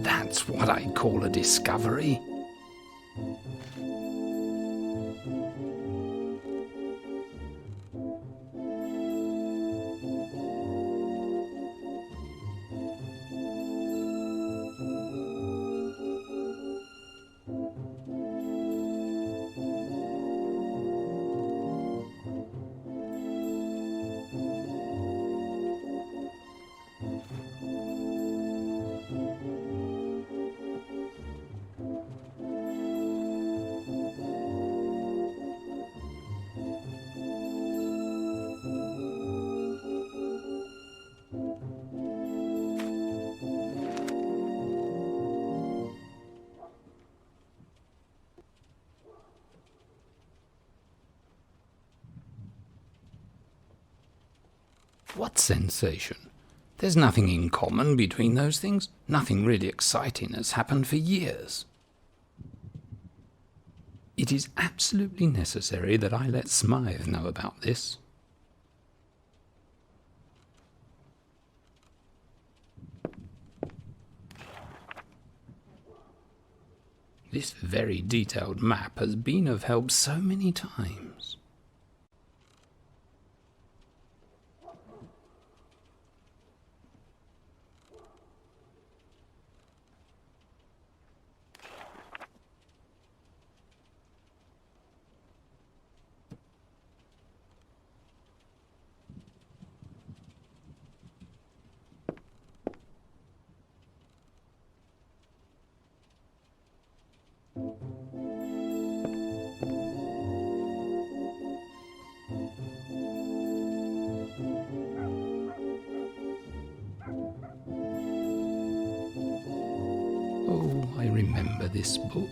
That's what I call a discovery. What sensation? There's nothing in common between those things. Nothing really exciting has happened for years. It is absolutely necessary that I let Smythe know about this. This very detailed map has been of help so many times. Oh, I remember this book.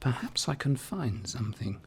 Perhaps I can find something.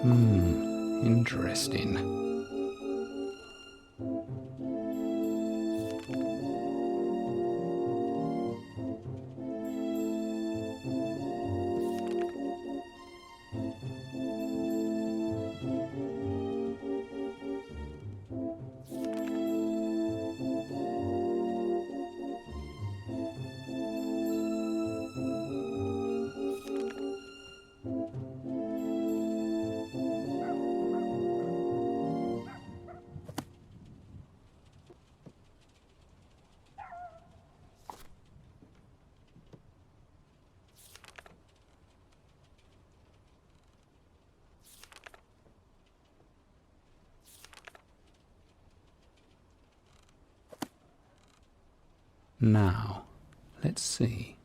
Interesting. Now, let's see.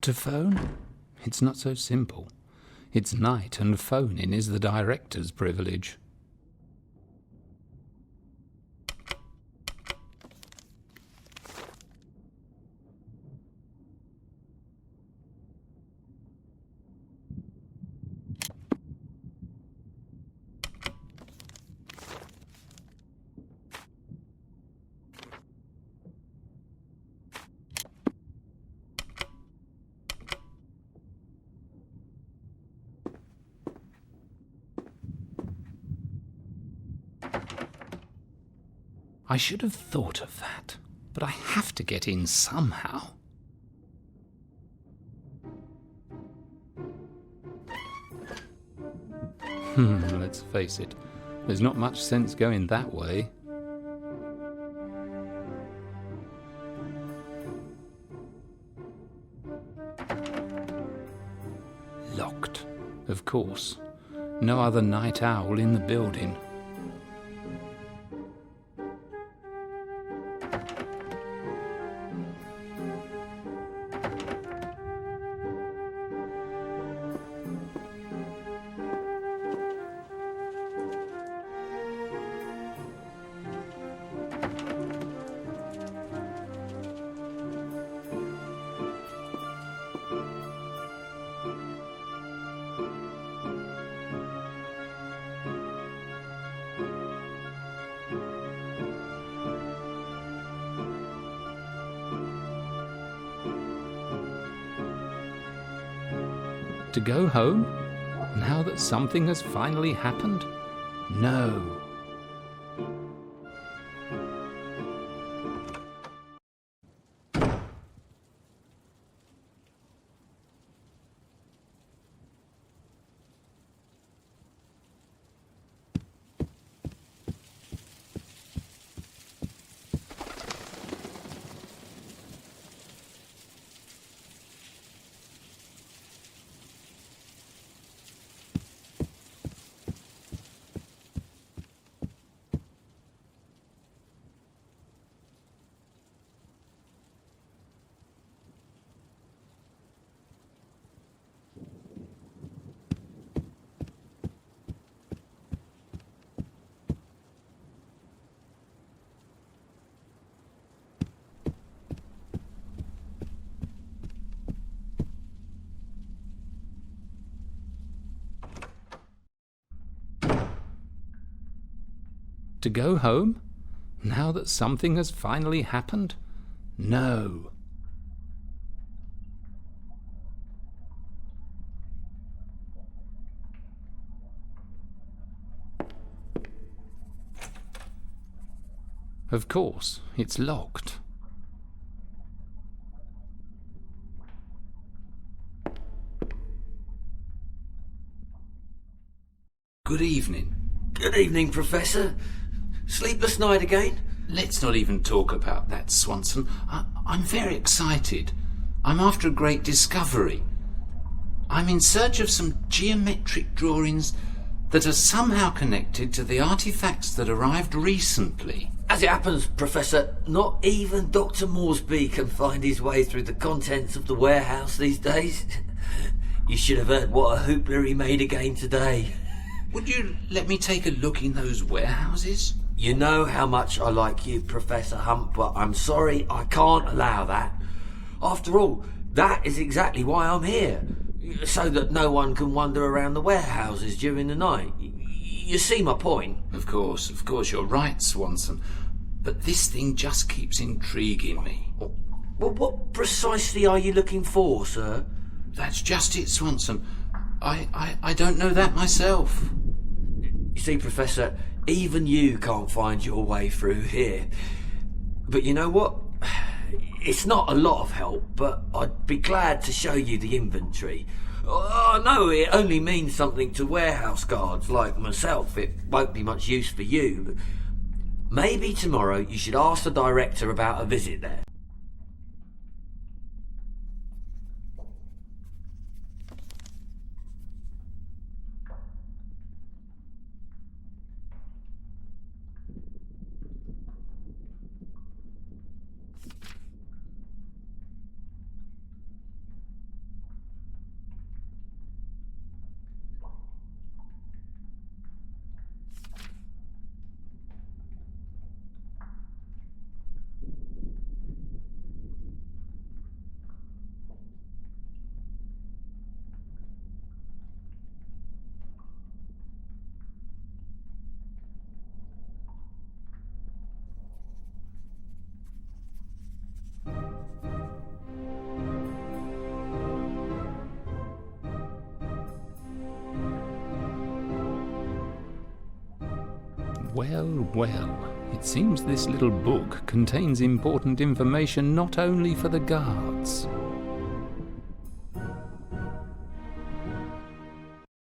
To phone? It's not so simple. It's night and phoning is the director's privilege. I should have thought of that, but I have to get in somehow. Let's face it, there's not much sense going that way. Locked, of course. No other night owl in the building. To go home? Now that something has finally happened? No. To go home? Now that something has finally happened? No. Of course, it's locked. Good evening. Good evening, Professor. Sleepless night again? Let's not even talk about that, Swanson. I'm very excited. I'm after a great discovery. I'm in search of some geometric drawings that are somehow connected to the artifacts that arrived recently. As it happens, Professor, not even Dr. Moresby can find his way through the contents of the warehouse these days. You should have heard what a hoopla he made again today. Would you let me take a look in those warehouses? You know how much I like you, Professor Hunt, but I'm sorry I can't allow that. After all, that is exactly why I'm here, so that no one can wander around the warehouses during the night. You see my point? Of course, you're right, Swanson. But this thing just keeps intriguing me. Well, what precisely are you looking for, sir? That's just it, Swanson. I don't know that myself. You see, Professor, even you can't find your way through here. But you know what? It's not a lot of help, but I'd be glad to show you the inventory. I know it only means something to warehouse guards like myself. It won't be much use for you. Maybe tomorrow you should ask the director about a visit there. Well, it seems this little book contains important information not only for the guards.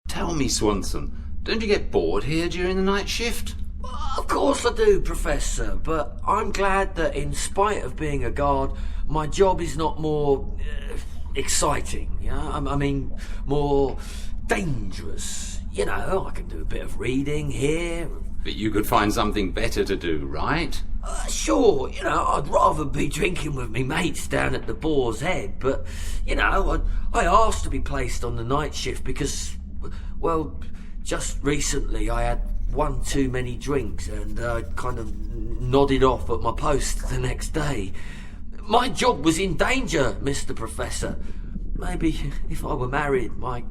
Tell me, Swanson, don't you get bored here during the night shift? Of course I do, Professor, but I'm glad that in spite of being a guard, my job is not more exciting, you know? I mean, more dangerous. You know, I can do a bit of reading here. But you could find something better to do, right? Sure, you know, I'd rather be drinking with me mates down at the Boar's Head, but, you know, I asked to be placed on the night shift because, well, just recently I had one too many drinks and I kind of nodded off at my post the next day. My job was in danger, Mr. Professor. Maybe if I were married, my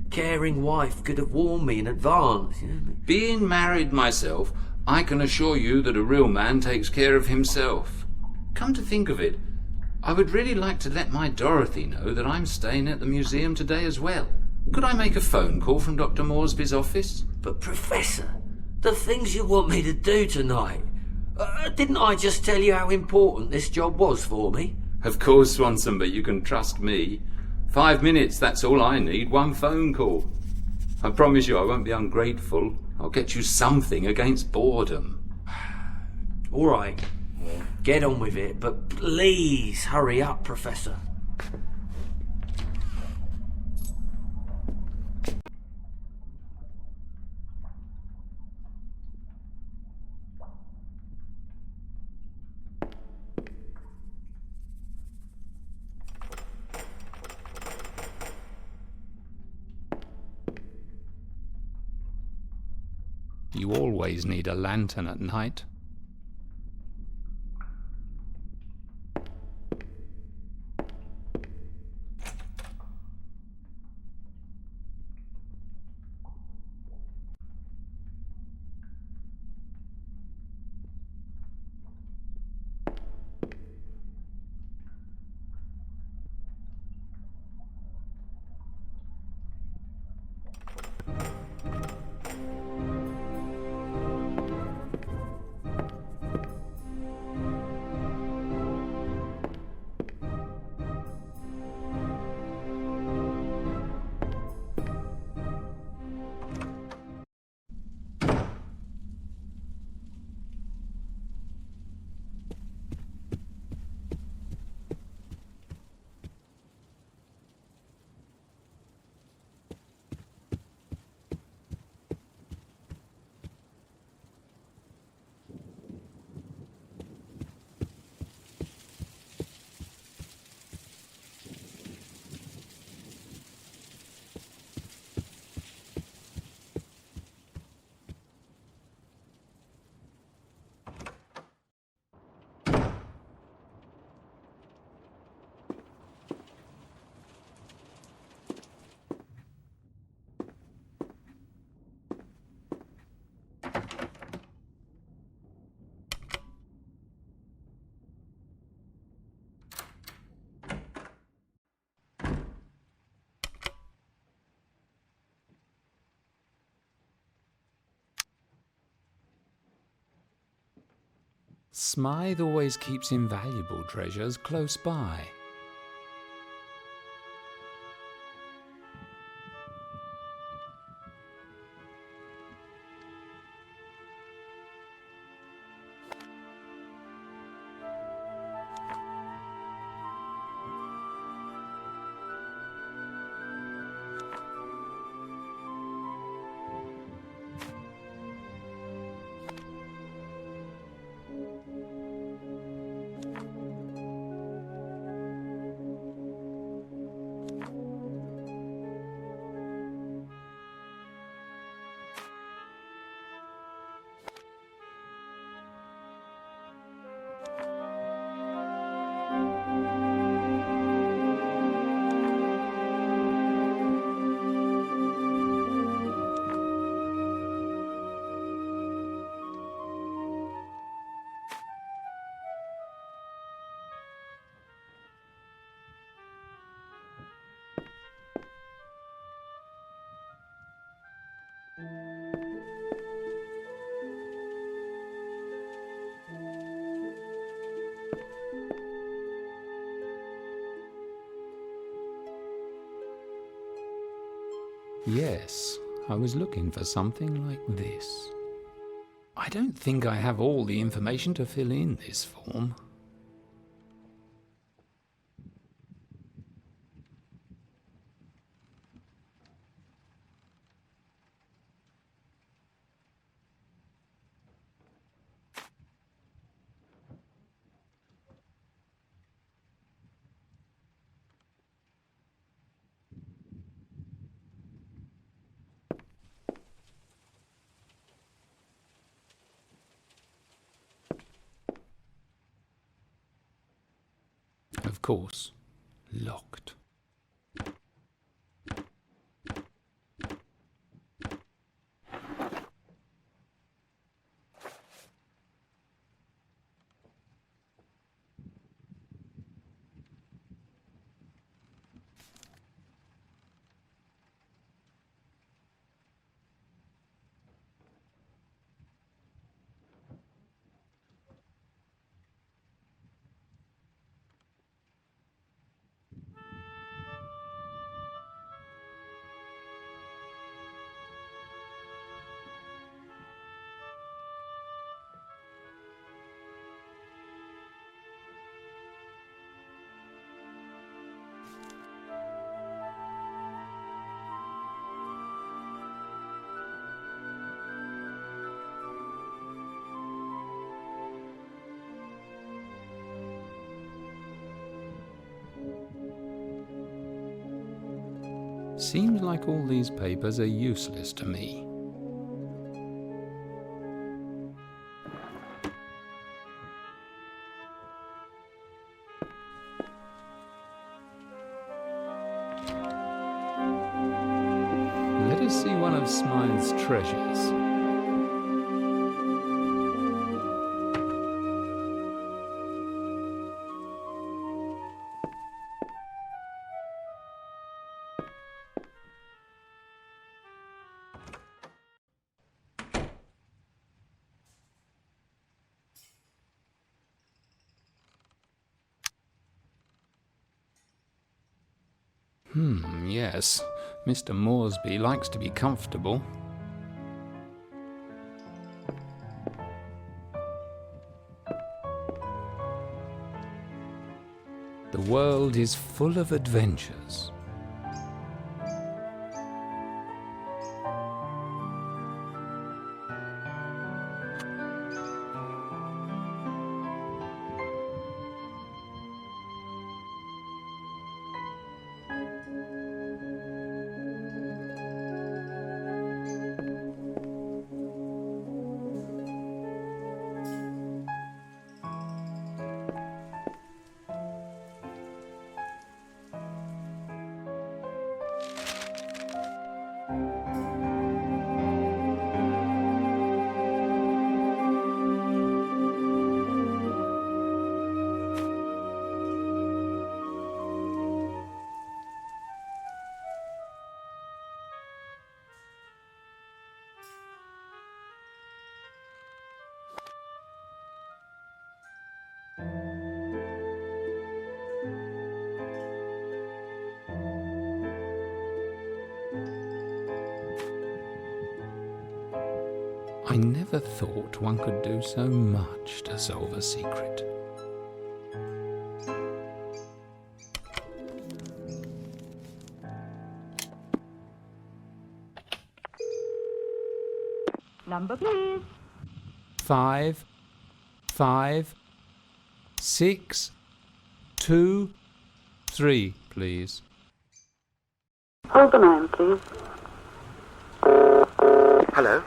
caring wife could have warned me in advance. You know? Being married myself, I can assure you that a real man takes care of himself. Come to think of it, I would really like to let my Dorothy know that I'm staying at the museum today as well. Could I make a phone call from Dr. Moresby's office? But Professor, the things you want me to do tonight, didn't I just tell you how important this job was for me? Of course, Swanson, but you can trust me. 5 minutes, that's all I need, one phone call. I promise you I won't be ungrateful. I'll get you something against boredom. All right, get on with it, but please hurry up, Professor. You always need a lantern at night. Smythe always keeps invaluable treasures close by. Yes, I was looking for something like this. I don't think I have all the information to fill in this form. Of course, locked. Seems like all these papers are useless to me. Let us see one of Smythe's treasures. Yes. Mr. Moresby likes to be comfortable. The world is full of adventures. I never thought one could do so much to solve a secret. Number, please. 5, 5, 6, 2, 3, please. Hold the line, please. Hello?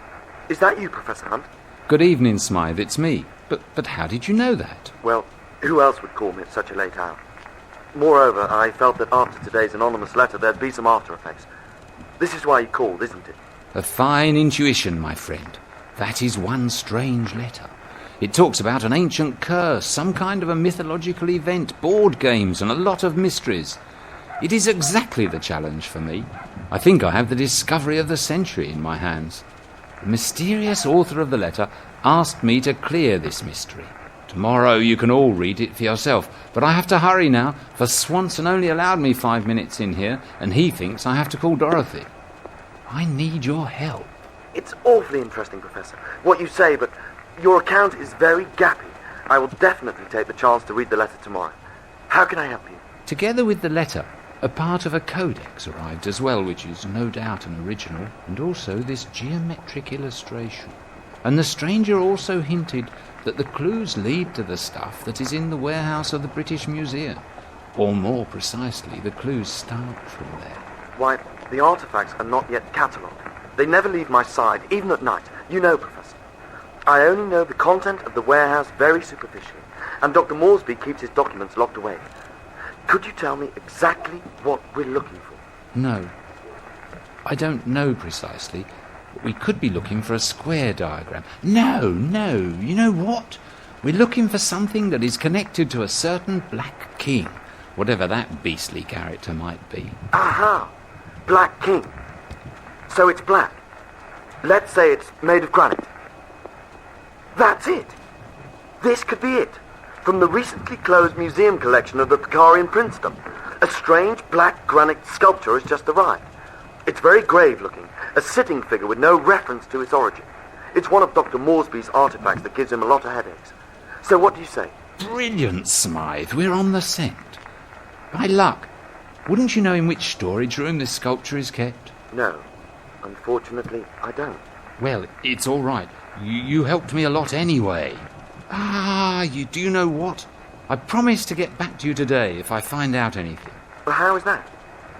Is that you, Professor Hunt? Good evening, Smythe, it's me. But how did you know that? Well, who else would call me at such a late hour? Moreover, I felt that after today's anonymous letter there'd be some after effects. This is why you called, isn't it? A fine intuition, my friend. That is one strange letter. It talks about an ancient curse, some kind of a mythological event, board games, and a lot of mysteries. It is exactly the challenge for me. I think I have the discovery of the century in my hands. The mysterious author of the letter asked me to clear this mystery. Tomorrow you can all read it for yourself, but I have to hurry now, for Swanson only allowed me 5 minutes in here, and he thinks I have to call Dorothy. I need your help. It's awfully interesting, Professor, what you say, but your account is very gappy. I will definitely take the chance to read the letter tomorrow. How can I help you? Together with the letter, a part of a codex arrived as well, which is no doubt an original, and also this geometric illustration. And the stranger also hinted that the clues lead to the stuff that is in the warehouse of the British Museum. Or more precisely, the clues start from there. Why, the artifacts are not yet catalogued. They never leave my side, even at night. You know, Professor. I only know the content of the warehouse very superficially, and Dr. Moresby keeps his documents locked away. Could you tell me exactly what we're looking for? No. I don't know precisely, but we could be looking for a square diagram. No, you know what? We're looking for something that is connected to a certain Black King, whatever that beastly character might be. Aha! Black King. So it's black. Let's say it's made of granite. That's it. This could be it. From the recently closed museum collection of the Picari in Princeton. A strange black granite sculpture has just arrived. It's very grave looking, a sitting figure with no reference to its origin. It's one of Dr. Moresby's artifacts that gives him a lot of headaches. So what do you say? Brilliant, Smythe. We're on the scent. By luck, wouldn't you know in which storage room this sculpture is kept? No. Unfortunately, I don't. Well, it's all right. You helped me a lot anyway. You do know what? I promise to get back to you today if I find out anything. Well, how is that?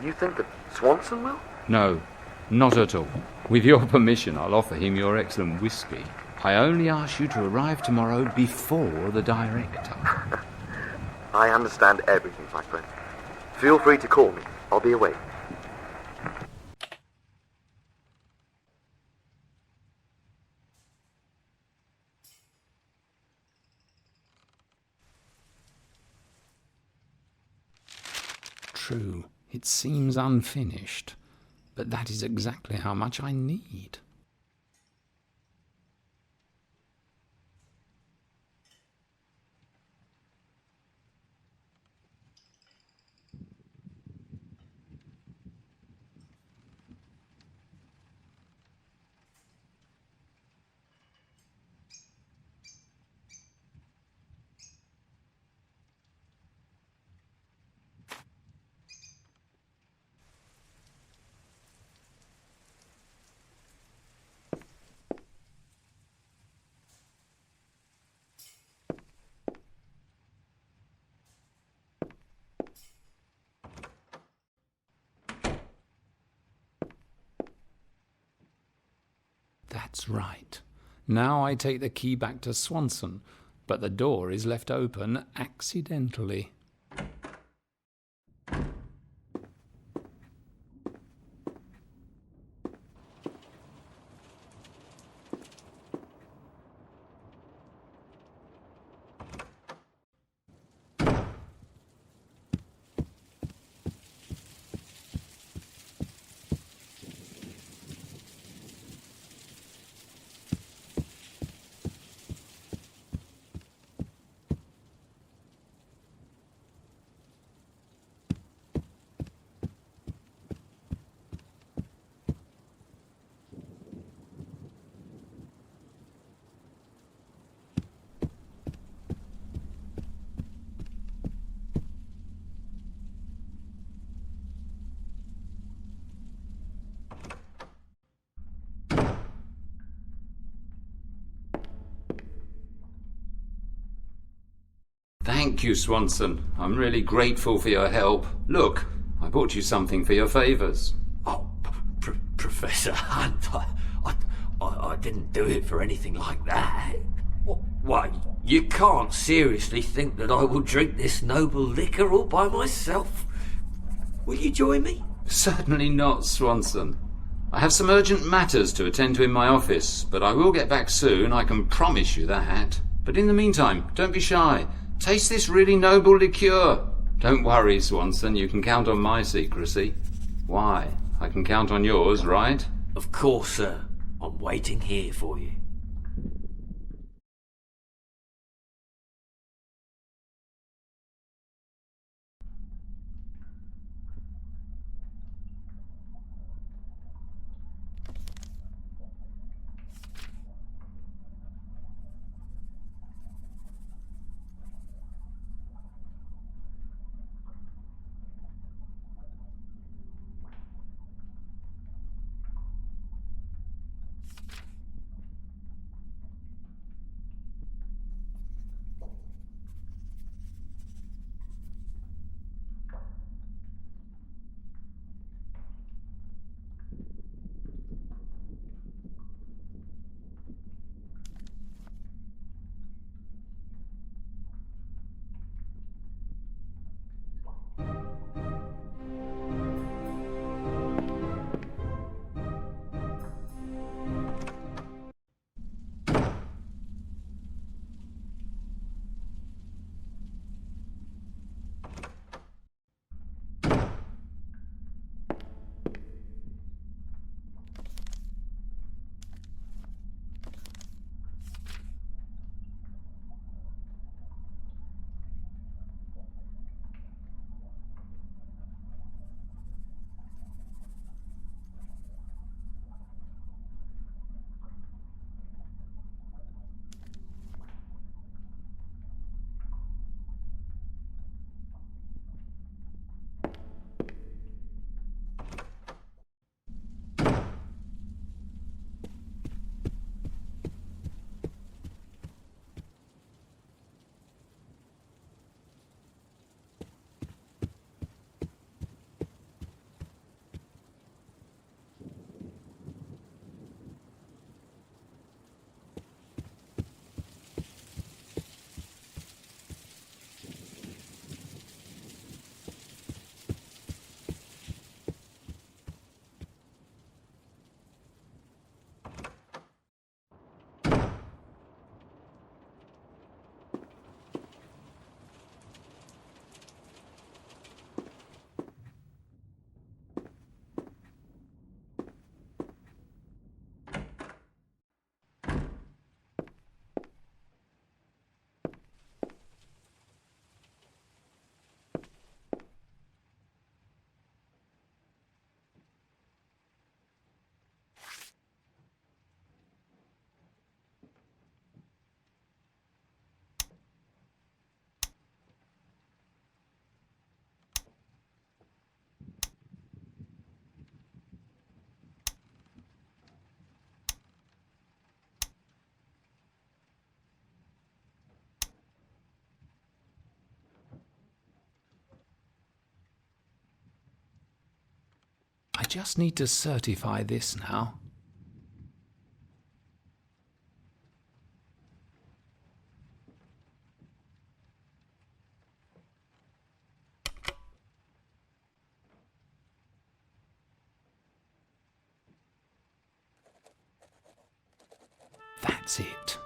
You think that Swanson will? No, not at all. With your permission, I'll offer him your excellent whiskey. I only ask you to arrive tomorrow before the director. I understand everything, my friend. Feel free to call me. I'll be awake. True, it seems unfinished, but that is exactly how much I need. That's right. Now I take the key back to Swanson, but the door is left open accidentally. Thank you, Swanson. I'm really grateful for your help. Look, I bought you something for your favours. Oh, Professor Hunt, I didn't do it for anything like that. Why, you can't seriously think that I will drink this noble liquor all by myself. Will you join me? Certainly not, Swanson. I have some urgent matters to attend to in my office, but I will get back soon, I can promise you that. But in the meantime, don't be shy. Taste this really noble liqueur. Don't worry, Swanson, you can count on my secrecy. Why? I can count on yours, right? Of course, sir. I'm waiting here for you. I just need to certify this now. That's it.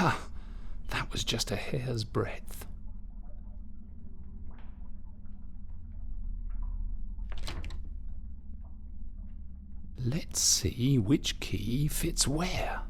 Ha! That was just a hair's breadth. Let's see which key fits where.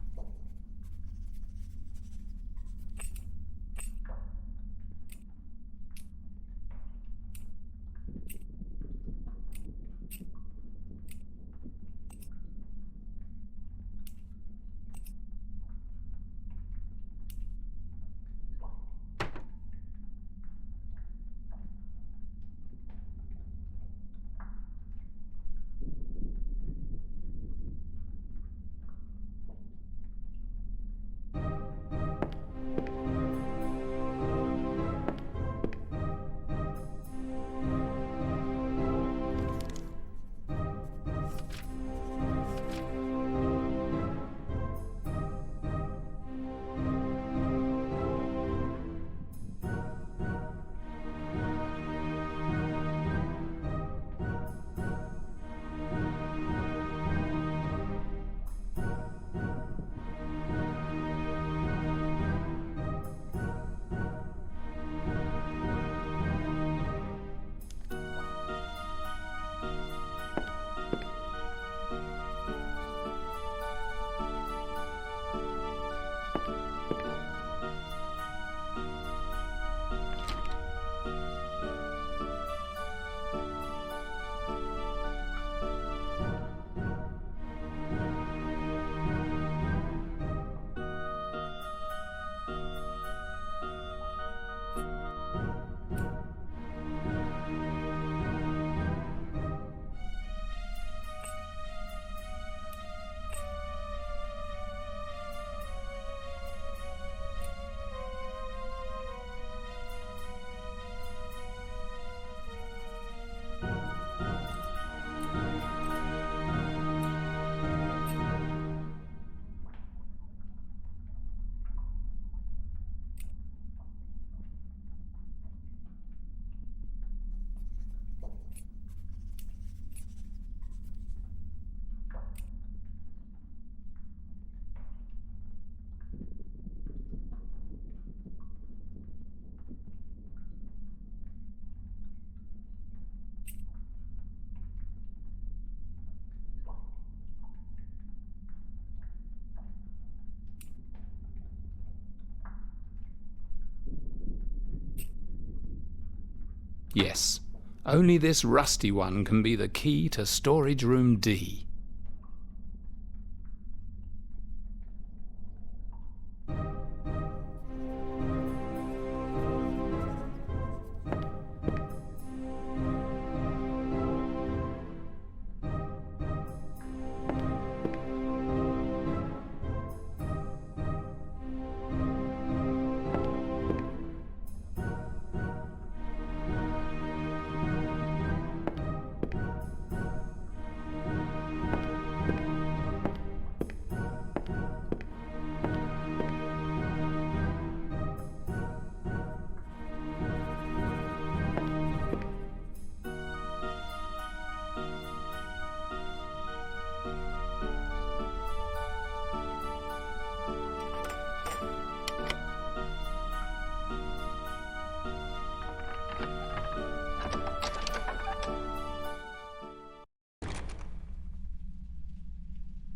Yes, only this rusty one can be the key to storage room D.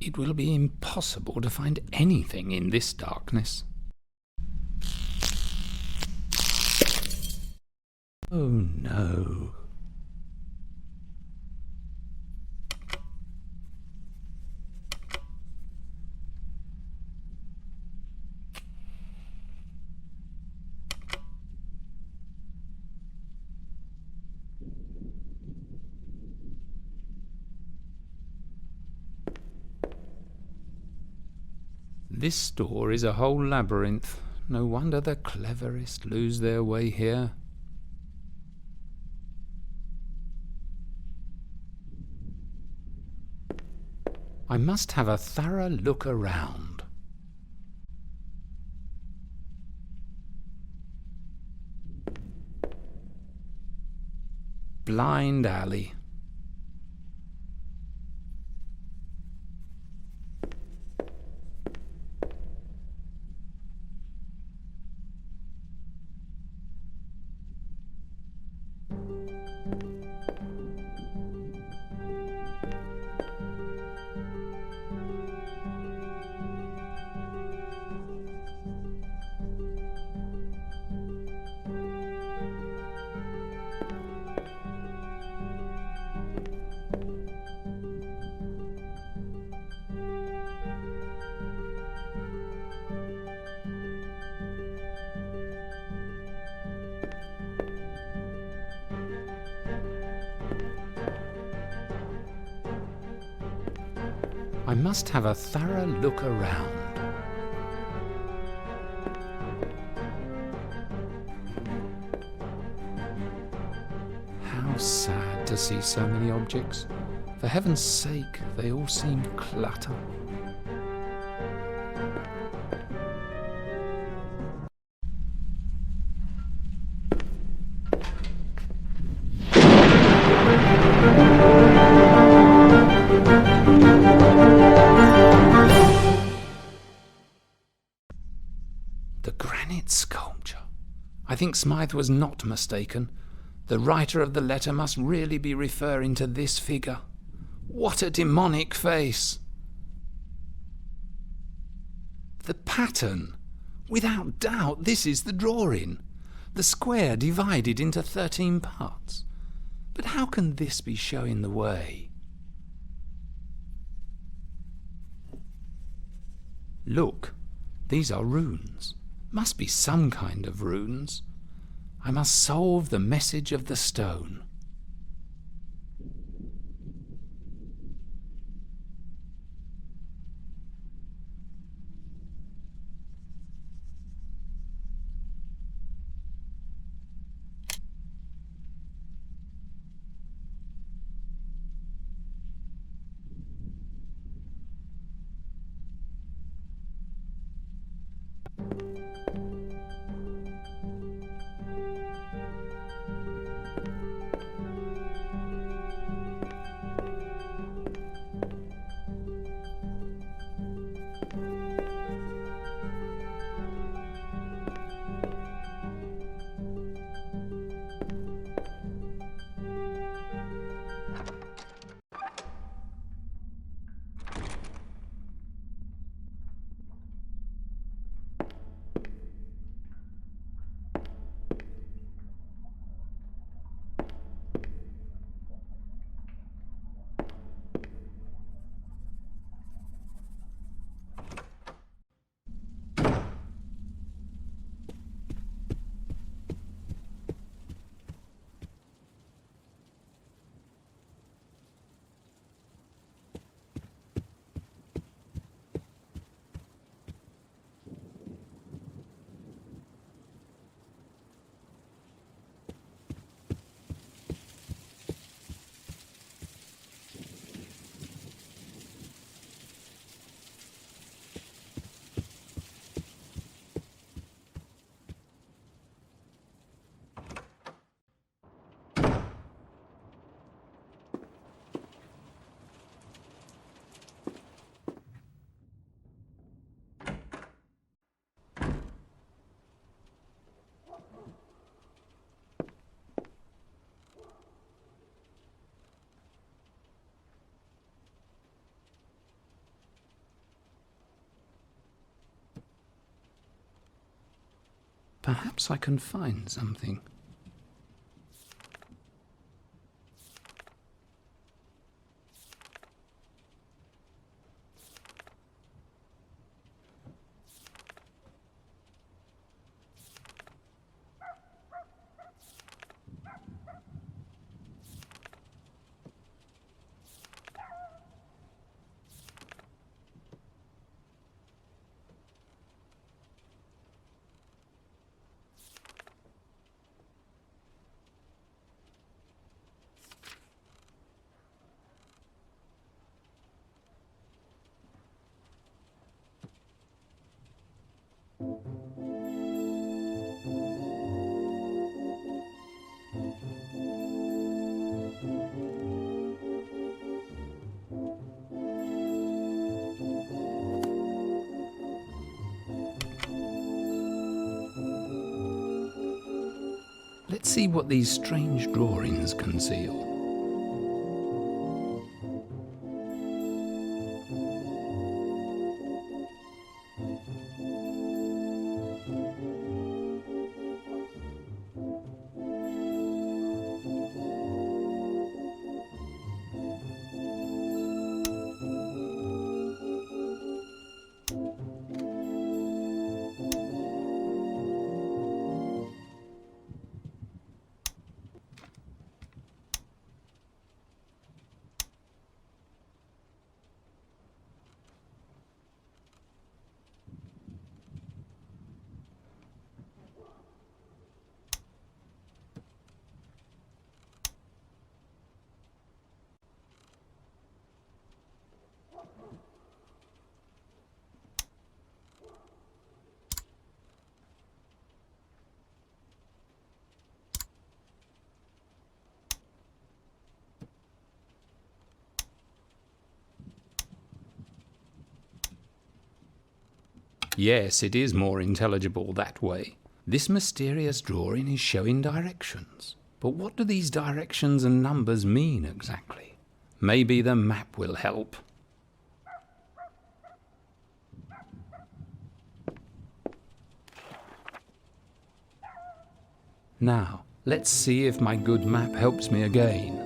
It will be impossible to find anything in this darkness. Oh no. This store is a whole labyrinth. No wonder the cleverest lose their way here. I must have a thorough look around. Blind alley. I must have a thorough look around. How sad to see so many objects. For heaven's sake, they all seem clutter. The granite sculpture. I think Smythe was not mistaken. The writer of the letter must really be referring to this figure. What a demonic face! The pattern. Without doubt, this is the drawing. The square divided into 13 parts. But how can this be showing the way? Look, these are runes. Must be some kind of runes. I must solve the message of the stone. Perhaps I can find something. Let's see what these strange drawings conceal. Yes, it is more intelligible that way. This mysterious drawing is showing directions. But what do these directions and numbers mean exactly? Maybe the map will help. Now, let's see if my good map helps me again.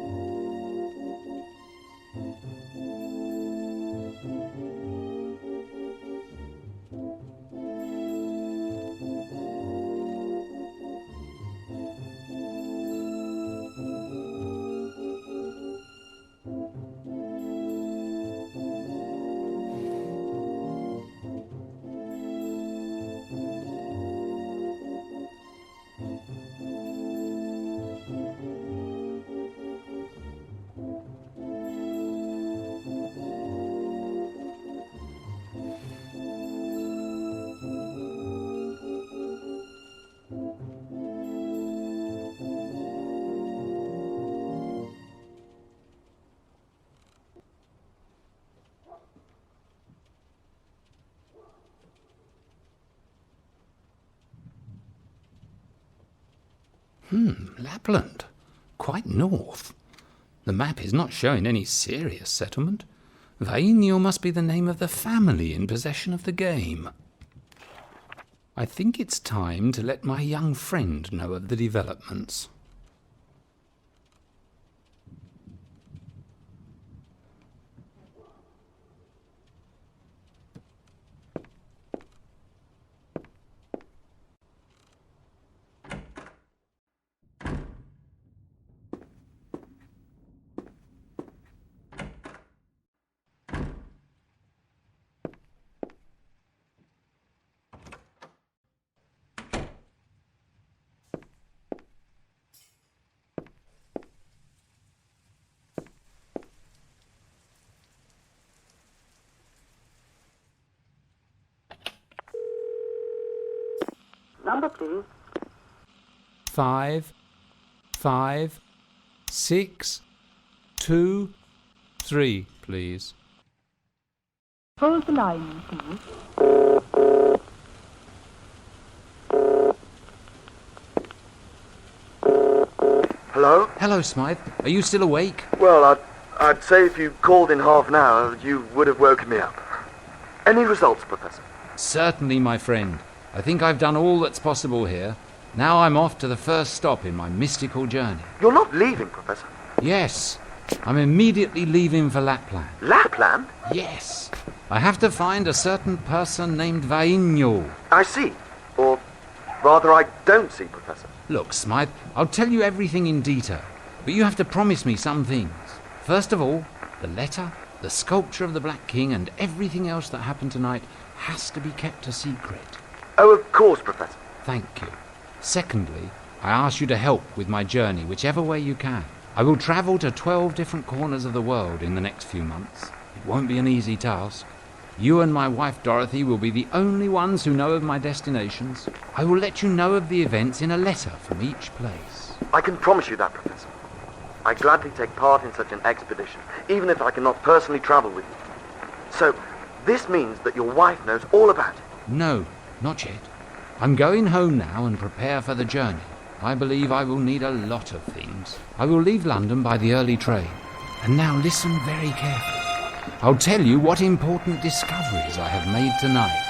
Lapland. Quite north. The map is not showing any serious settlement. Vainio must be the name of the family in possession of the game. I think it's time to let my young friend know of the developments. Number, please. 5, 5, 6, 2, 3, please. Hold the line, please. Hello? Hello, Smythe. Are you still awake? Well, I'd say if you called in half an hour, you would have woken me up. Any results, Professor? Certainly, my friend. I think I've done all that's possible here. Now I'm off to the first stop in my mystical journey. You're not leaving, Professor. Yes, I'm immediately leaving for Lapland. Lapland? Yes. I have to find a certain person named Vainio. I see. Or rather, I don't see, Professor. Look, Smythe, I'll tell you everything in detail, but you have to promise me some things. First of all, the letter, the sculpture of the Black King, and everything else that happened tonight has to be kept a secret. Oh, of course, Professor. Thank you. Secondly, I ask you to help with my journey whichever way you can. I will travel to 12 different corners of the world in the next few months. It won't be an easy task. You and my wife Dorothy will be the only ones who know of my destinations. I will let you know of the events in a letter from each place. I can promise you that, Professor. I gladly take part in such an expedition, even if I cannot personally travel with you. So, this means that your wife knows all about it. No, not yet. I'm going home now and prepare for the journey. I believe I will need a lot of things. I will leave London by the early train. And now listen very carefully. I'll tell you what important discoveries I have made tonight.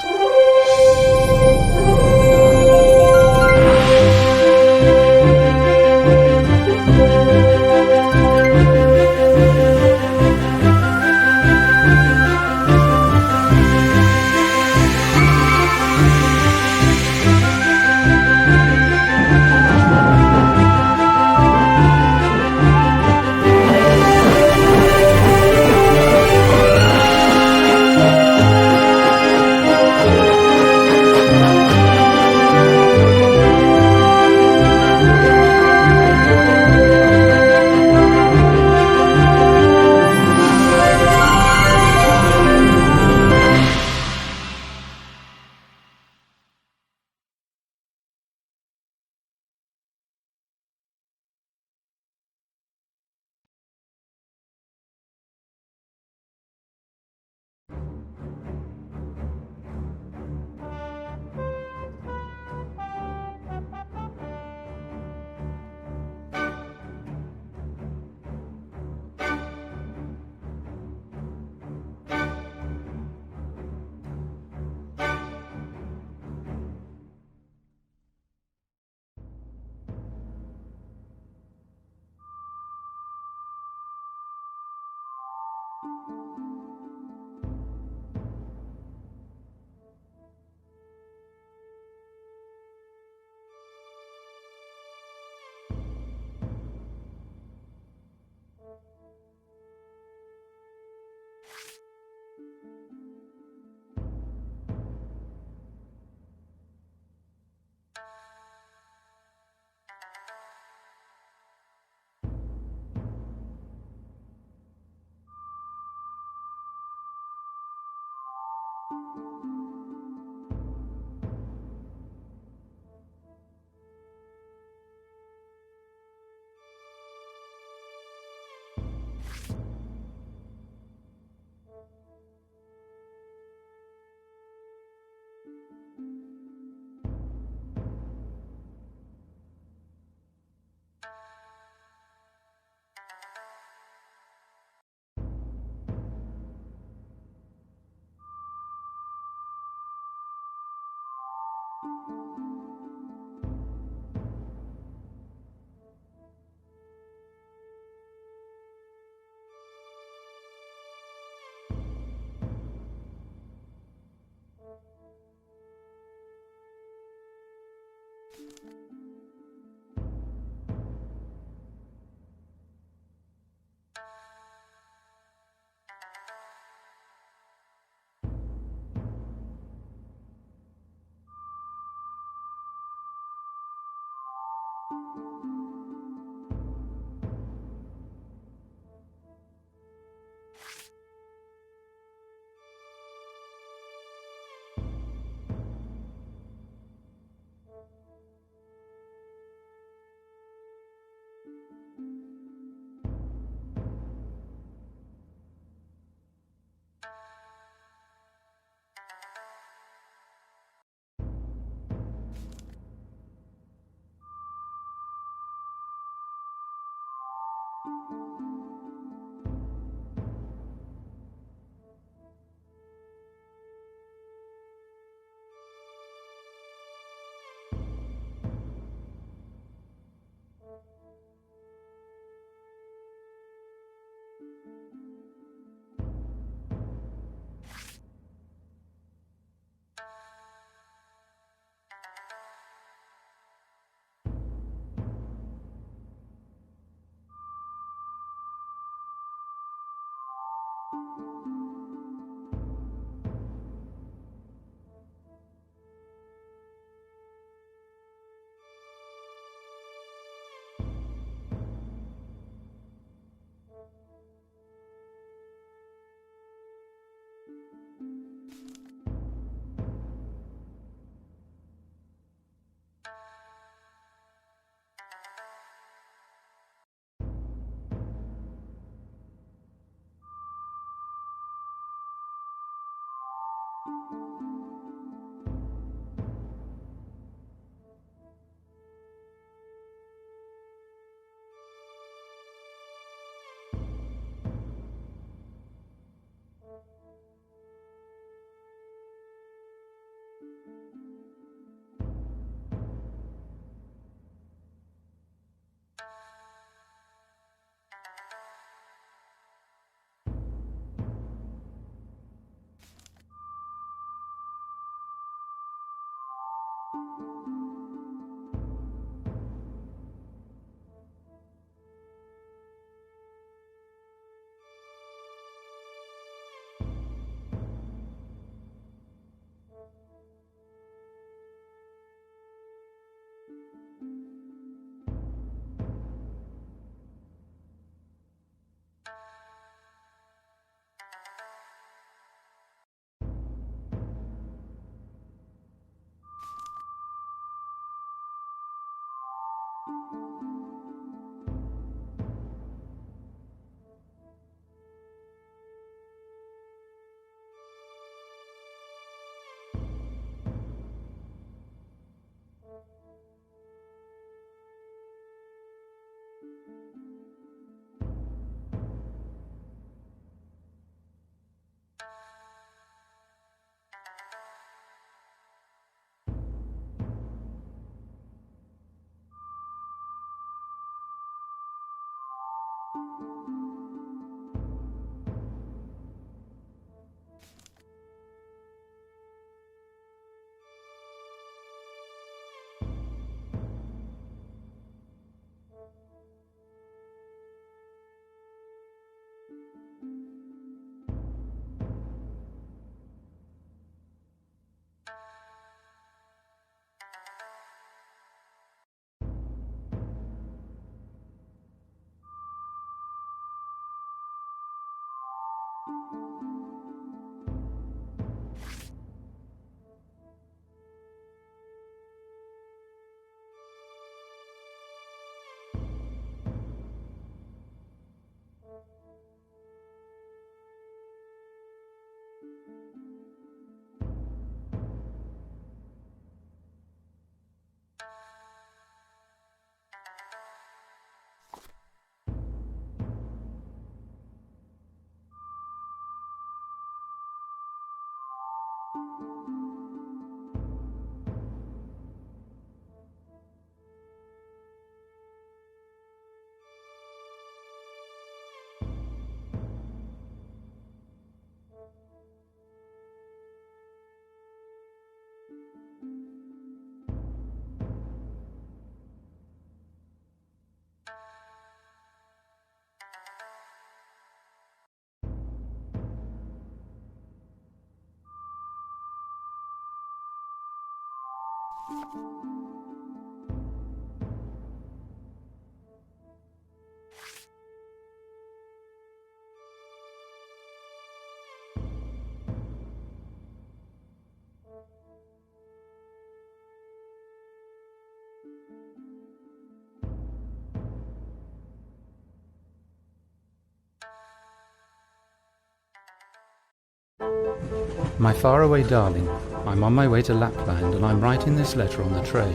My faraway darling, I'm on my way to Lapland and I'm writing this letter on the train.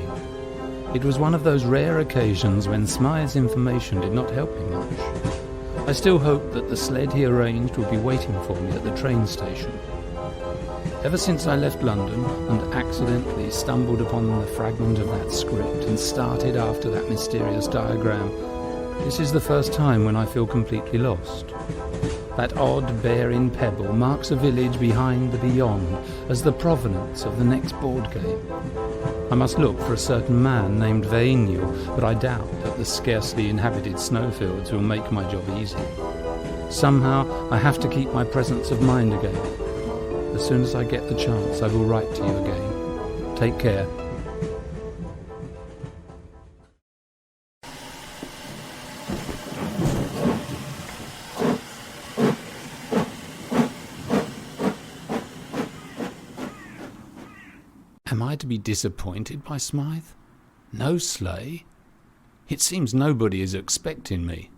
It was one of those rare occasions when Smythe's information did not help me much. I still hope that the sled he arranged will be waiting for me at the train station. Ever since I left London and accidentally stumbled upon the fragment of that script and started after that mysterious diagram, this is the first time when I feel completely lost. That odd bearing pebble marks a village behind the beyond as the provenance of the next board game. I must look for a certain man named M.INDIE, but I doubt that the scarcely inhabited snowfields will make my job easy. Somehow I have to keep my presence of mind again. As soon as I get the chance, I will write to you again. Take care. Am I to be disappointed by Smythe? No sleigh? It seems nobody is expecting me.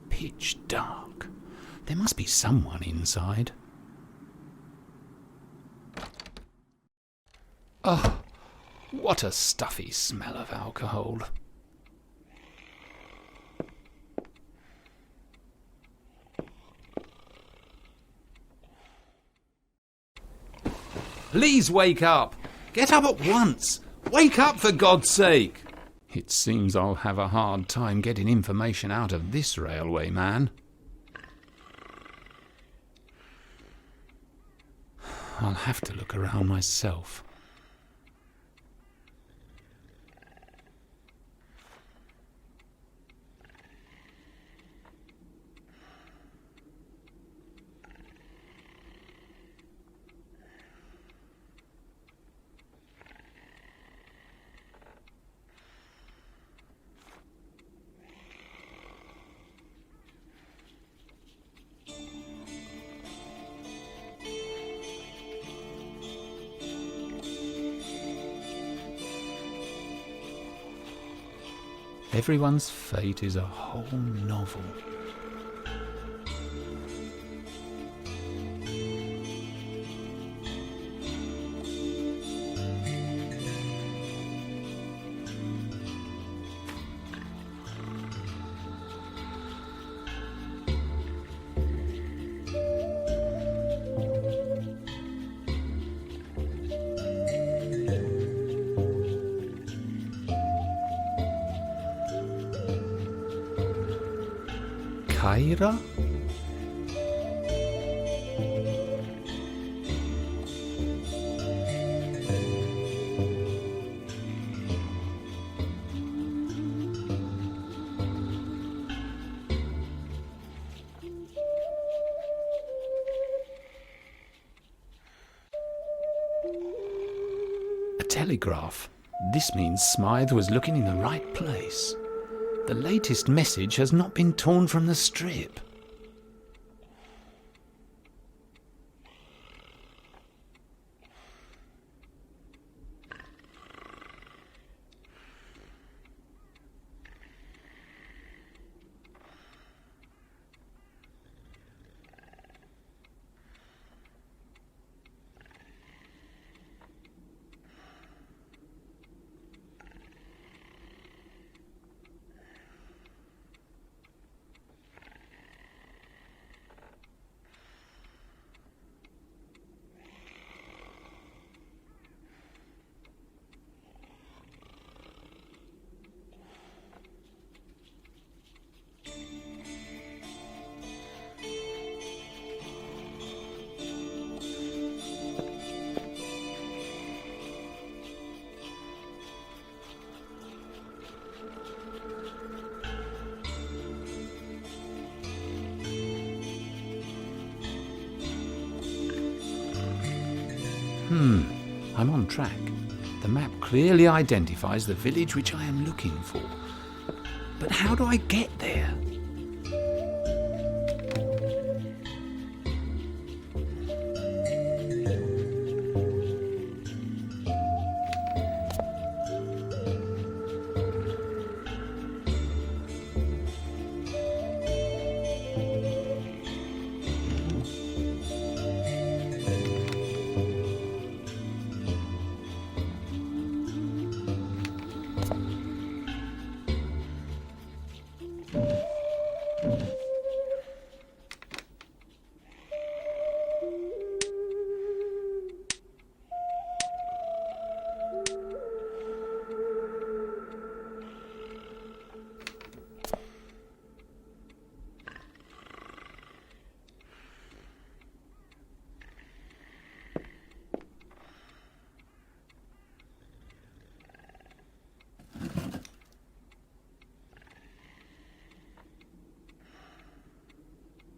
Pitch dark. There must be someone inside. Oh, what a stuffy smell of alcohol. Please wake up! Get up at once! Wake up, for God's sake! It seems I'll have a hard time getting information out of this railway man. I'll have to look around myself. Everyone's fate is a whole novel. Kyra? A telegraph. This means Smythe was looking in the right place. The latest message has not been torn from the strip. I'm on track. The map clearly identifies the village which I am looking for. But how do I get there?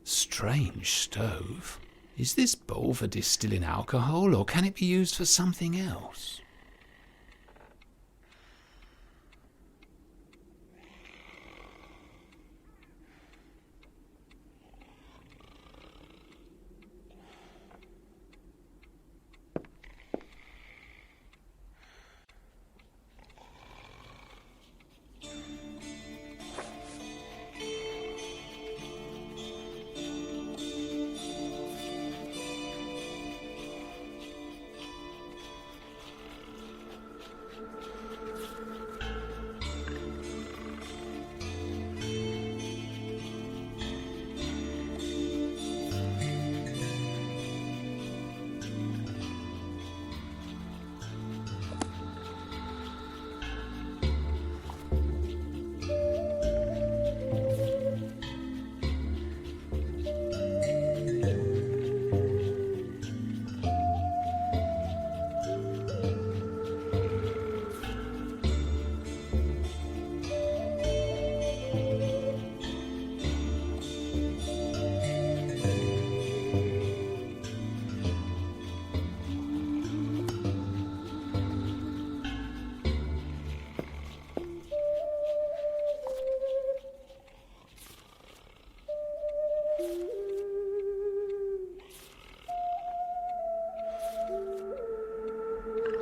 Strange stove. Is this bowl for distilling alcohol, or can it be used for something else?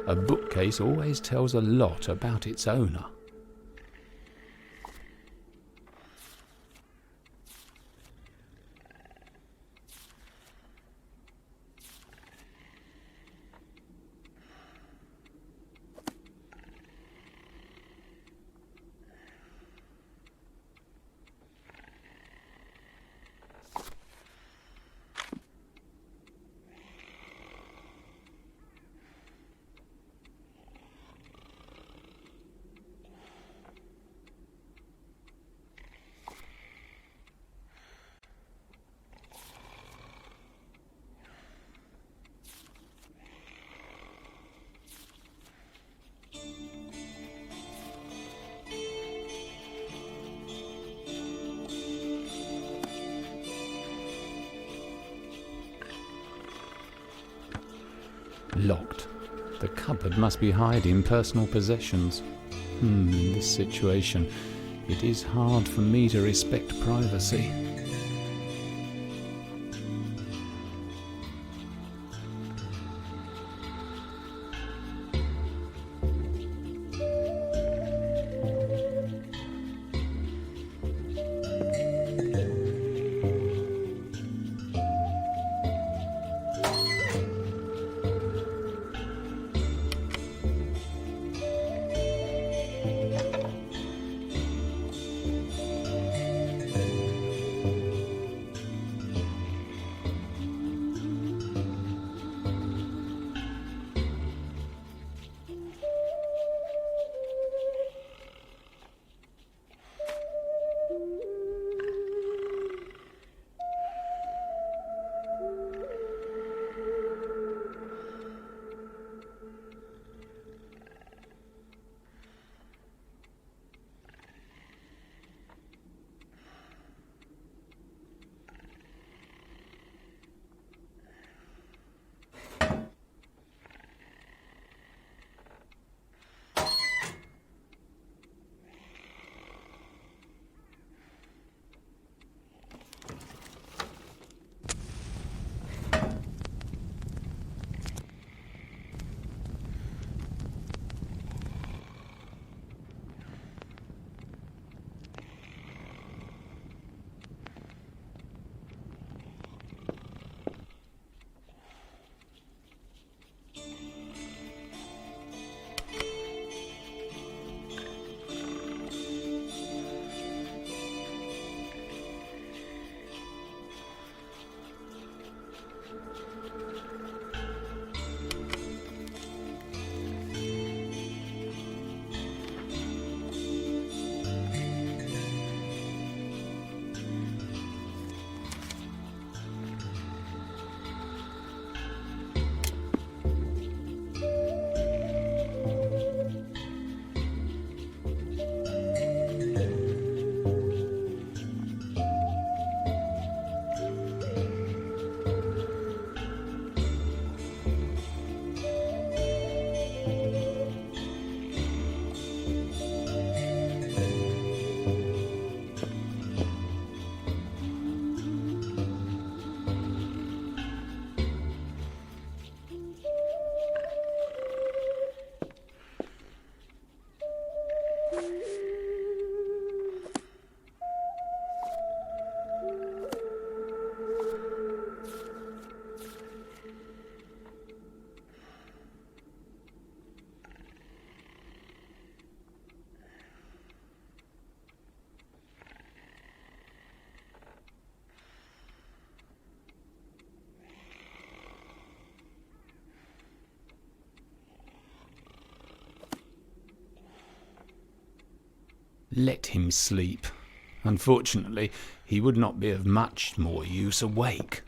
A bookcase always tells a lot about its owner. Locked. The cupboard must be hiding personal possessions. In this situation, it is hard for me to respect privacy. Let him sleep. Unfortunately, he would not be of much more use awake.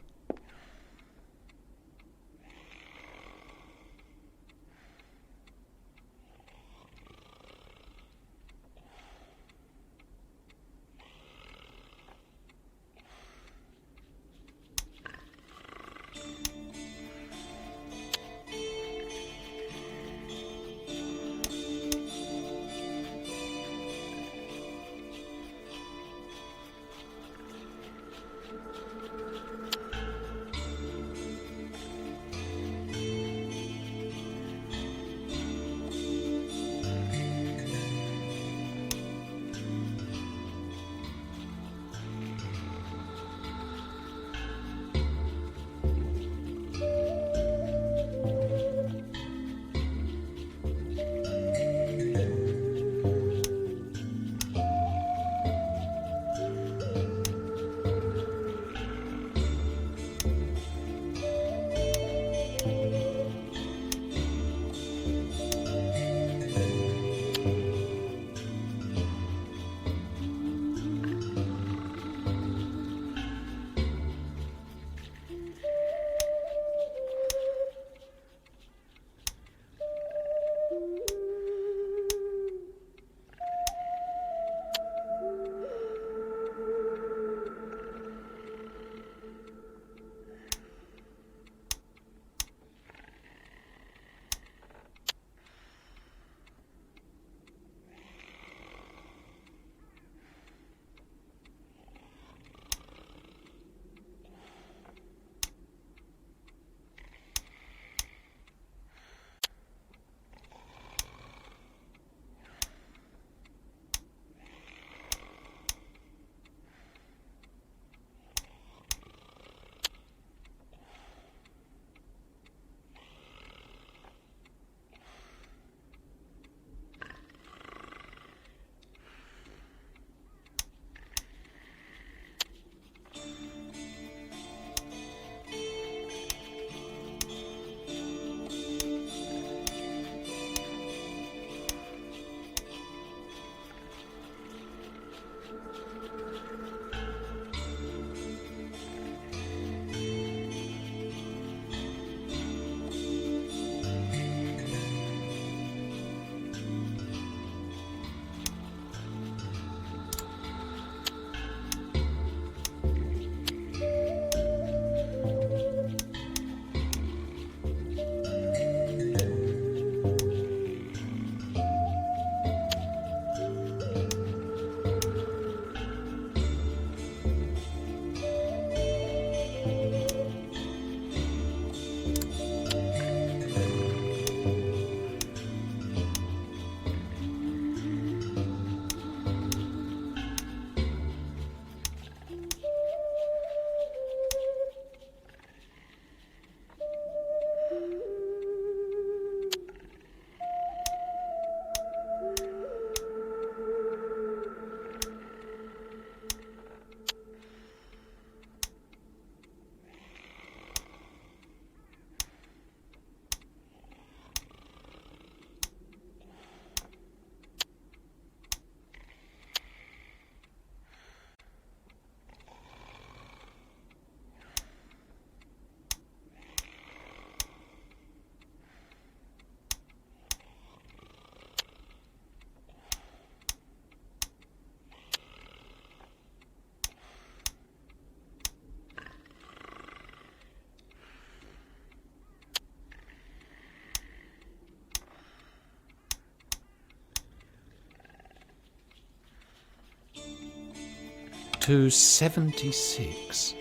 To 76.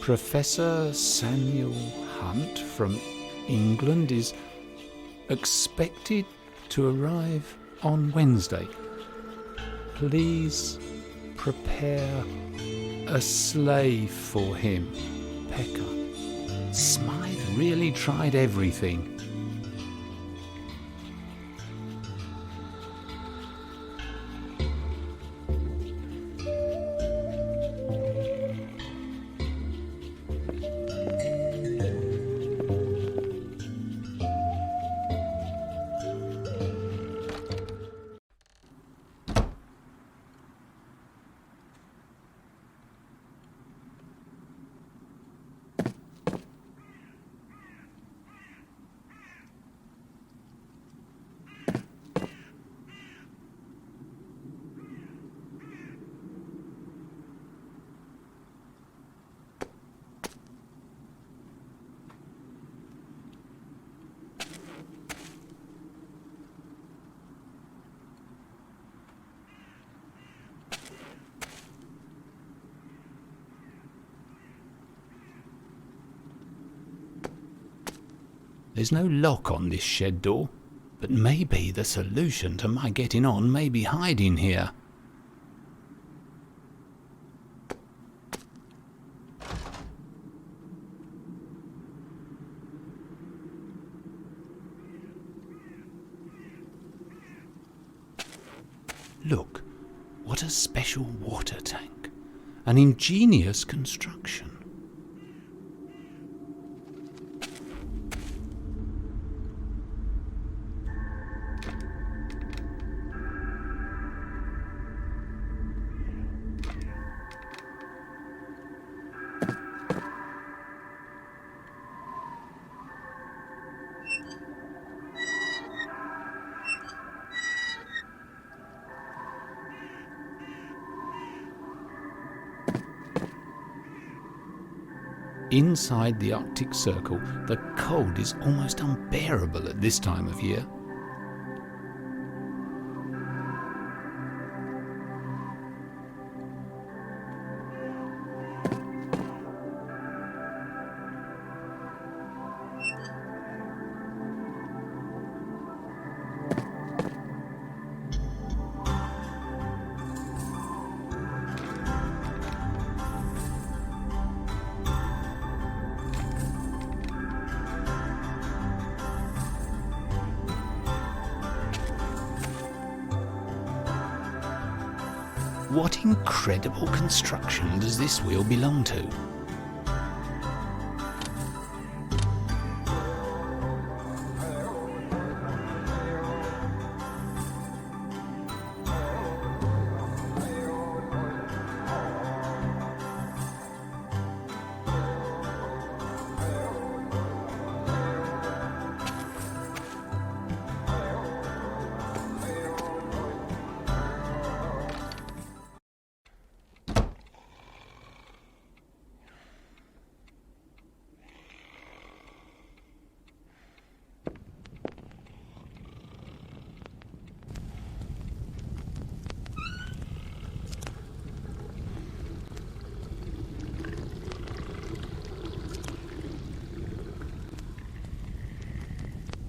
Professor Samuel Hunt from England is expected to arrive on Wednesday. Please prepare a slave for him, Pecker. Smythe really tried everything. There's no lock on this shed door, but maybe the solution to my getting on may be hiding here. Look, what a special water tank. An ingenious construction. Inside the Arctic Circle, the cold is almost unbearable at this time of year. What incredible construction does this wheel belong to?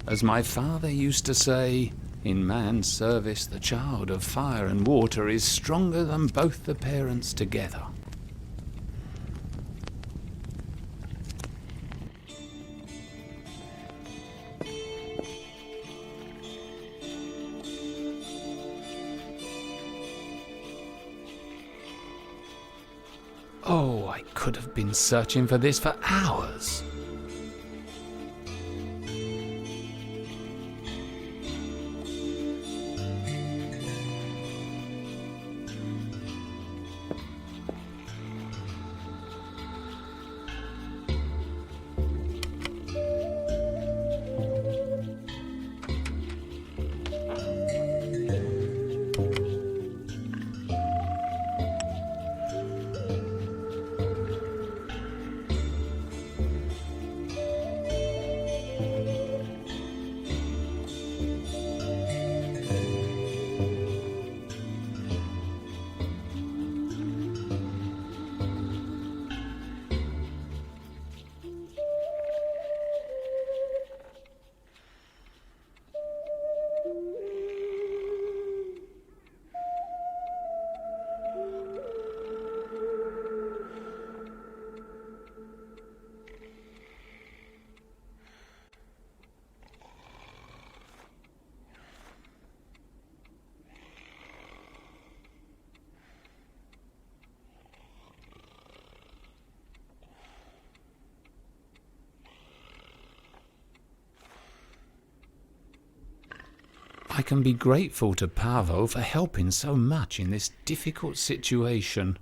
As my father used to say, in man's service the child of fire and water is stronger than both the parents together. Oh, I could have been searching for this for hours. I can be grateful to Paavo for helping so much in this difficult situation.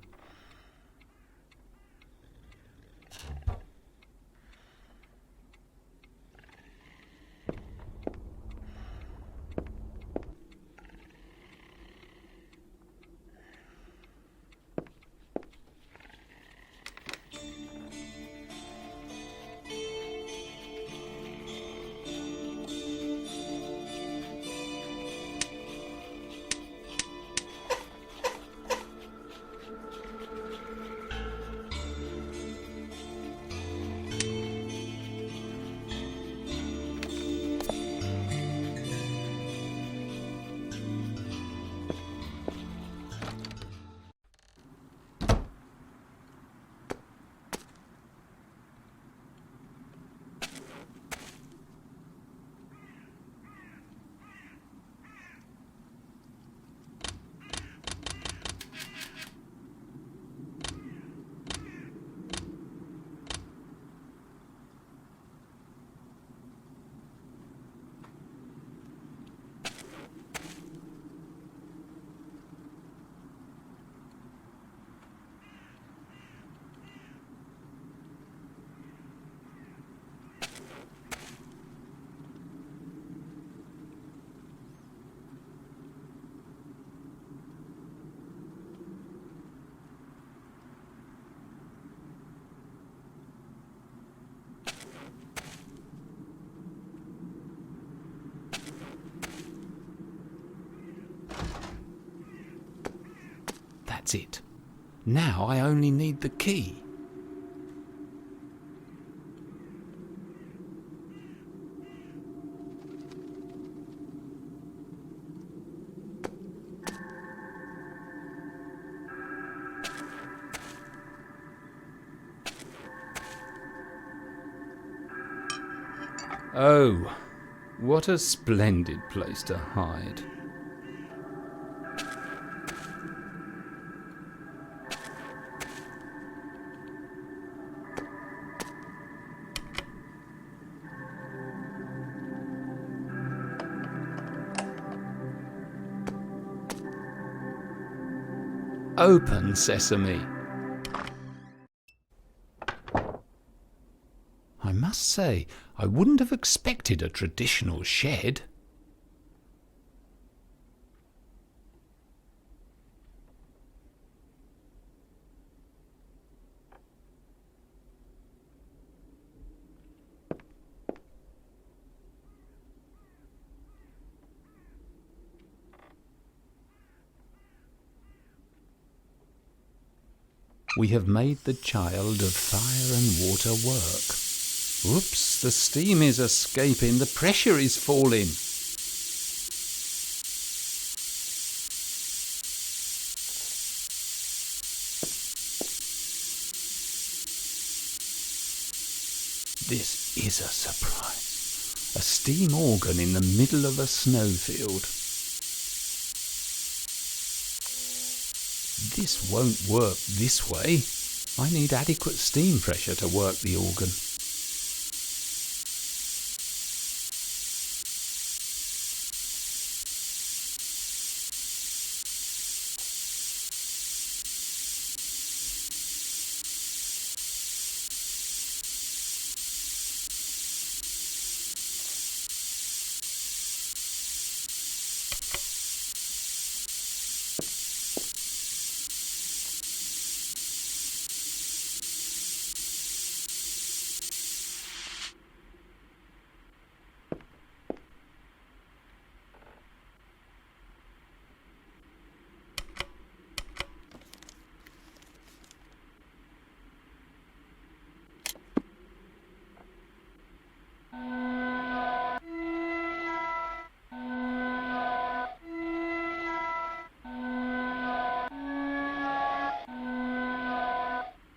That's it. Now I only need the key. Oh, what a splendid place to hide. Open, Sesame. I must say, I wouldn't have expected a traditional shed. We have made the child of fire and water work. Oops, the steam is escaping, the pressure is falling. This is a surprise. A steam organ in the middle of a snowfield. This won't work this way. I need adequate steam pressure to work the organ.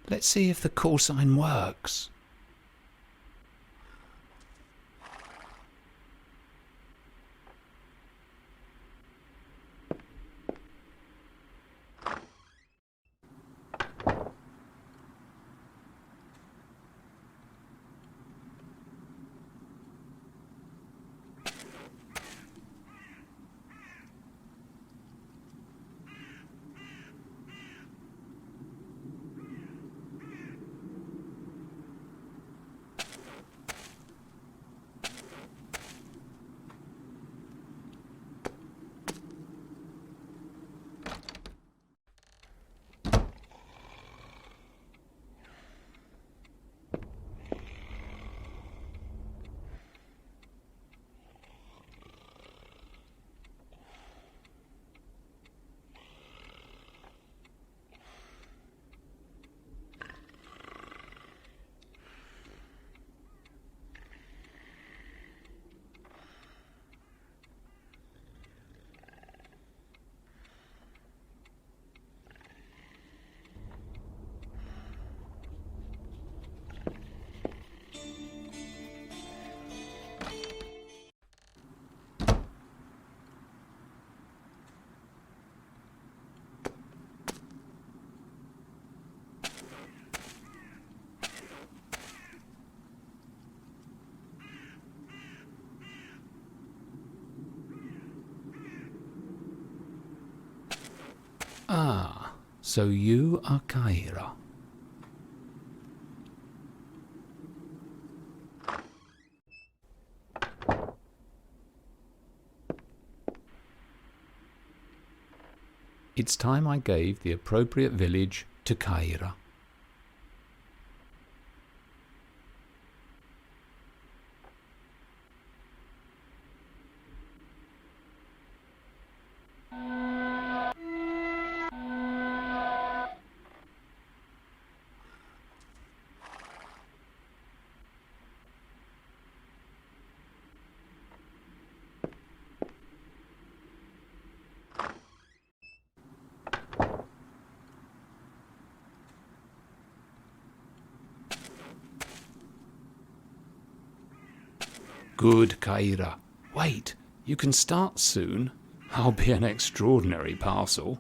Let's see if the call sign works. Ah, so you are Kaira. It's time I gave the appropriate village to Kaira. Good, Kaira. Wait, you can start soon. I'll be an extraordinary parcel.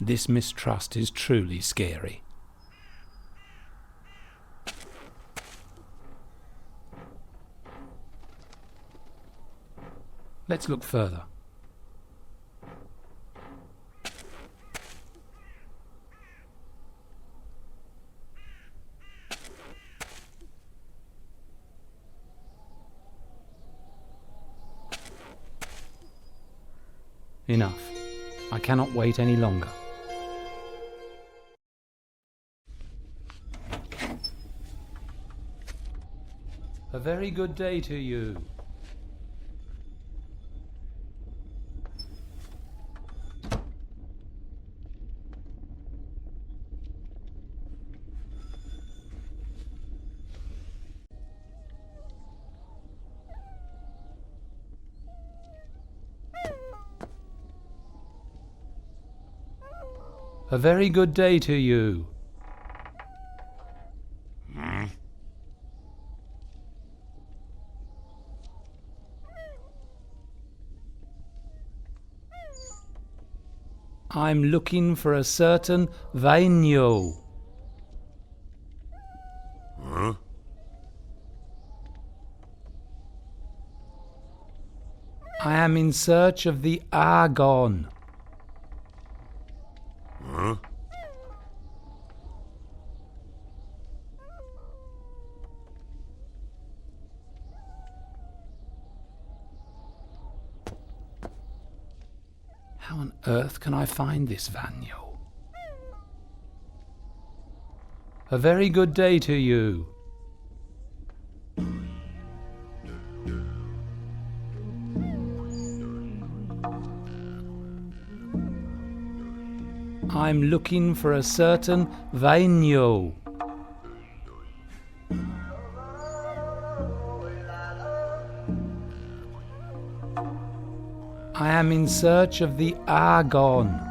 This mistrust is truly scary. Let's look further. Enough. I cannot wait any longer. A very good day to you. A very good day to you. I'm looking for a certain Vainio. I am in search of the AGON. How on earth can I find this Vainio? A very good day to you. I'm looking for a certain Vainio. I am in search of the AGON.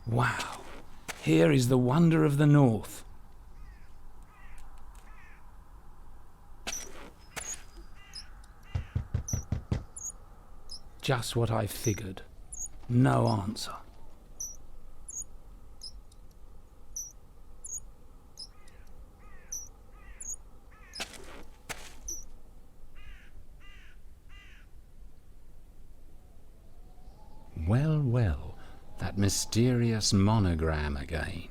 Wow, here is the wonder of the north. Just what I figured. No answer. mysterious monogram again.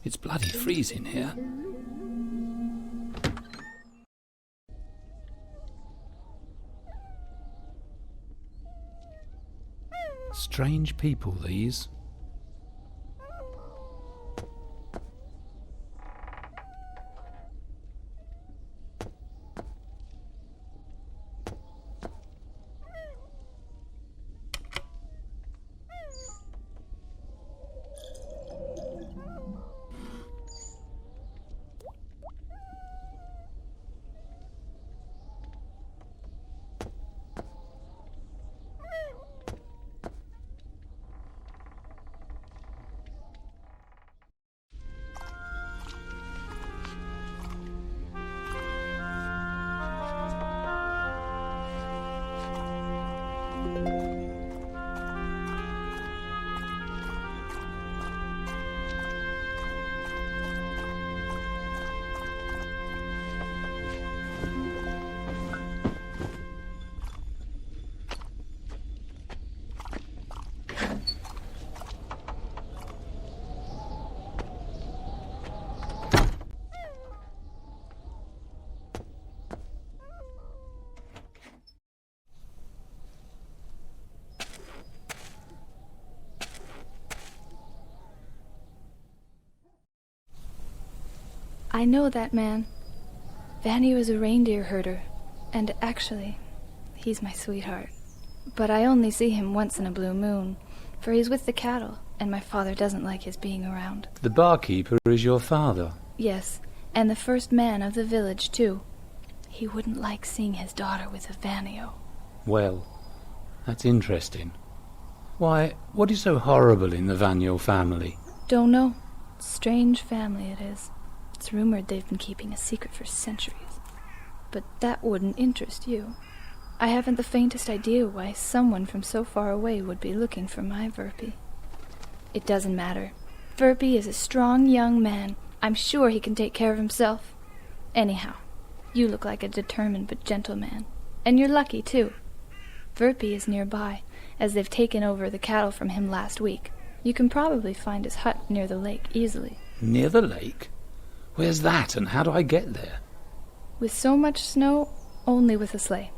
It's bloody freezing here. Strange people, these. I know that man. Vanio is a reindeer herder, and actually, he's my sweetheart. But I only see him once in a blue moon, for he's with the cattle, and my father doesn't like his being around. The barkeeper is your father? Yes, and the first man of the village, too. He wouldn't like seeing his daughter with a Vanio. Well, that's interesting. Why, what is so horrible in the Vanio family? Don't know. Strange family it is. It's rumored they've been keeping a secret for centuries. But that wouldn't interest you. I haven't the faintest idea why someone from so far away would be looking for my Verpi. It doesn't matter. Verpi is a strong young man. I'm sure he can take care of himself. Anyhow, you look like a determined but gentle man. And you're lucky, too. Verpi is nearby, as they've taken over the cattle from him last week. You can probably find his hut near the lake easily. Near the lake? Where's that, and how do I get there? With so much snow, only with a sleigh.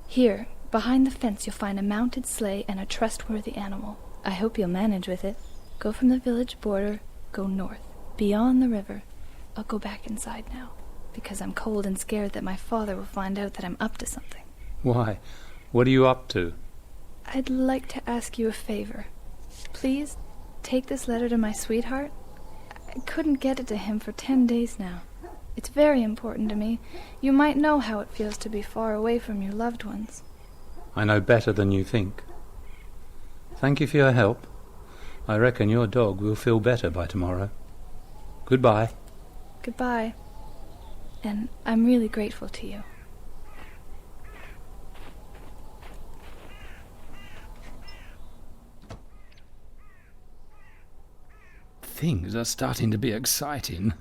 Here, behind the fence, you'll find a mounted sleigh and a trustworthy animal. I hope you'll manage with it. Go from the village border, go north, beyond the river. I'll go back inside now, because I'm cold and scared that my father will find out that I'm up to something. Why? What are you up to? I'd like to ask you a favor. Please, take this letter to my sweetheart. I couldn't get it to him for 10 days now. It's very important to me. You might know how it feels to be far away from your loved ones. I know better than you think. Thank you for your help. I reckon your dog will feel better by tomorrow. Goodbye. Goodbye. And I'm really grateful to you. Things are starting to be exciting.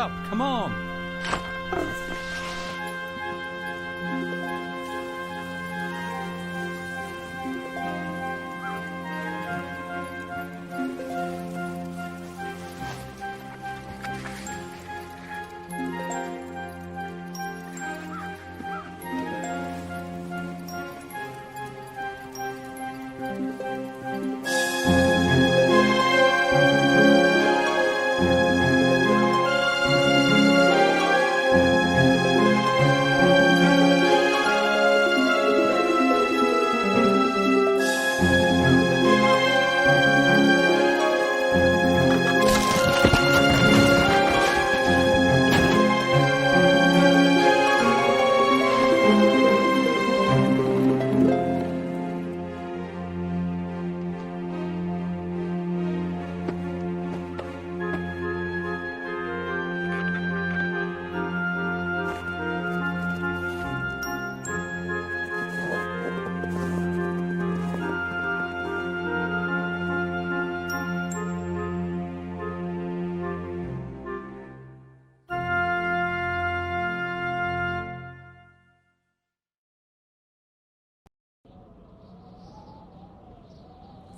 up, come on!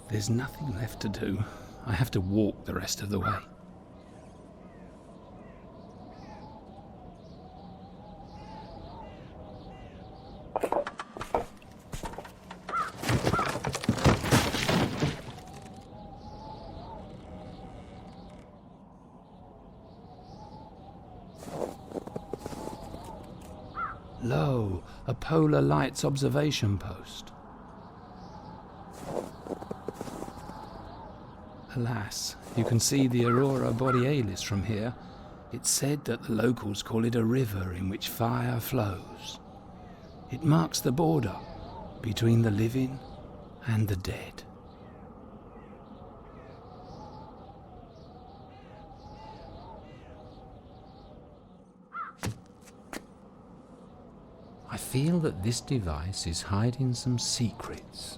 There's nothing left to do. I have to walk the rest of the way. Lo, a polar lights observation post. Alas, you can see the Aurora Borealis from here. It's said that the locals call it a river in which fire flows. It marks the border between the living and the dead. I feel that this device is hiding some secrets.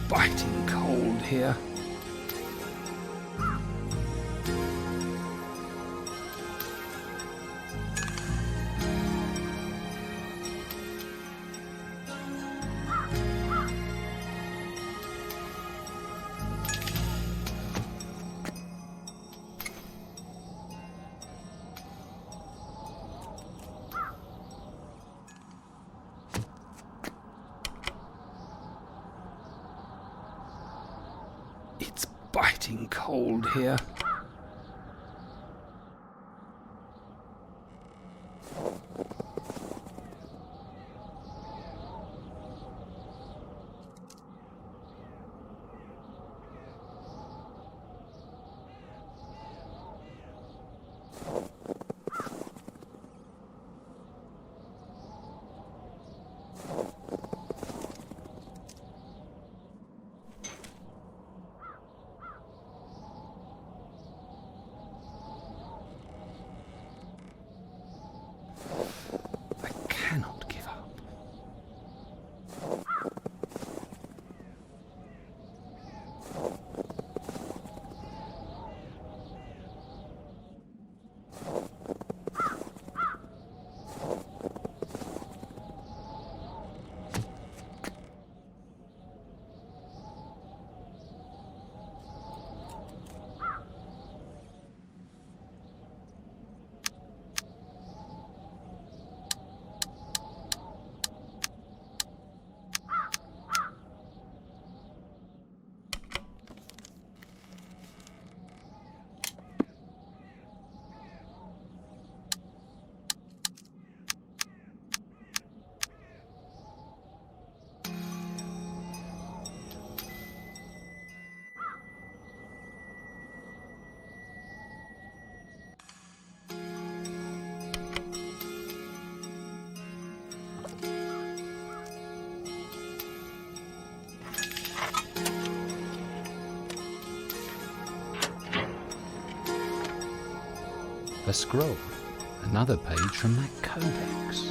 Biting cold here. It's biting cold here. A scroll. Another page from that codex.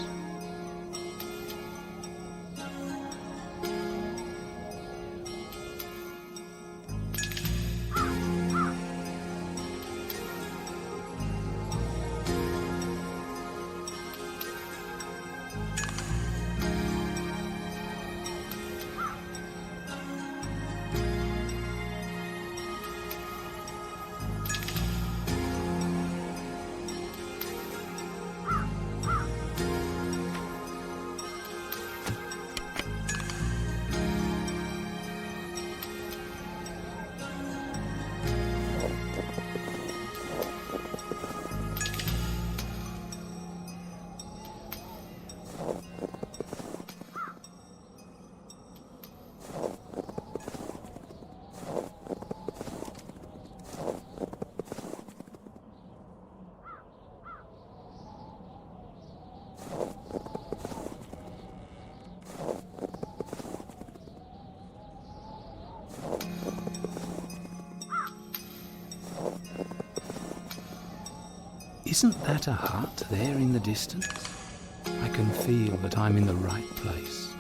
Isn't that a hut there in the distance? I can feel that I'm in the right place.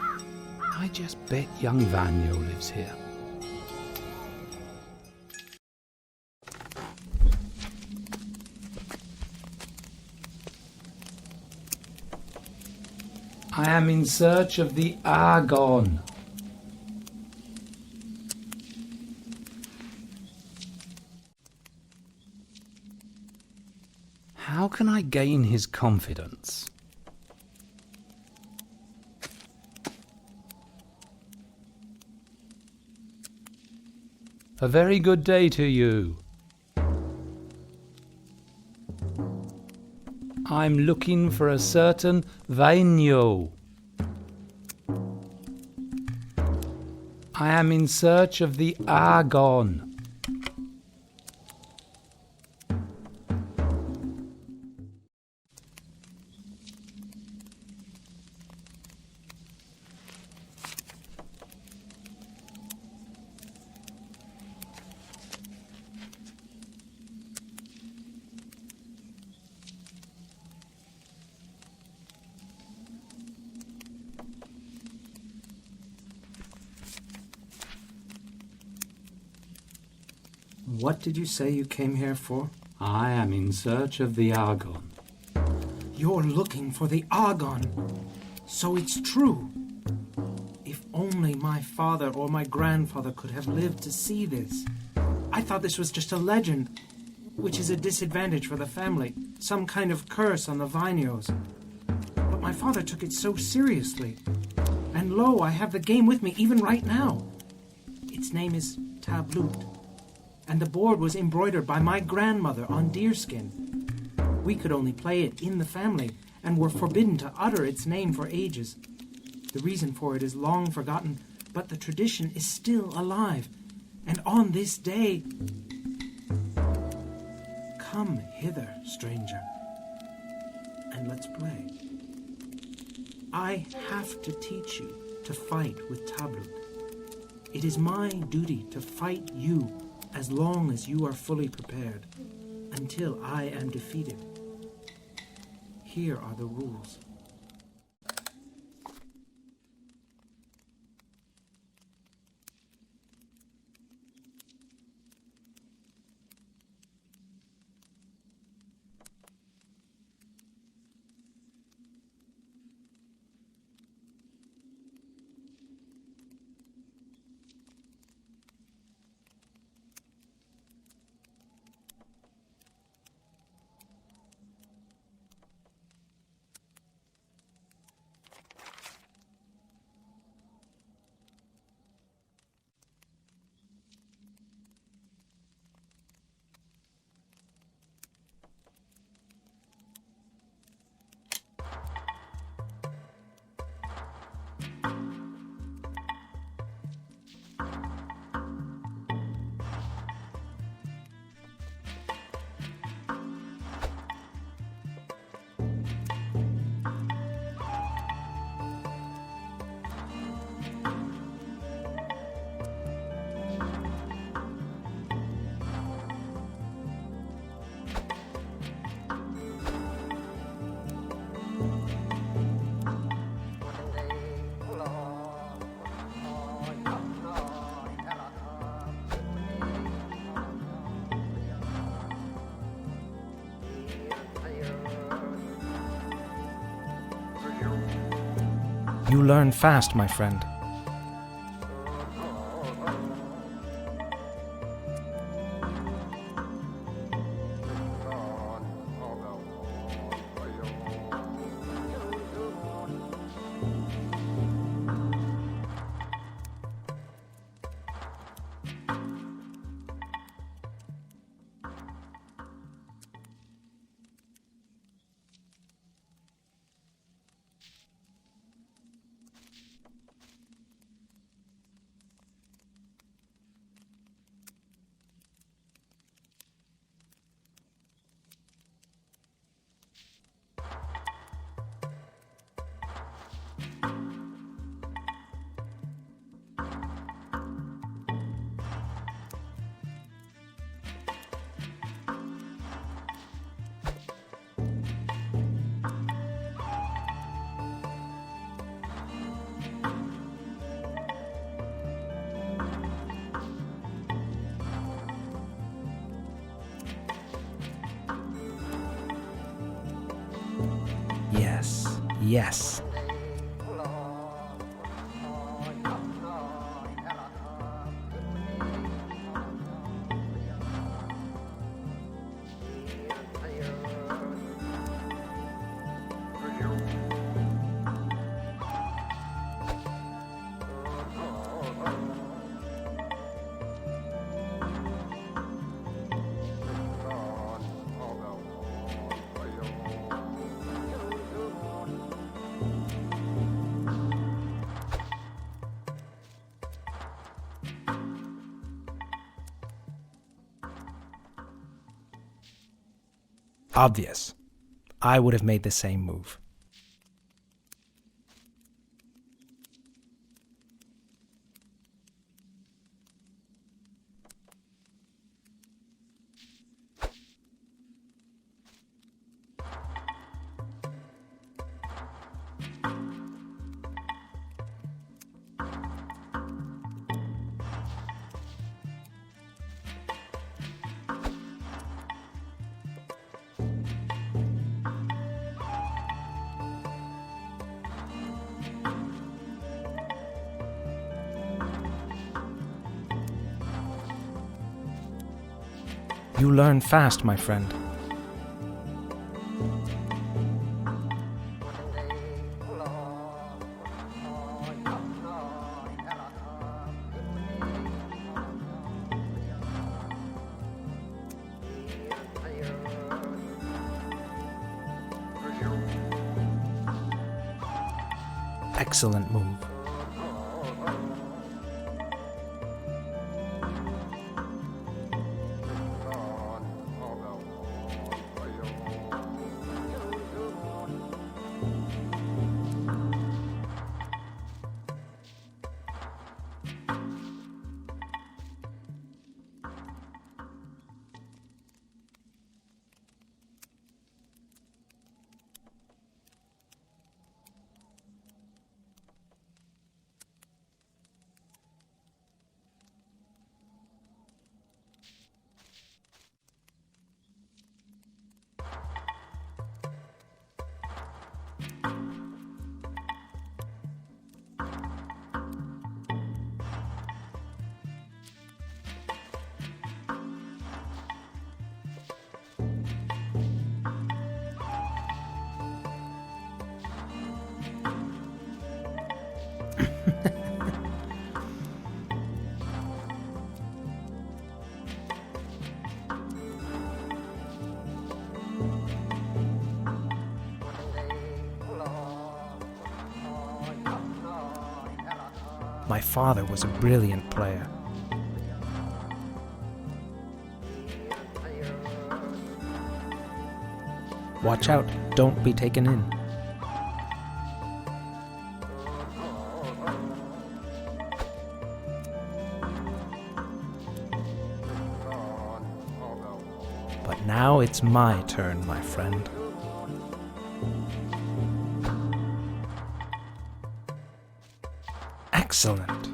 I just bet young Vanyo lives here. I am in search of the AGON. How can I gain his confidence? A very good day to you. I'm looking for a certain Vainio. I am in search of the AGON. What did you say you came here for? I am in search of the AGON. You're looking for the AGON. So it's true. If only my father or my grandfather could have lived to see this. I thought this was just a legend, which is a disadvantage for the family. Some kind of curse on the Vainos. But my father took it so seriously. And lo, I have the game with me even right now. Its name is Tabloot. And the board was embroidered by my grandmother on deerskin. We could only play it in the family, and were forbidden to utter its name for ages. The reason for it is long forgotten, but the tradition is still alive. And on this day... Come hither, stranger, and let's play. I have to teach you to fight with Tabloot. It is my duty to fight you as long as you are fully prepared, until I am defeated. Here are the rules. You learn fast, my friend. Yes. Obvious. I would have made the same move. You learn fast, my friend. Excellent move. My father was a brilliant player. Watch out, don't be taken in. But now it's my turn, my friend. Excellent.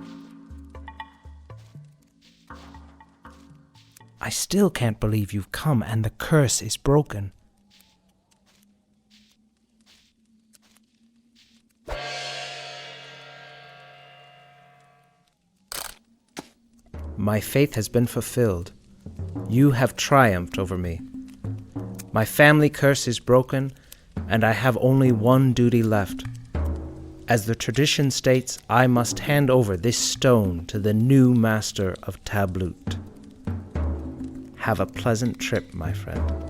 I still can't believe you've come and the curse is broken. my faith has been fulfilled. You have triumphed over me. My family curse is broken, and I have only one duty left. As the tradition states, I must hand over this stone to the new master of Tablut. Have a pleasant trip, my friend.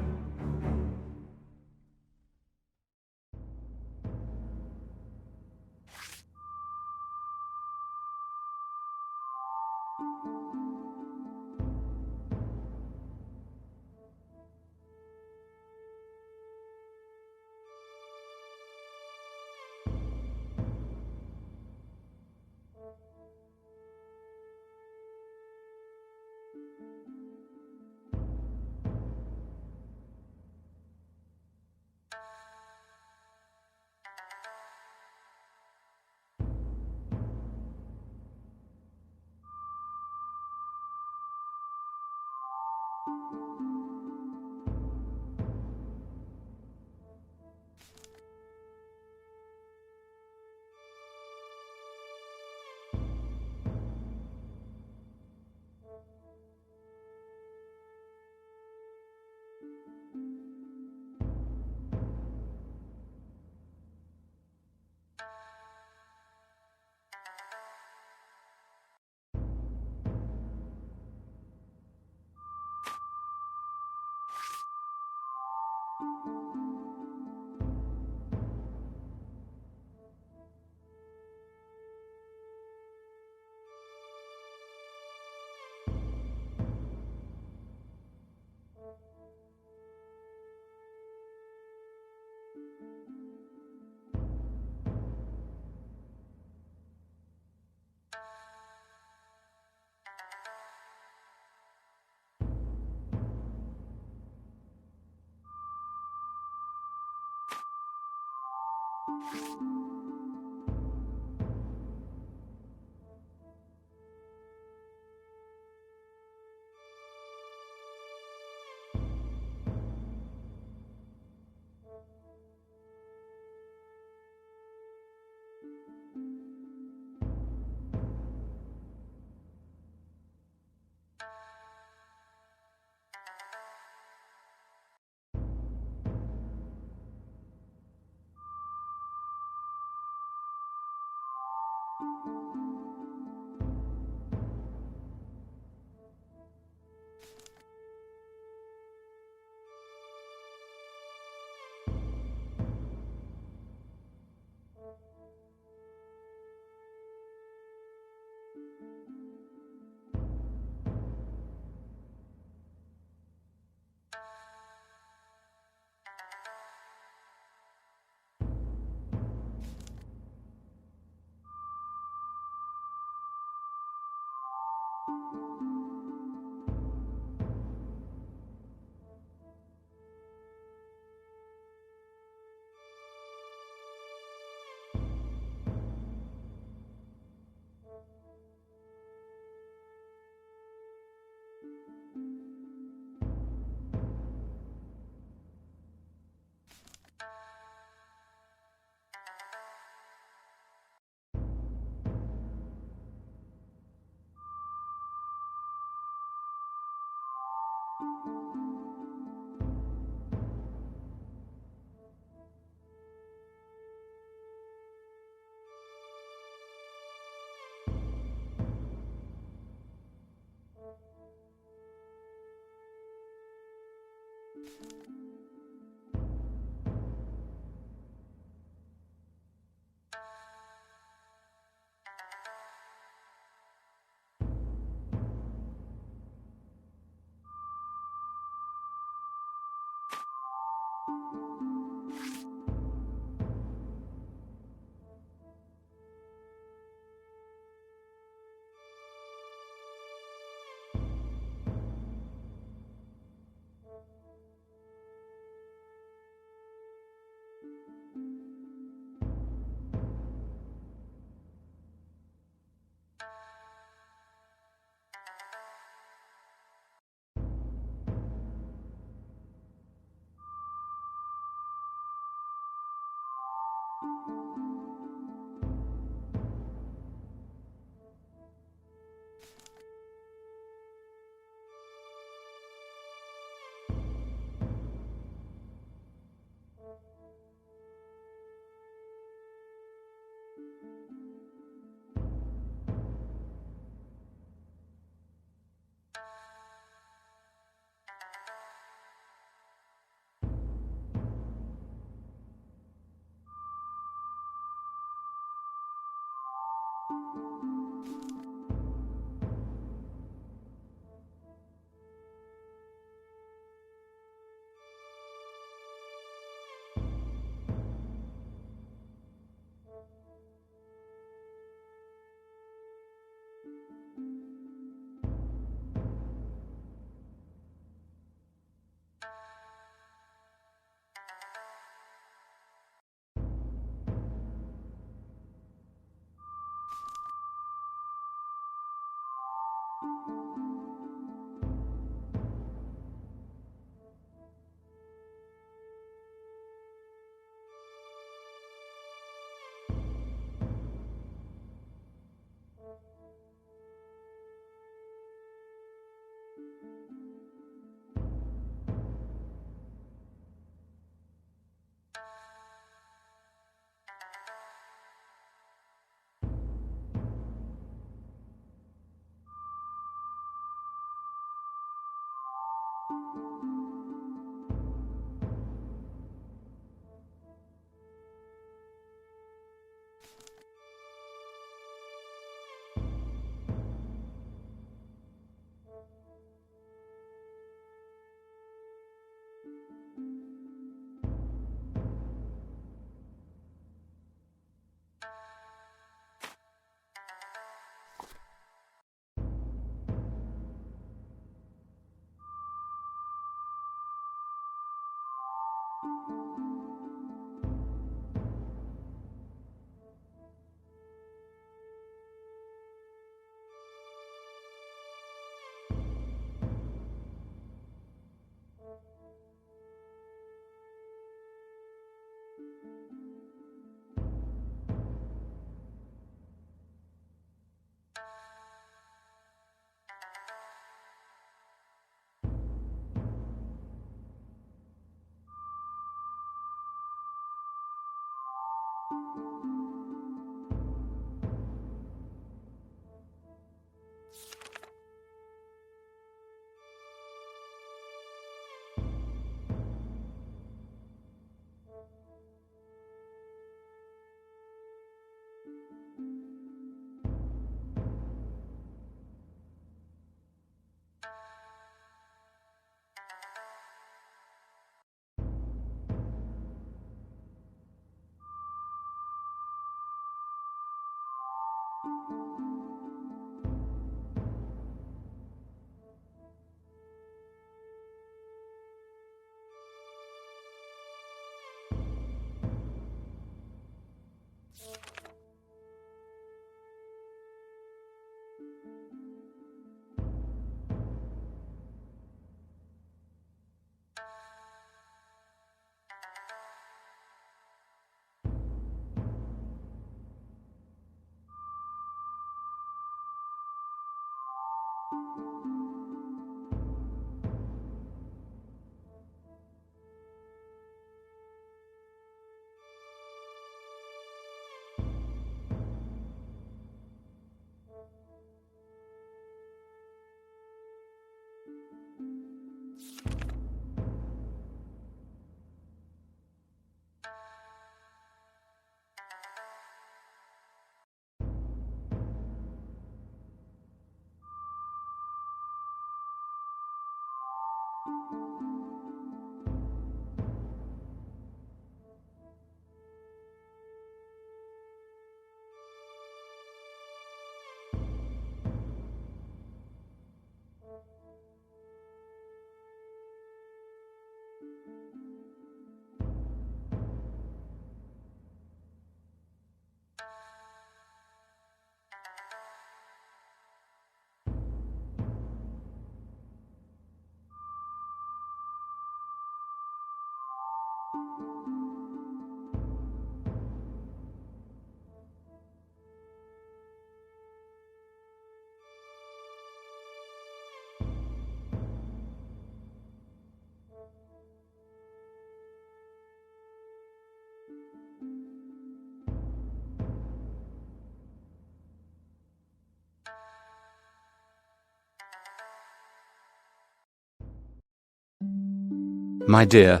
My dear,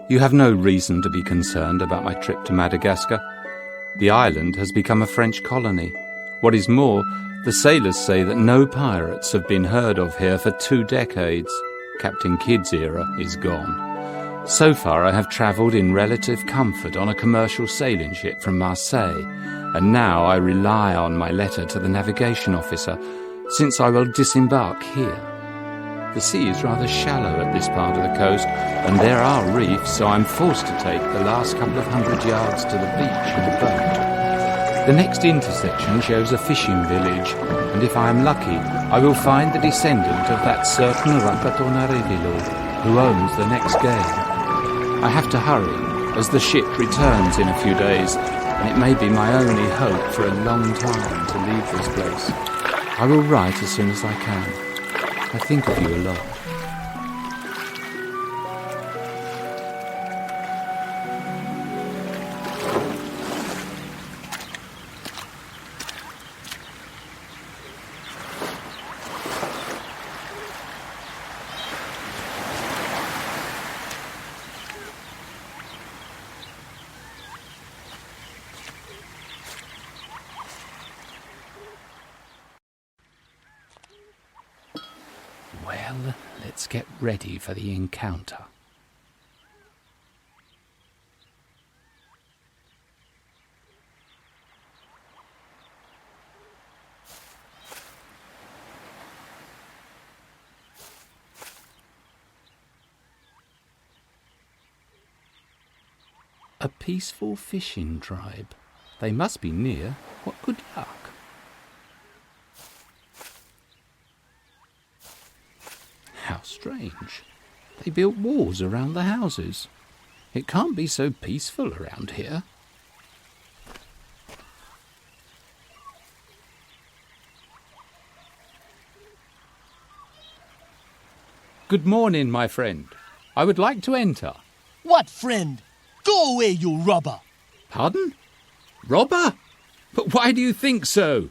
you have no reason to be concerned about my trip to Madagascar. The island has become a French colony. What is more, the sailors say that no pirates have been heard of here for 2 decades. Captain Kidd's era is gone. So far I have travelled in relative comfort on a commercial sailing ship from Marseille, and now I rely on my letter to the navigation officer, since I will disembark here. The sea is rather shallow at this part of the coast, and there are reefs, so I'm forced to take the last couple of 100 yards to the beach in a boat. The next intersection shows a fishing village, and if I am lucky, I will find the descendant of that certain Rakatonarevilo who owns the next game. I have to hurry, as the ship returns in a few days, and it may be my only hope for a long time to leave this place. I will write as soon as I can. I think of you a lot. Well, let's get ready for the encounter. A peaceful fishing tribe. They must be near. What good luck. How strange. They built walls around the houses. It can't be so peaceful around here. Good morning, my friend. I would like to enter. What friend? Go away, you robber! Pardon? Robber? But why do you think so?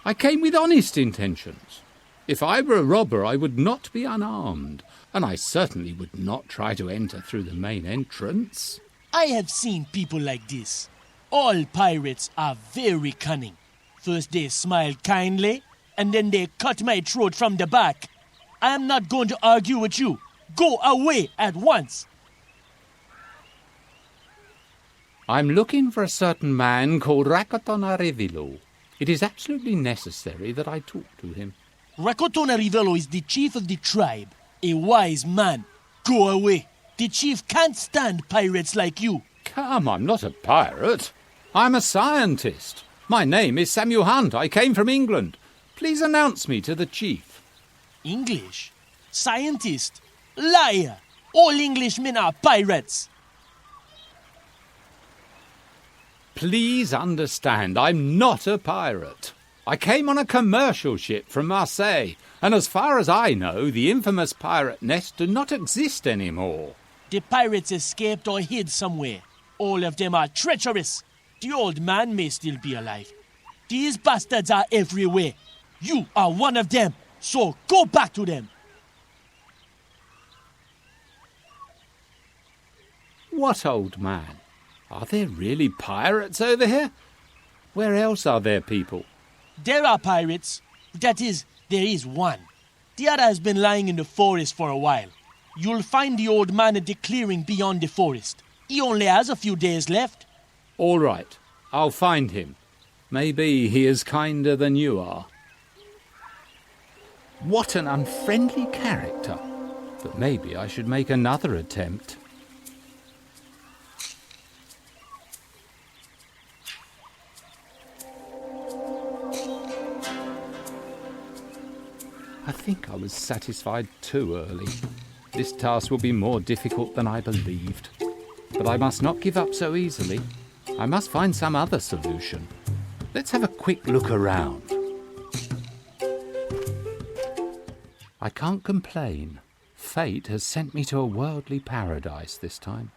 I came with honest intentions. If I were a robber, I would not be unarmed, and I certainly would not try to enter through the main entrance. I have seen people like this. All pirates are very cunning. First they smile kindly, and then they cut my throat from the back. I am not going to argue with you. Go away at once. I'm looking for a certain man called Rakatonarevilo. It is absolutely necessary that I talk to him. Rakatonarevilo is the chief of the tribe. A wise man. Go away. The chief can't stand pirates like you. Come, I'm not a pirate. I'm a scientist. My name is Samuel Hunt. I came from England. Please announce me to the chief. English? Scientist? Liar! All Englishmen are pirates. Please understand, I'm not a pirate. I came on a commercial ship from Marseille, and as far as I know, the infamous pirate nests do not exist anymore. The pirates escaped or hid somewhere. All of them are treacherous. The old man may still be alive. These bastards are everywhere. You are one of them, so go back to them. What old man? Are there really pirates over here? Where else are there people? There are pirates. That is, there is one. The other has been lying in the forest for a while. You'll find the old man at the clearing beyond the forest. He only has a few days left. All right, I'll find him. Maybe he is kinder than you are. What an unfriendly character. But maybe I should make another attempt. I think I was satisfied too early. This task will be more difficult than I believed. But I must not give up so easily. I must find some other solution. Let's have a quick look around. I can't complain. Fate has sent me to a worldly paradise this time.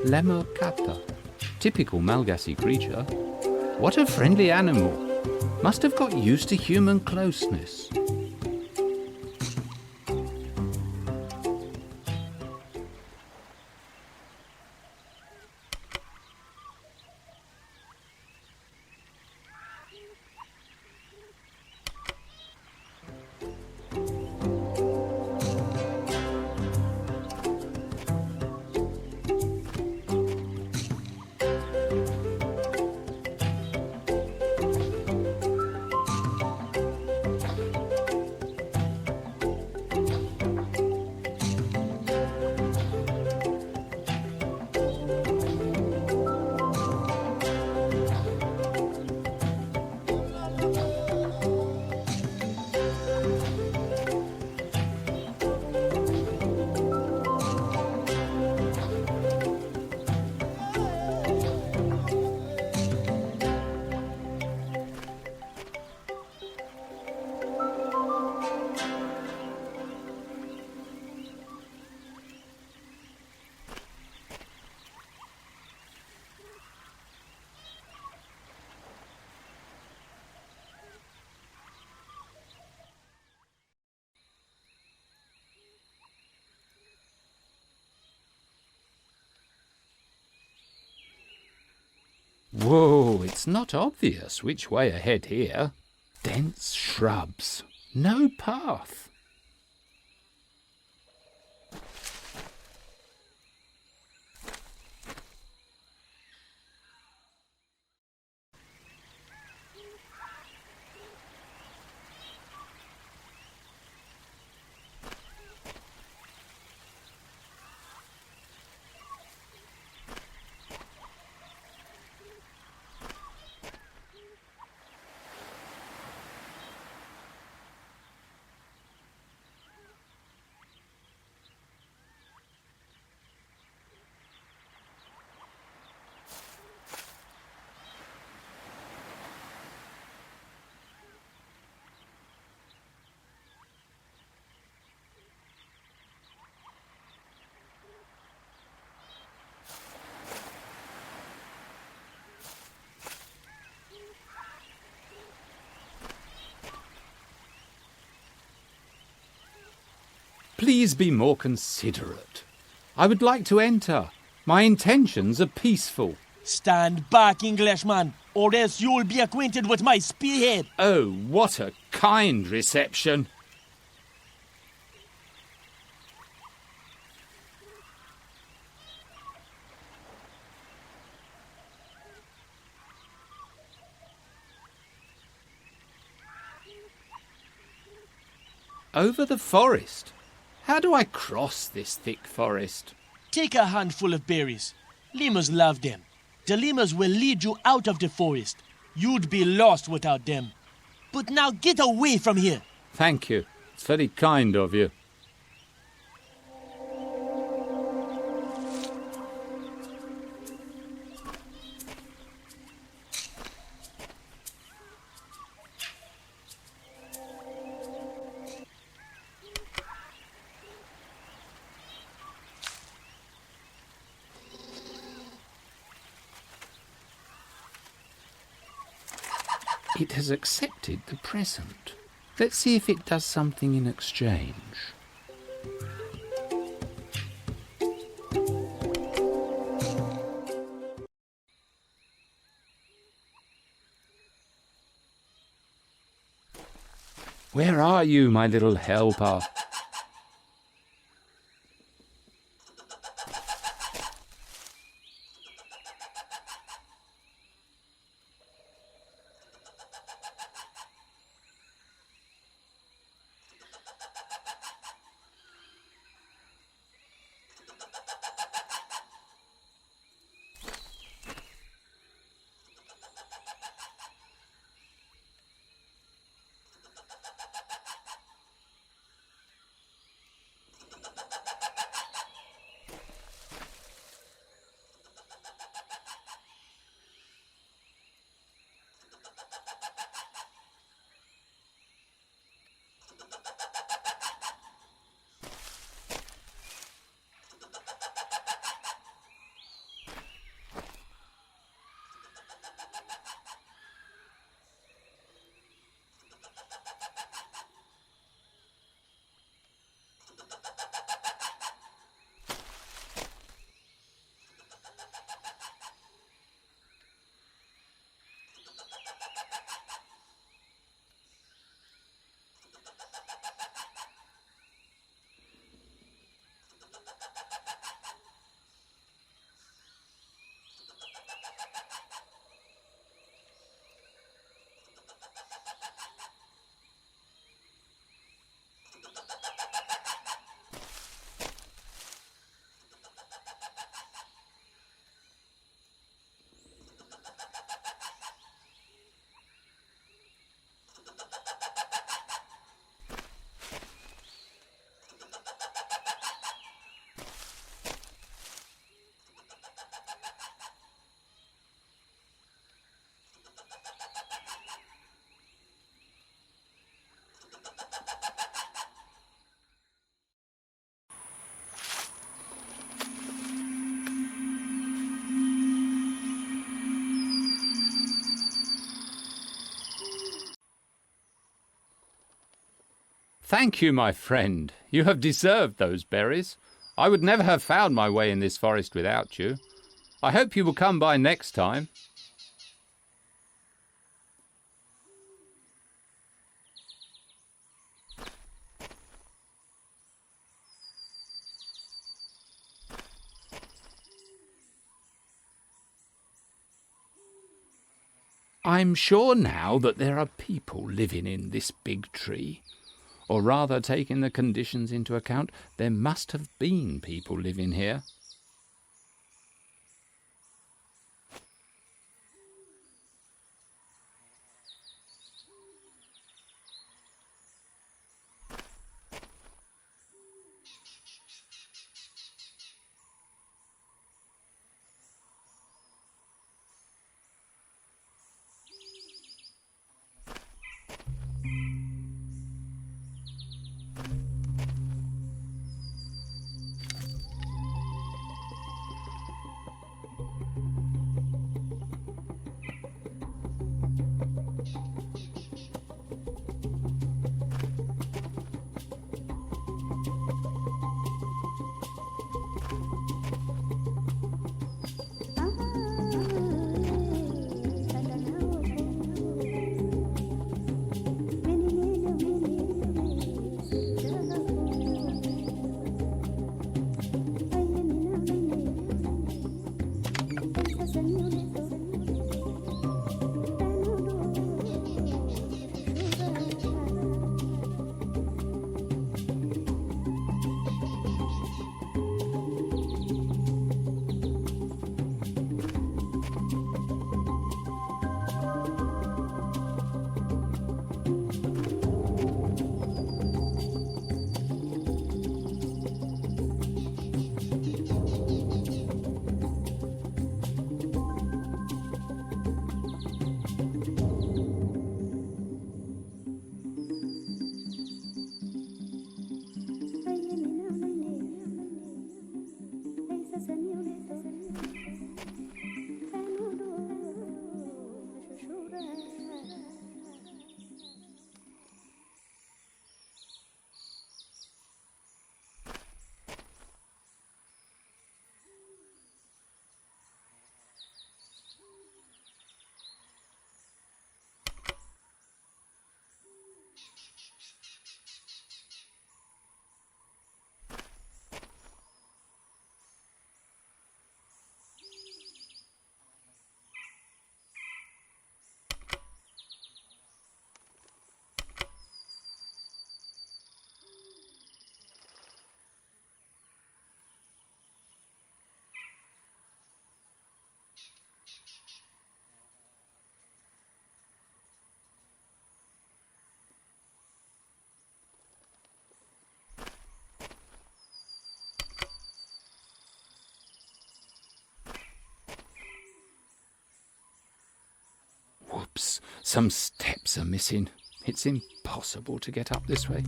Lemur kata. Typical Malagasy creature. What a friendly animal. Must have got used to human closeness. Whoa, it's not obvious which way ahead here. Dense shrubs. No path. Please be more considerate. I would like to enter. My intentions are peaceful. Stand back, Englishman, or else you'll be acquainted with my spearhead. Oh, what a kind reception. Over the forest. How do I cross this thick forest? Take a handful of berries. Lemurs love them. The lemurs will lead you out of the forest. You'd be lost without them. But now get away from here. Thank you. It's very kind of you. It has accepted the present. Let's see if it does something in exchange. Where are you, my little helper? Thank you, my friend. You have deserved those berries. I would never have found my way in this forest without you. I hope you will come by next time. I'm sure now that there are people living in this big tree. Or rather, taking the conditions into account, there must have been people living here. Some steps are missing. It's impossible to get up this way.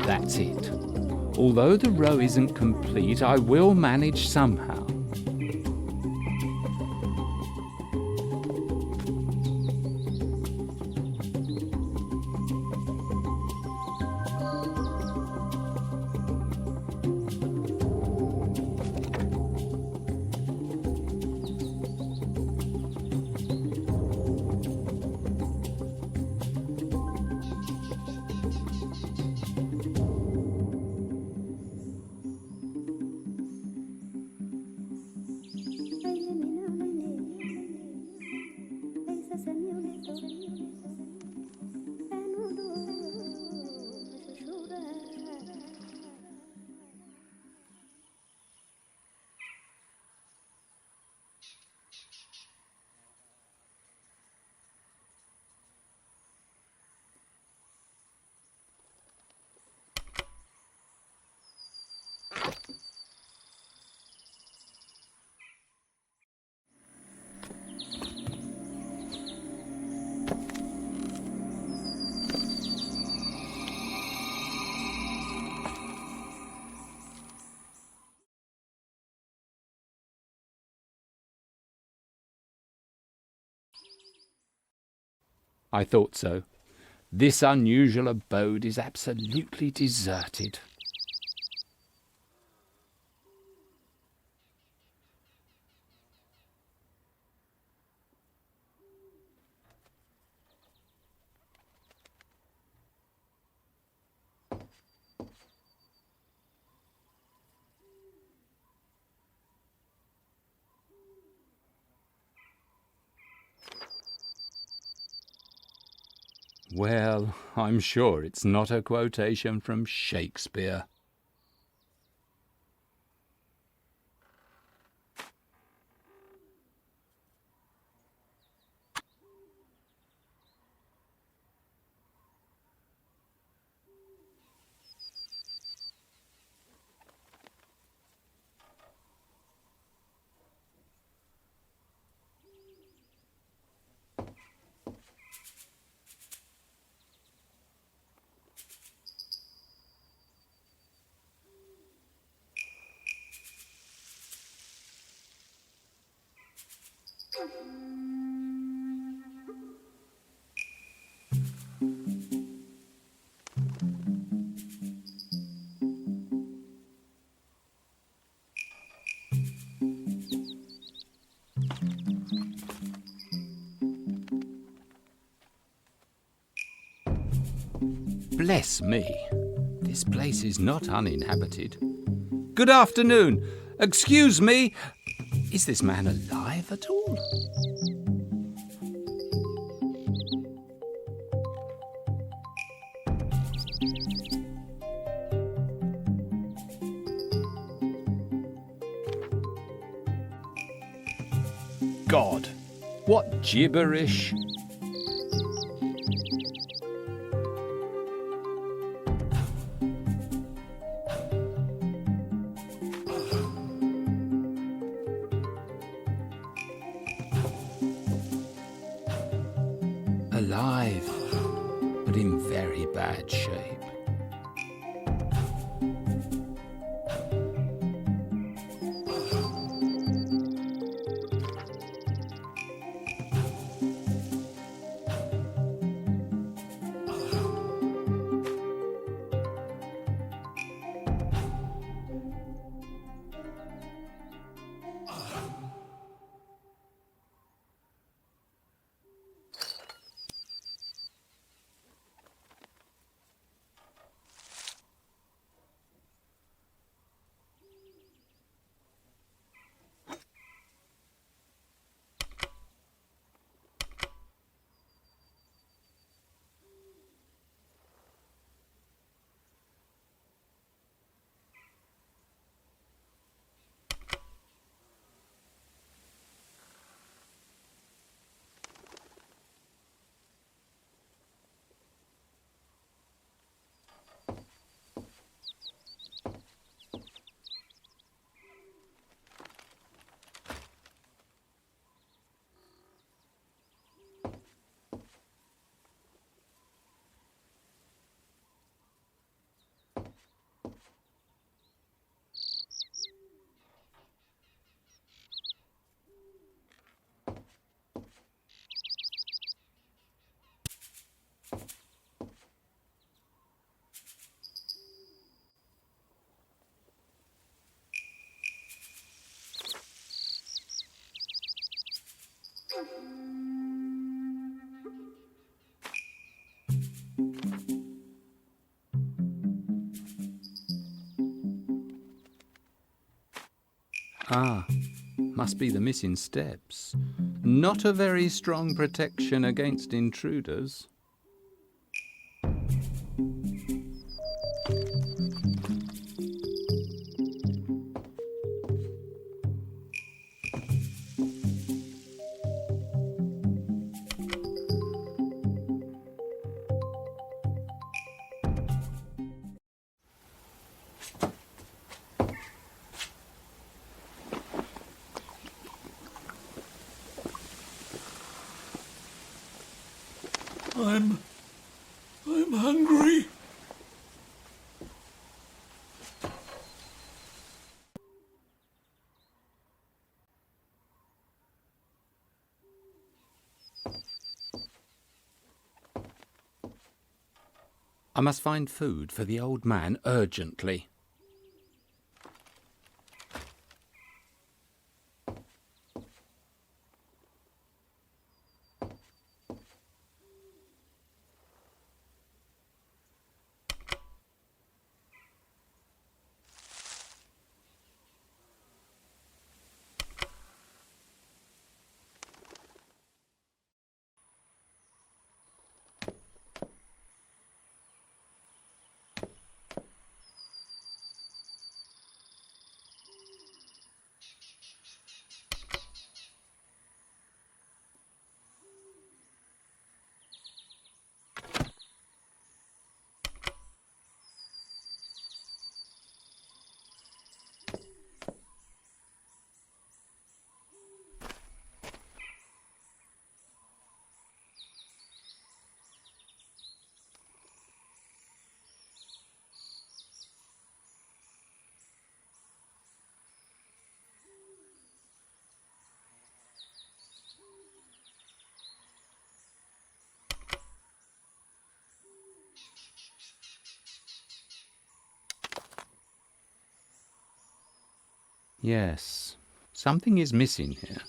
That's it. Although the row isn't complete, I will manage somehow. I thought so. This unusual abode is absolutely deserted. Well, I'm sure it's not a quotation from Shakespeare. Bless me, this place is not uninhabited. Good afternoon. Excuse me, is this man alive at all? God, what gibberish! Alive, but in very bad shape. Ah, must be the missing steps. Not a very strong protection against intruders. I'm hungry. I must find food for the old man urgently. Yes, something is missing here.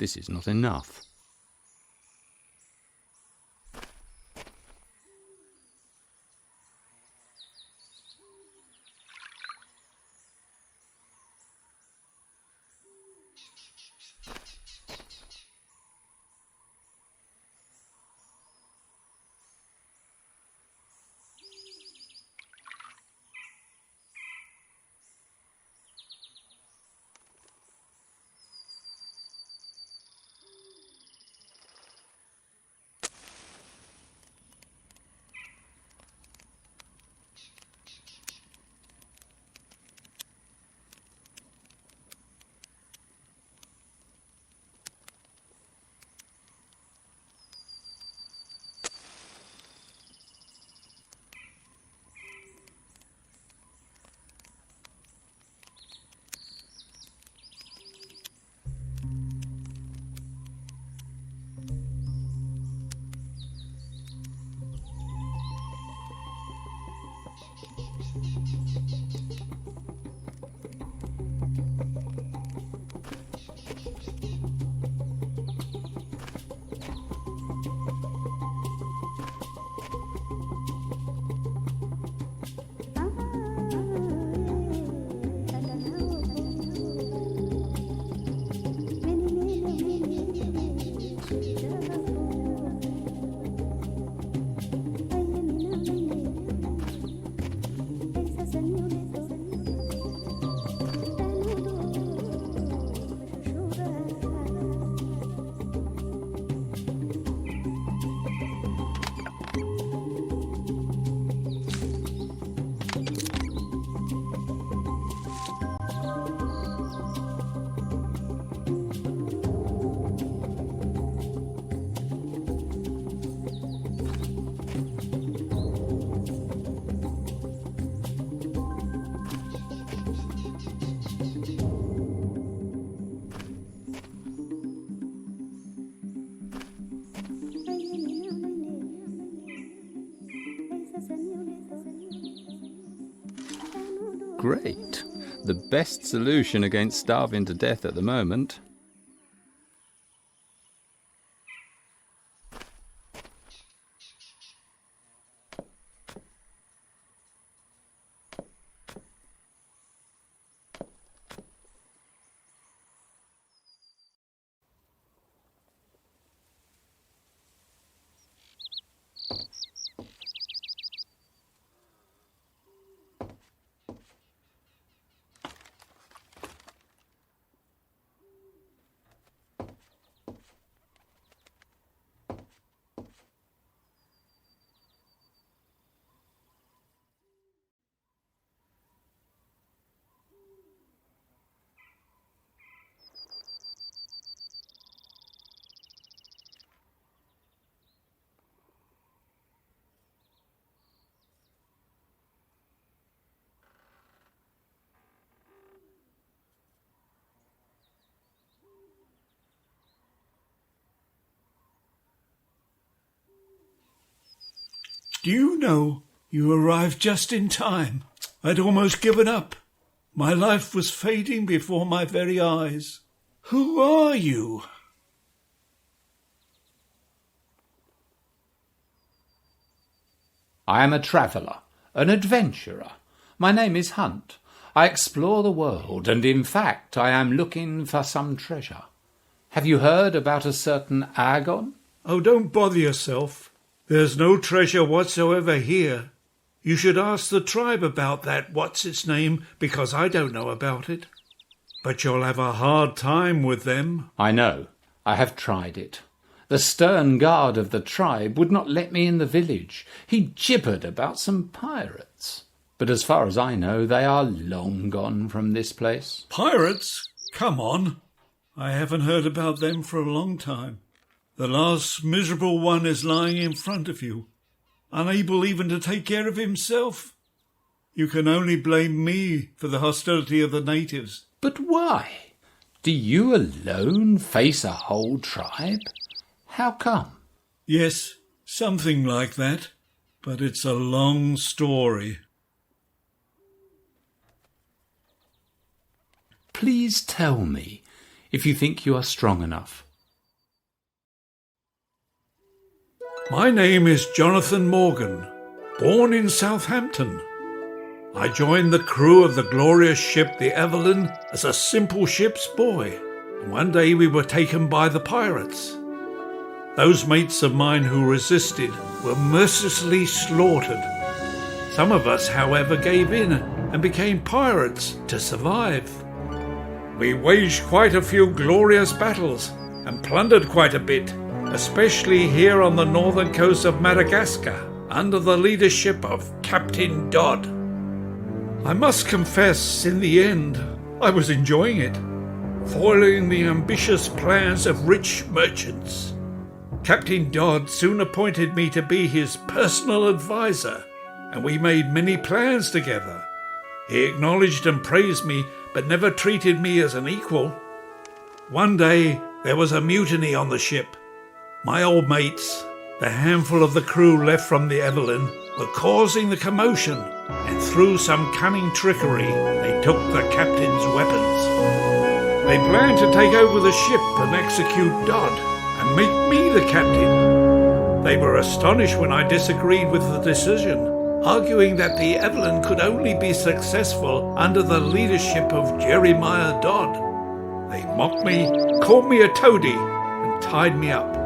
This is not enough. great. The best solution against starving to death at the moment. Do you know, you arrived just in time. I'd almost given up. My life was fading before my very eyes. Who are you? I am a traveller, an adventurer. My name is Hunt. I explore the world, and in fact I am looking for some treasure. Have you heard about a certain AGON? Oh, don't bother yourself. There's no treasure whatsoever here. You should ask the tribe about that what's-its-name, because I don't know about it. But you'll have a hard time with them. I know. I have tried it. The stern guard of the tribe would not let me in the village. He gibbered about some pirates. But as far as I know, they are long gone from this place. Pirates? Come on. I haven't heard about them for a long time. The last miserable one is lying in front of you, unable even to take care of himself. You can only blame me for the hostility of the natives. But why? Do you alone face a whole tribe? How come? Yes, something like that, but it's a long story. Please tell me, if you think you are strong enough. My name is Jonathan Morgan, born in Southampton. I joined the crew of the glorious ship the Evelyn as a simple ship's boy, and one day we were taken by the pirates. Those mates of mine who resisted were mercilessly slaughtered. Some of us, however, gave in and became pirates to survive. We waged quite a few glorious battles and plundered quite a bit, especially here on the northern coast of Madagascar, under the leadership of Captain Dodd. I must confess, in the end, I was enjoying it, foiling the ambitious plans of rich merchants. Captain Dodd soon appointed me to be his personal advisor, and we made many plans together. He acknowledged and praised me, but never treated me as an equal. One day, there was a mutiny on the ship. My old mates, the handful of the crew left from the Evelyn, were causing the commotion, and through some cunning trickery, they took the captain's weapons. They planned to take over the ship and execute Dodd, and make me the captain. They were astonished when I disagreed with the decision, arguing that the Evelyn could only be successful under the leadership of Jeremiah Dodd. They mocked me, called me a toady, and tied me up.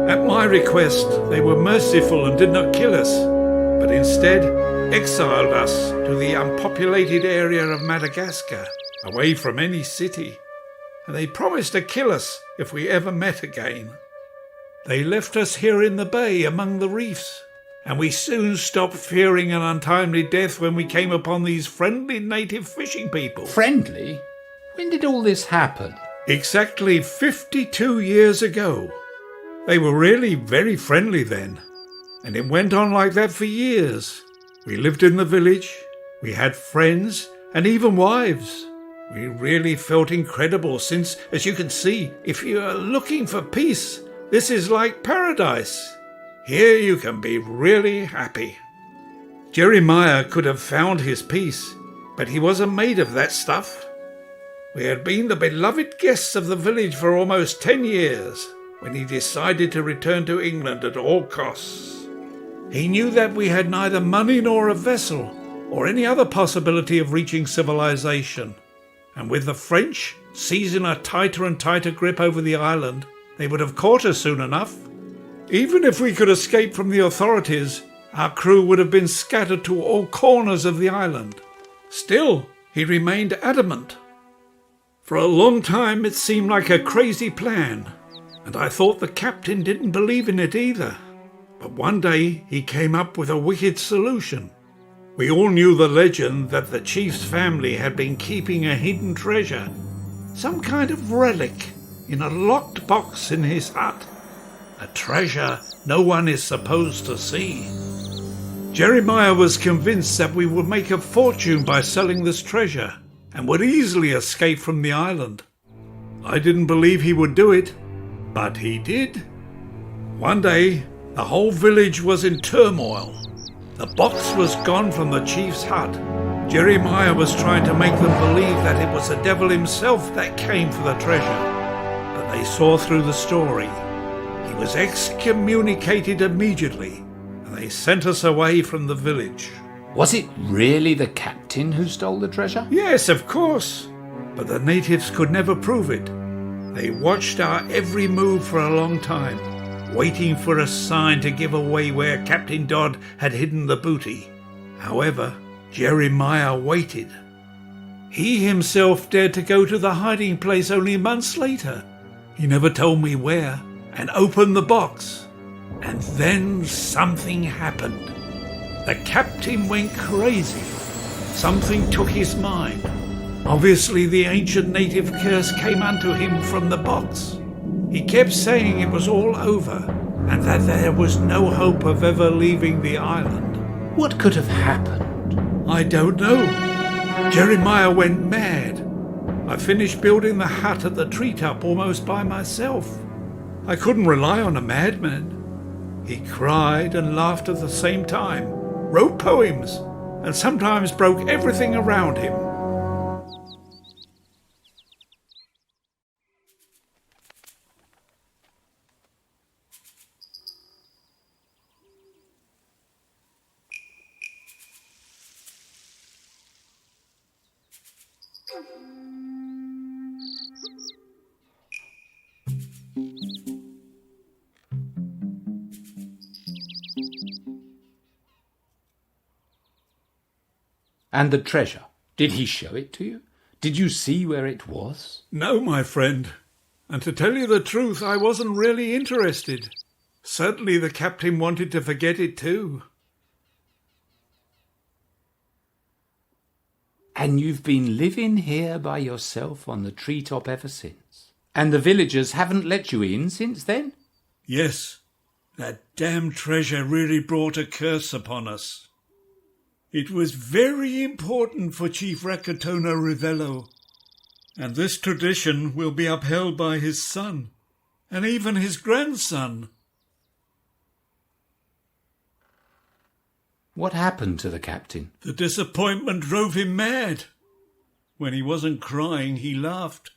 At my request, they were merciful and did not kill us, but instead exiled us to the unpopulated area of Madagascar, away from any city, and they promised to kill us if we ever met again. They left us here in the bay among the reefs, and we soon stopped fearing an untimely death when we came upon these friendly native fishing people. Friendly? When did all this happen? Exactly 52 years ago. They were really very friendly then, and it went on like that for years. We lived in the village, we had friends, and even wives. We really felt incredible since, as you can see, if you are looking for peace, this is like paradise. Here you can be really happy. Jeremiah could have found his peace But he wasn't made of that stuff. We had been the beloved guests of the village for almost 10 years when he decided to return to England at all costs. He knew that we had neither money nor a vessel or any other possibility of reaching civilization. And with the French seizing a tighter and tighter grip over the island, they would have caught us soon enough. Even if we could escape from the authorities, our crew would have been scattered to all corners of the island. Still, he remained adamant. For a long time it seemed like a crazy plan, and I thought the captain didn't believe in it either. But one day he came up with a wicked solution. We all knew the legend that the chief's family had been keeping a hidden treasure, some kind of relic, in a locked box in his hut. A treasure no one is supposed to see. Jeremiah was convinced that we would make a fortune by selling this treasure and would easily escape from the island. I didn't believe he would do it, but he did. One day, the whole village was in turmoil. The box was gone from the chief's hut. Jeremiah was trying to make them believe that it was the devil himself that came for the treasure. But they saw through the story. He was excommunicated immediately, and they sent us away from the village. Was it really the captain who stole the treasure? Yes, of course. But the natives could never prove it. They watched our every move for a long time, waiting for a sign to give away where Captain Dodd had hidden the booty. However, Jeremiah waited. He himself dared to go to the hiding place only months later. He never told me where, and opened the box. And then something happened. The captain went crazy. Something took his mind. Obviously the ancient native curse came unto him from the box. He kept saying it was all over, and that there was no hope of ever leaving the island. What could have happened? I don't know. Jeremiah went mad. I finished building the hut at the treetop almost by myself. I couldn't rely on a madman. He cried and laughed at the same time, wrote poems, and sometimes broke everything around him. And the treasure, did he show it to you? Did you see where it was? No, my friend. And to tell you the truth, I wasn't really interested. Certainly the captain wanted to forget it too. And you've been living here by yourself on the treetop ever since? And the villagers haven't let you in since then? Yes, that damn treasure really brought a curse upon us. It was very important for Chief Rakatona Rivello, and this tradition will be upheld by his son, and even his grandson. What happened to the captain? The disappointment drove him mad. When he wasn't crying, he laughed,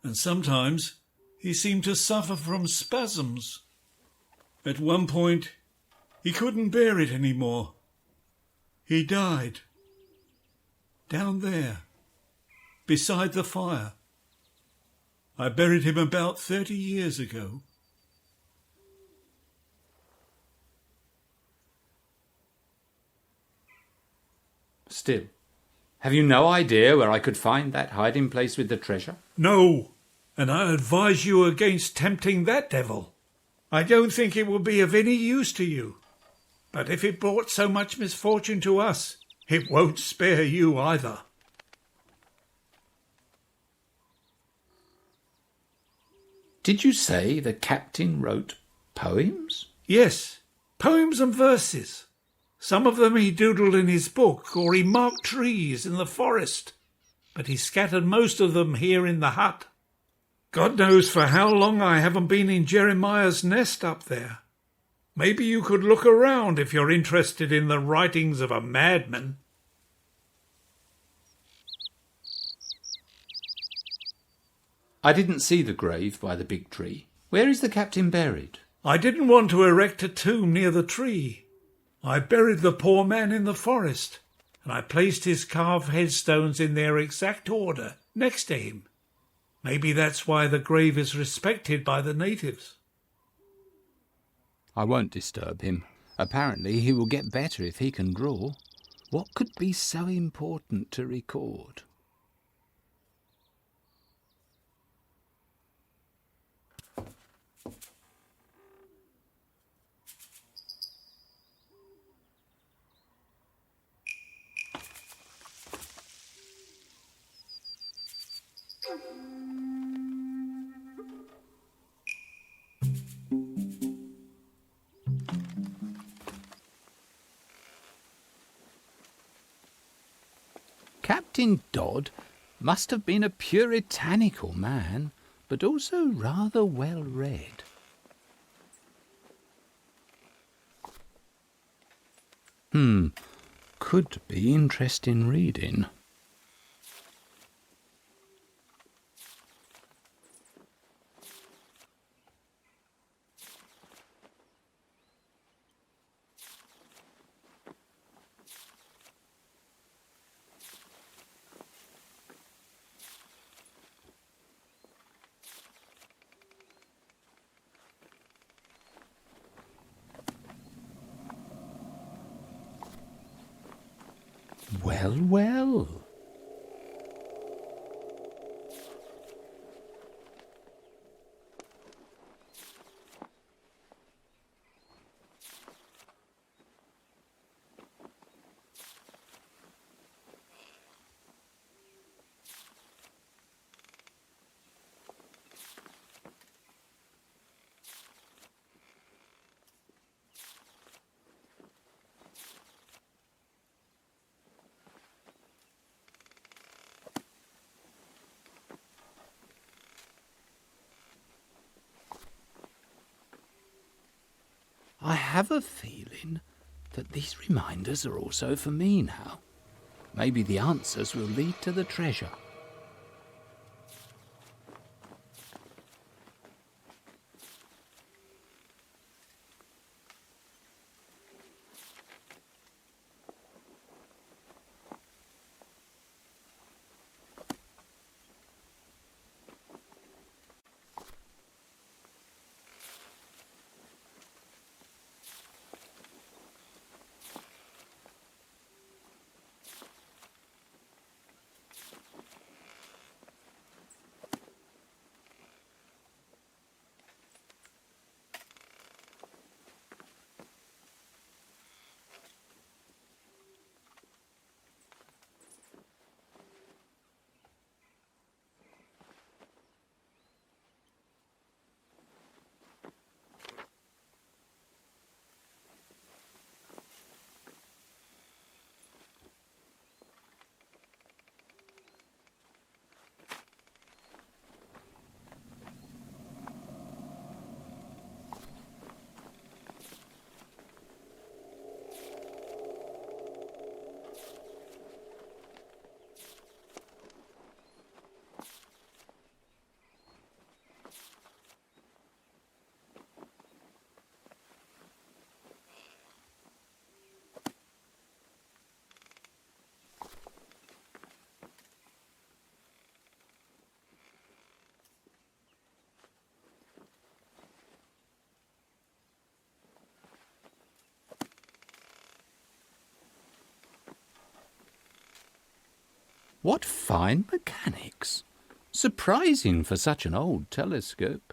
and sometimes he seemed to suffer from spasms. At one point, he couldn't bear it anymore. He died. Down there, beside the fire. I buried him about 30 years ago. Still, have you no idea where I could find that hiding place with the treasure? No, and I advise you against tempting that devil. I don't think it will be of any use to you. But if it brought so much misfortune to us, it won't spare you either. Did you say the captain wrote poems? Yes, poems and verses. Some of them he doodled in his book, or he marked trees in the forest. But he scattered most of them here in the hut. God knows for how long I haven't been in Jeremiah's nest up there. Maybe you could look around if you're interested in the writings of a madman. I didn't see the grave by the big tree. Where is the captain buried? I didn't want to erect a tomb near the tree. I buried the poor man in the forest, and I placed his carved headstones in their exact order next to him. Maybe that's why the grave is respected by the natives. I won't disturb him. Apparently he will get better if he can draw. What could be so important to record? Captain Dodd must have been a puritanical man, but also rather well read. Could be interesting reading. Well, well. I have a feeling that these reminders are also for me now. Maybe the answers will lead to the treasure. What fine mechanics! Surprising for such an old telescope.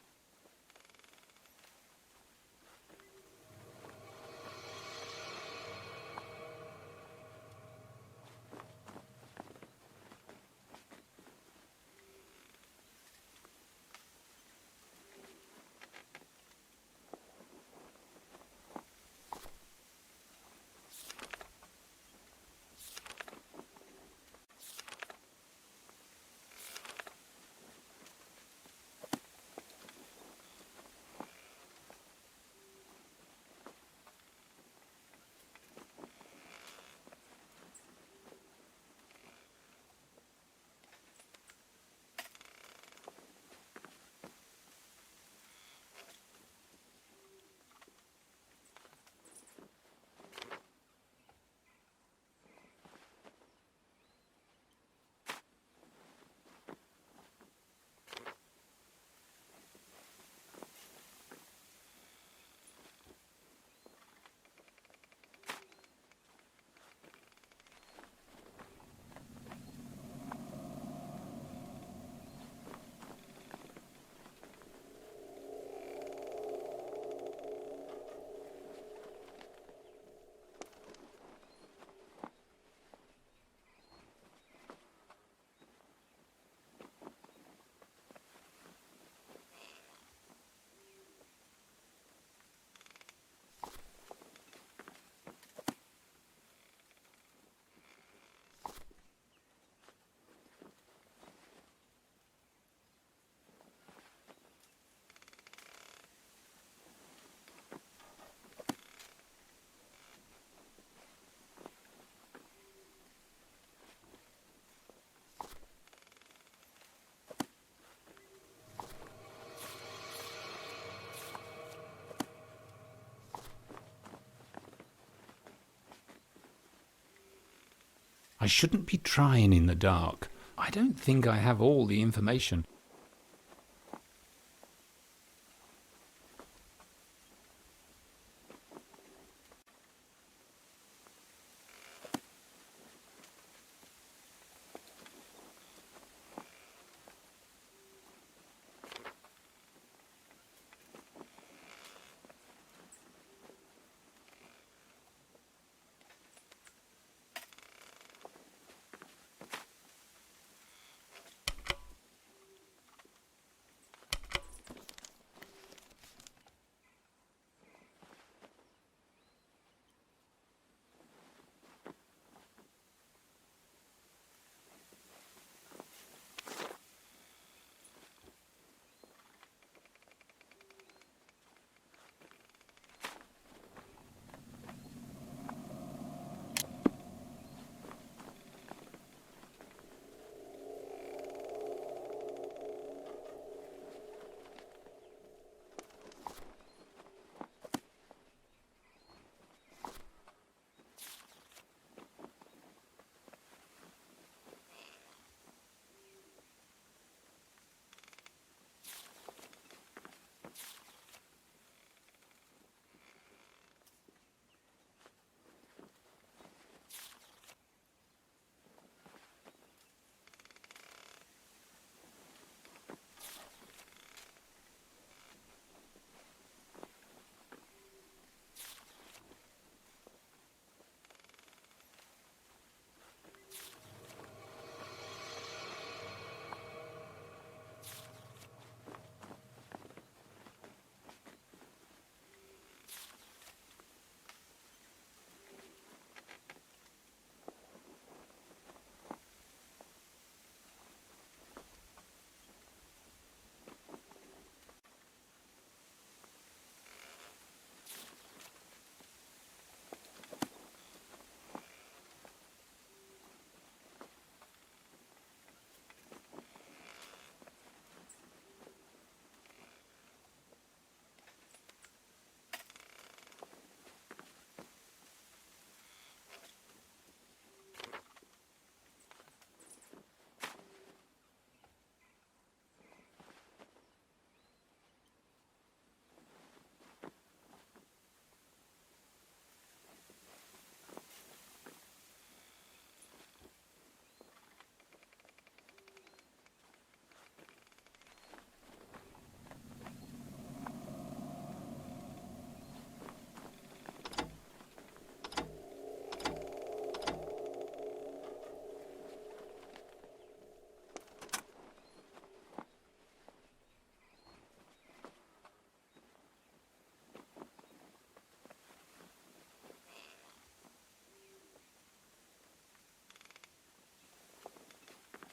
I shouldn't be trying in the dark. I don't think I have all the information.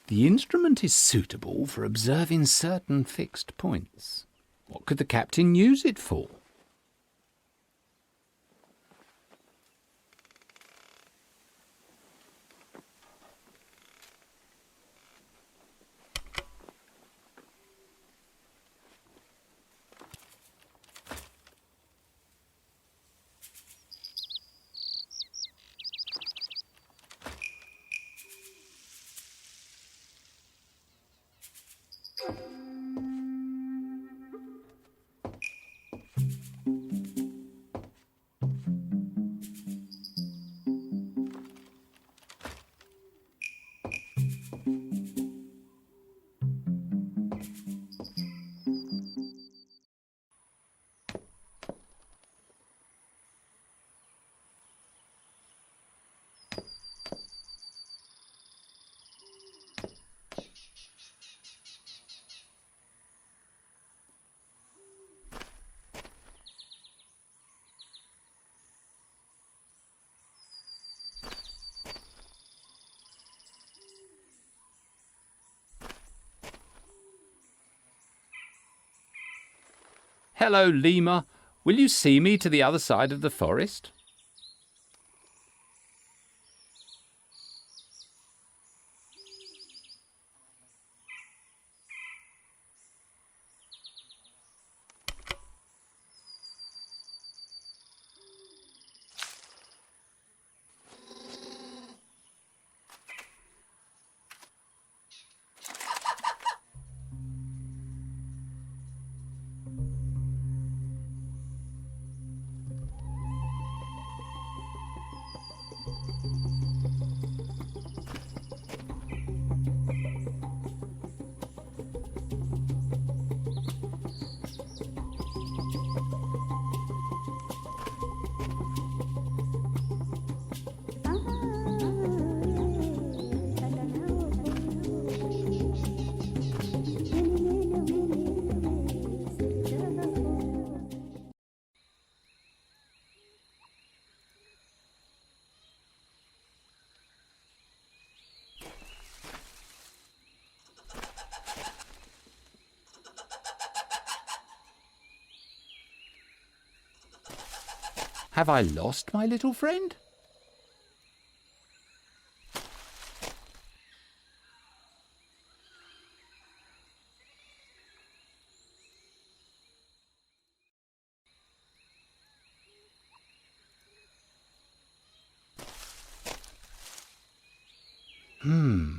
The instrument is suitable for observing certain fixed points. What could the captain use it for? Hello, lemur. Will you see me to the other side of the forest? Have I lost my little friend?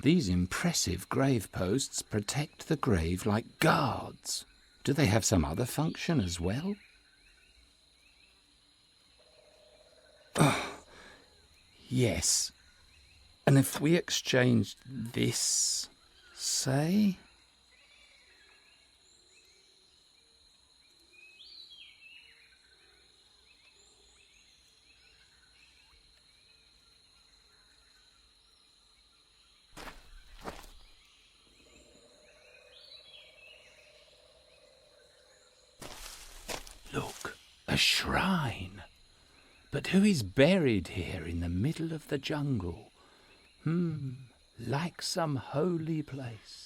These impressive grave posts protect the grave like guards. Do they have some other function as well? Oh, yes. And if we exchanged this, say? Look, a shrine. But who is buried here in the middle of the jungle? Like some holy place.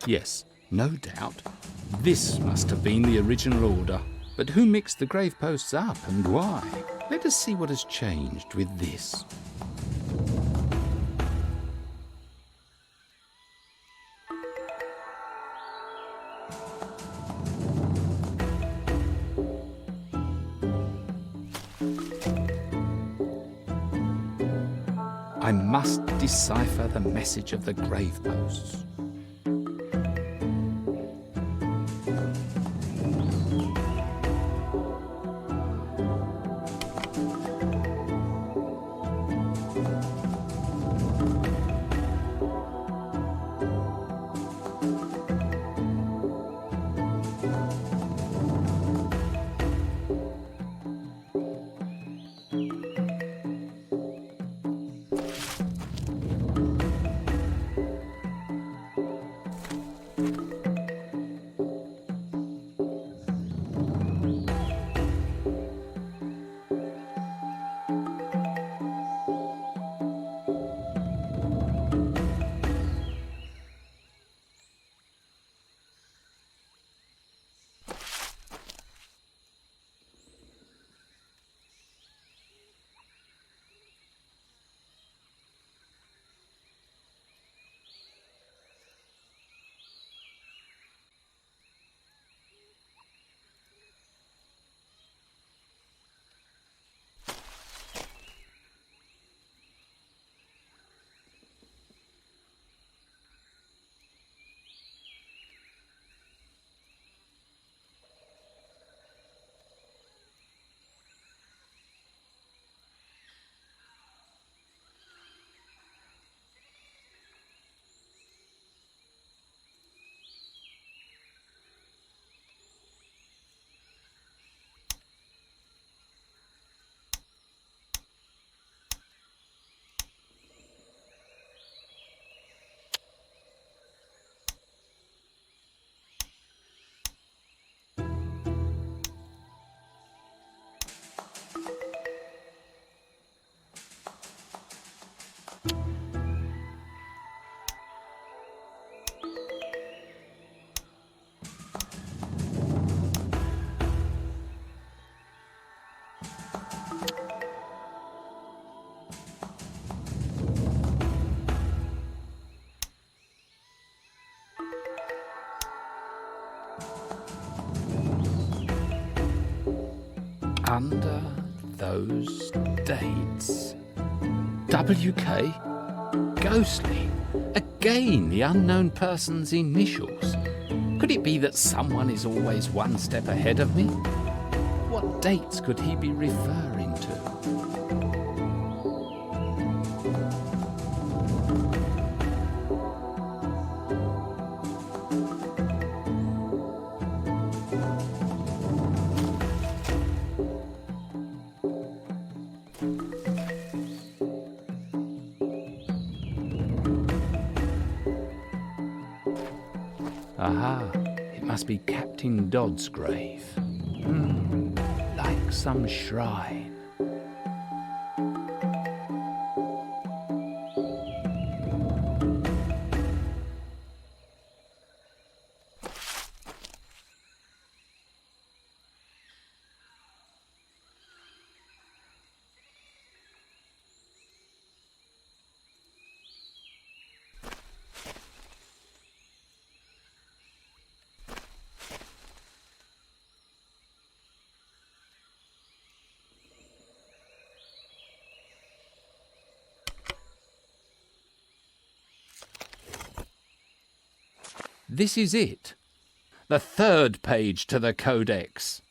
Yes, no doubt. This must have been the original order. But who mixed the grave posts up and why? Let us see what has changed with this. I must decipher the message of the grave posts. Under those dates, WK? Ghostly. Again, the unknown person's initials. Could it be that someone is always one step ahead of me? What dates could he be referring to? Aha, it must be Captain Dodd's grave. Like some shrine. This is it. The third page to the Codex.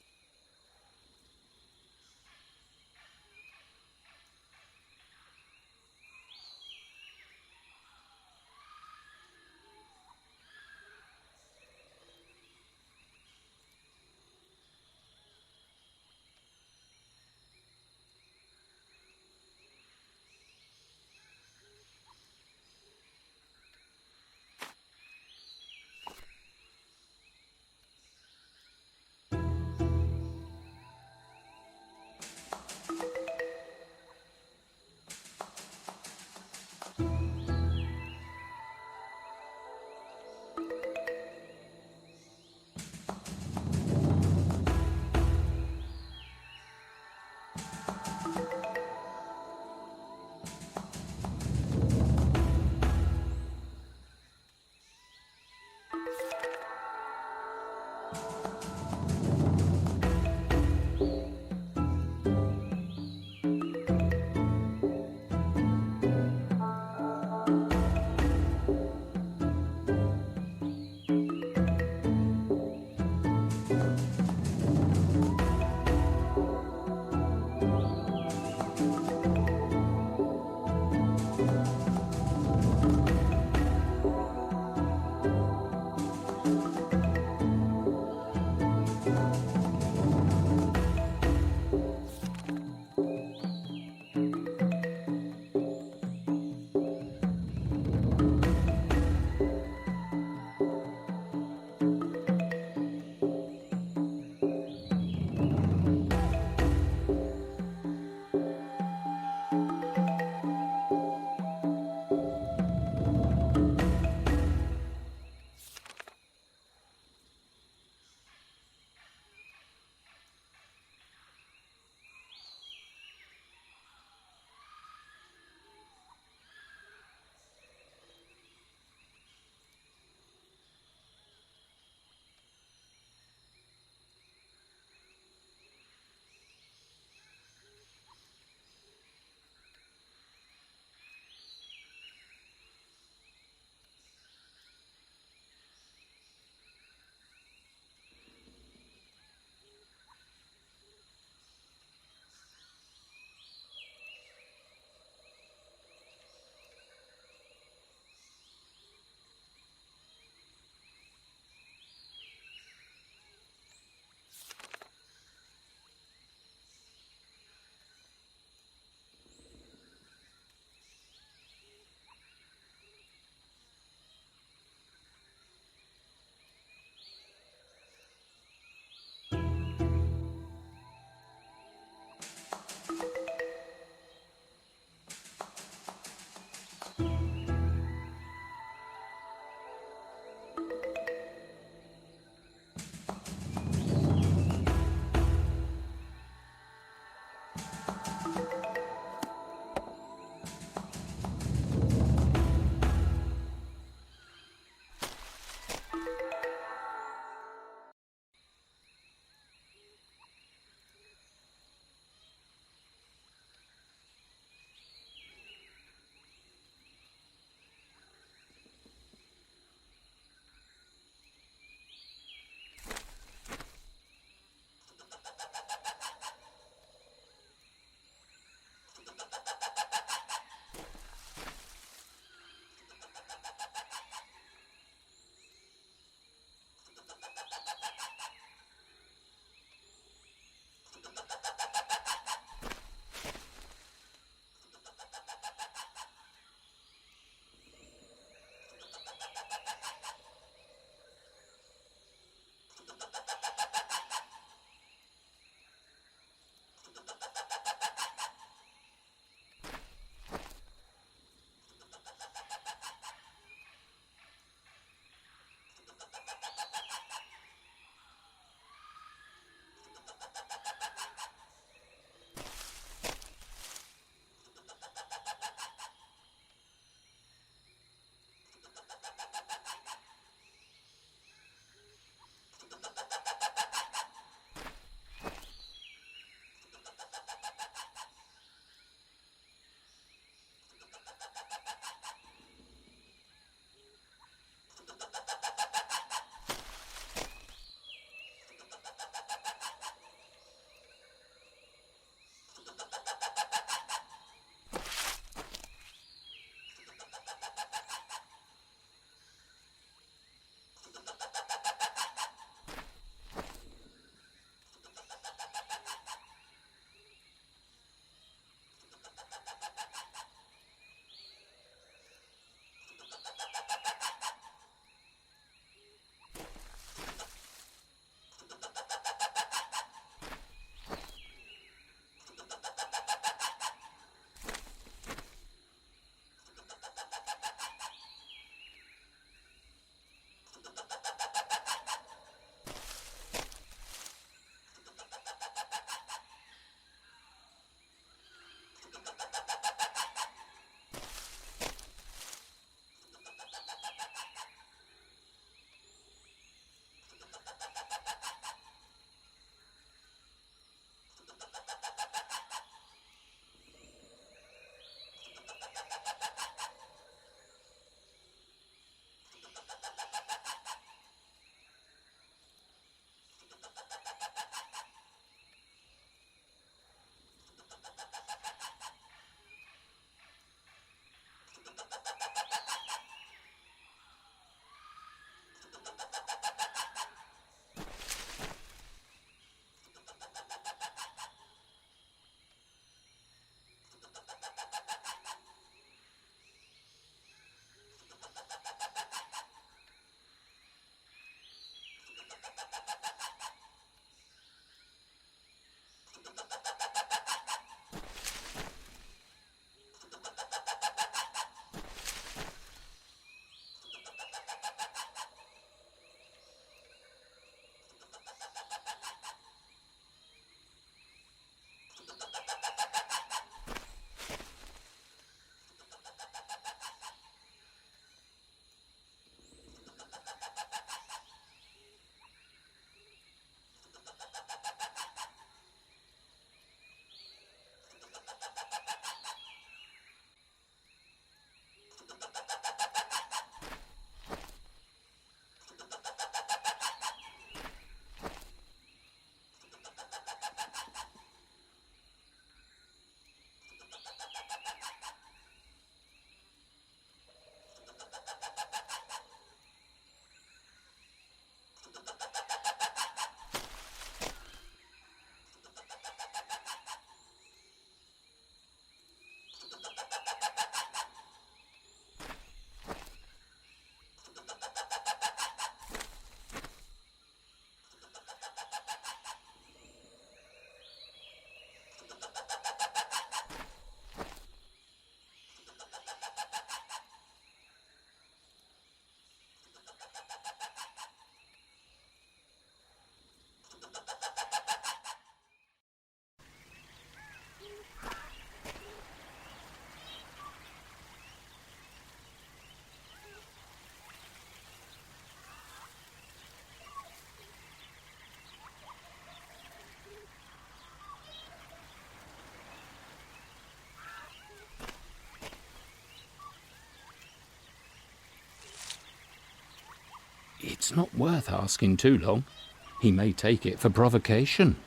It's not worth asking too long. He may take it for provocation.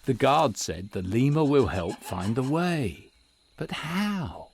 The guard said the lemur will help find the way. But how?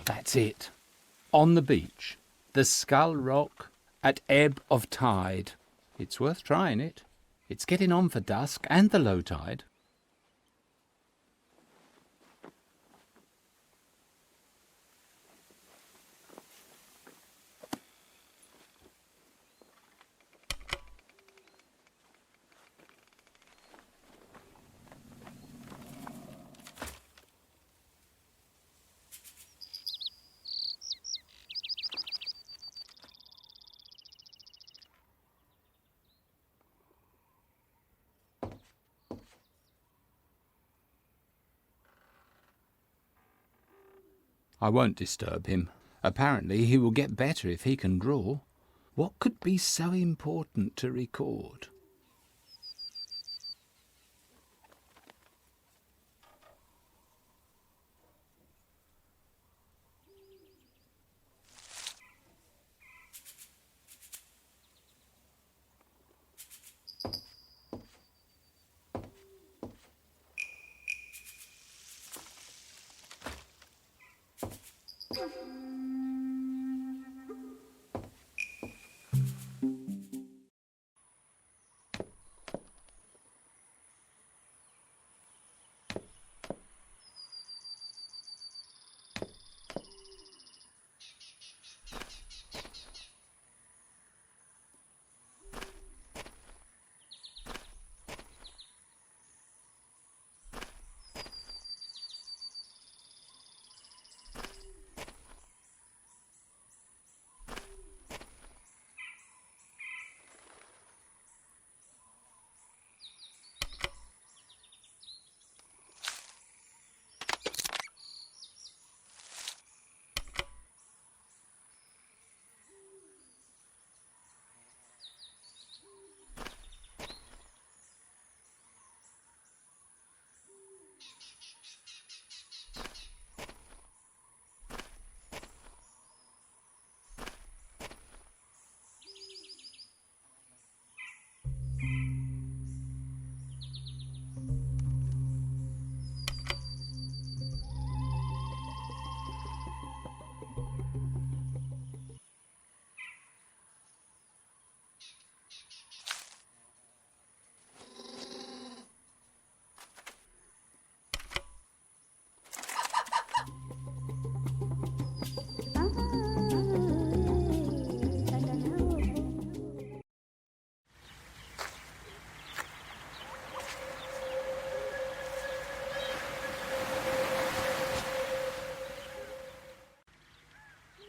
That's it. On the beach. The Skull Rock at ebb of tide. It's worth trying it. It's getting on for dusk and the low tide. I won't disturb him. Apparently he will get better if he can draw. What could be so important to record?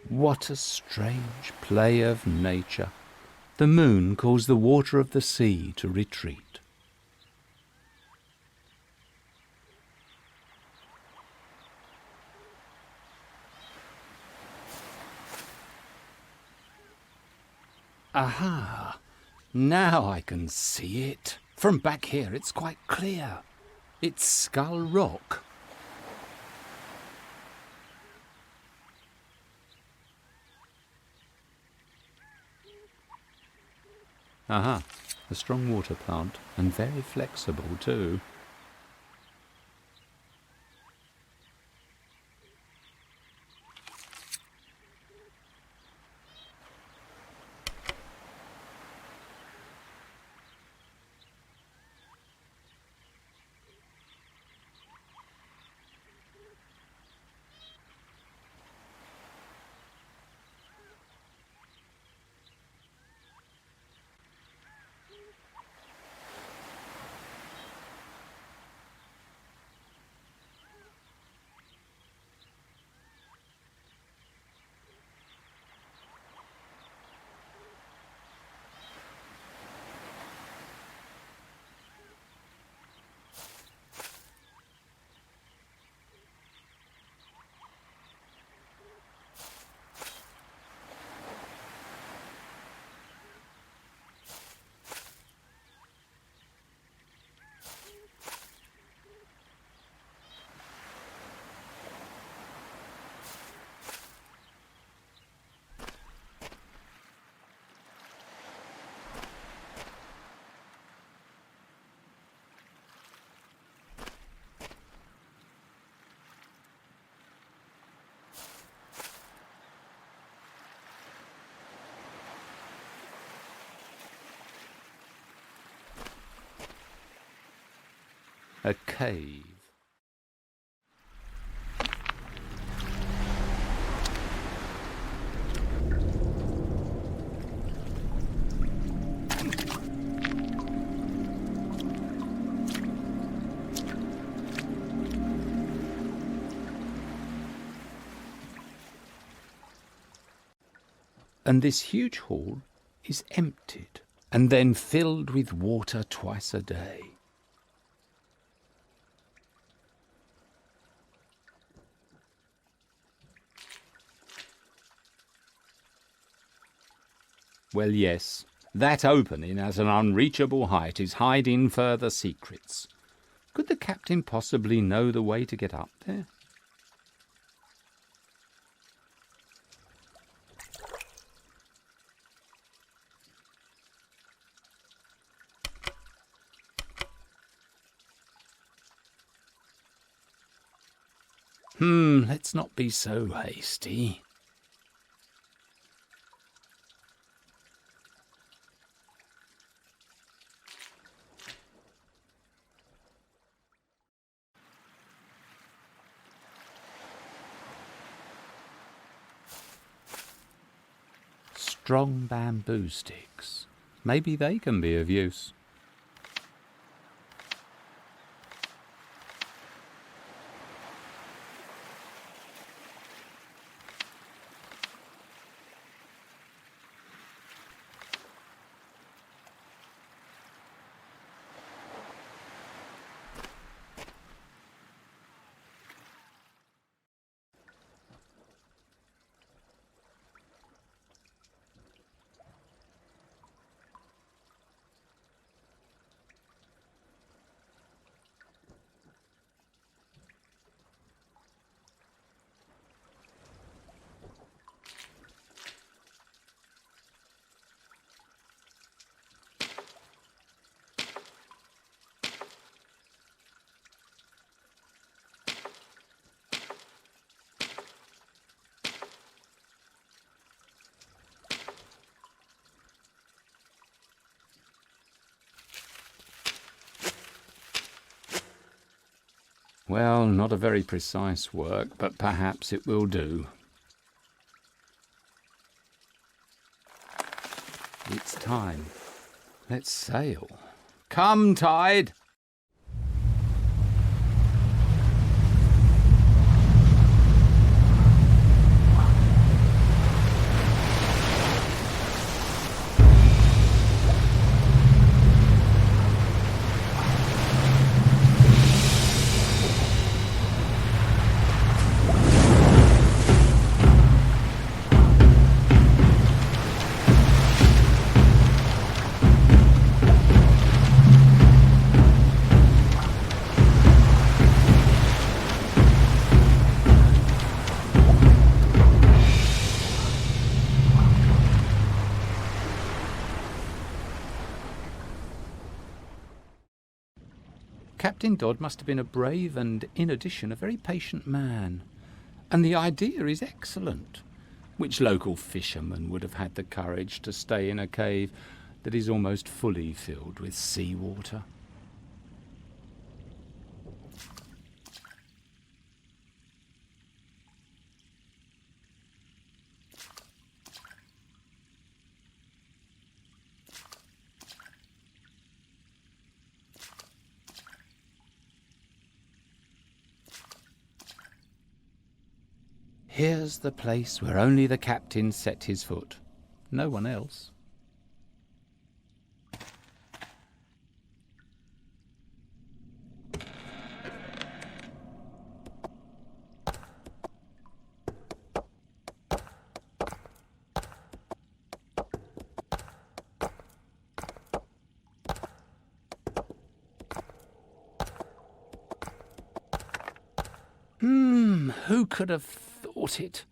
What a strange play of nature. The moon caused the water of the sea to retreat. Aha! Now I can see it. From back here it's quite clear. It's Skull Rock. Aha, a strong water plant, and very flexible too. A cave. And this huge hall is emptied and then filled with water twice a day. Well, yes, that opening at an unreachable height is hiding further secrets. Could the captain possibly know the way to get up there? Let's not be so hasty. Strong bamboo sticks. Maybe they can be of use. Well, not a very precise work, but perhaps it will do. It's time. Let's sail. Come, tide! Captain Dodd must have been a brave and, in addition, a very patient man. And the idea is excellent. Which local fisherman would have had the courage to stay in a cave that is almost fully filled with seawater? Here's the place where only the captain set his foot. No one else. Who could have thought it?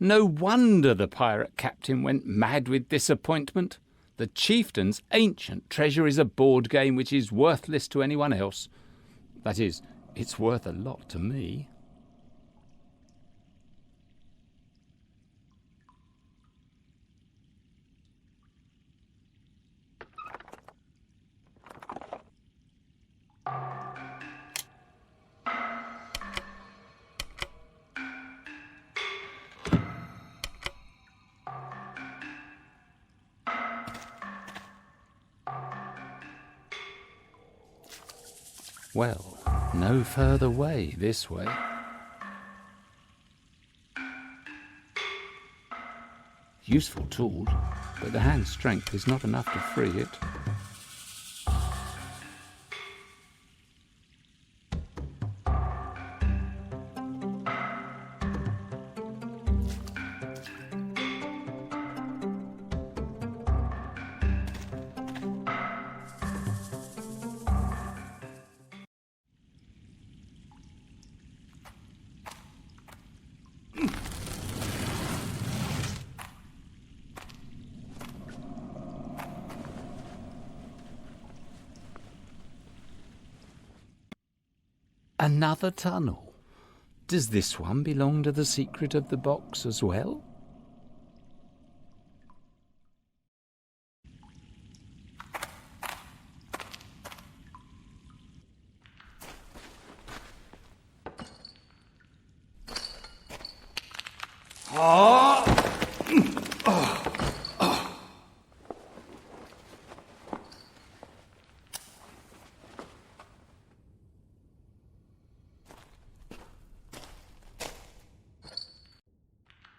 No wonder the pirate captain went mad with disappointment. The chieftain's ancient treasure is a board game which is worthless to anyone else. That is, it's worth a lot to me. Well, no further way this way. Useful tool, but the hand strength is not enough to free it. Another tunnel. Does this one belong to the secret of the box as well?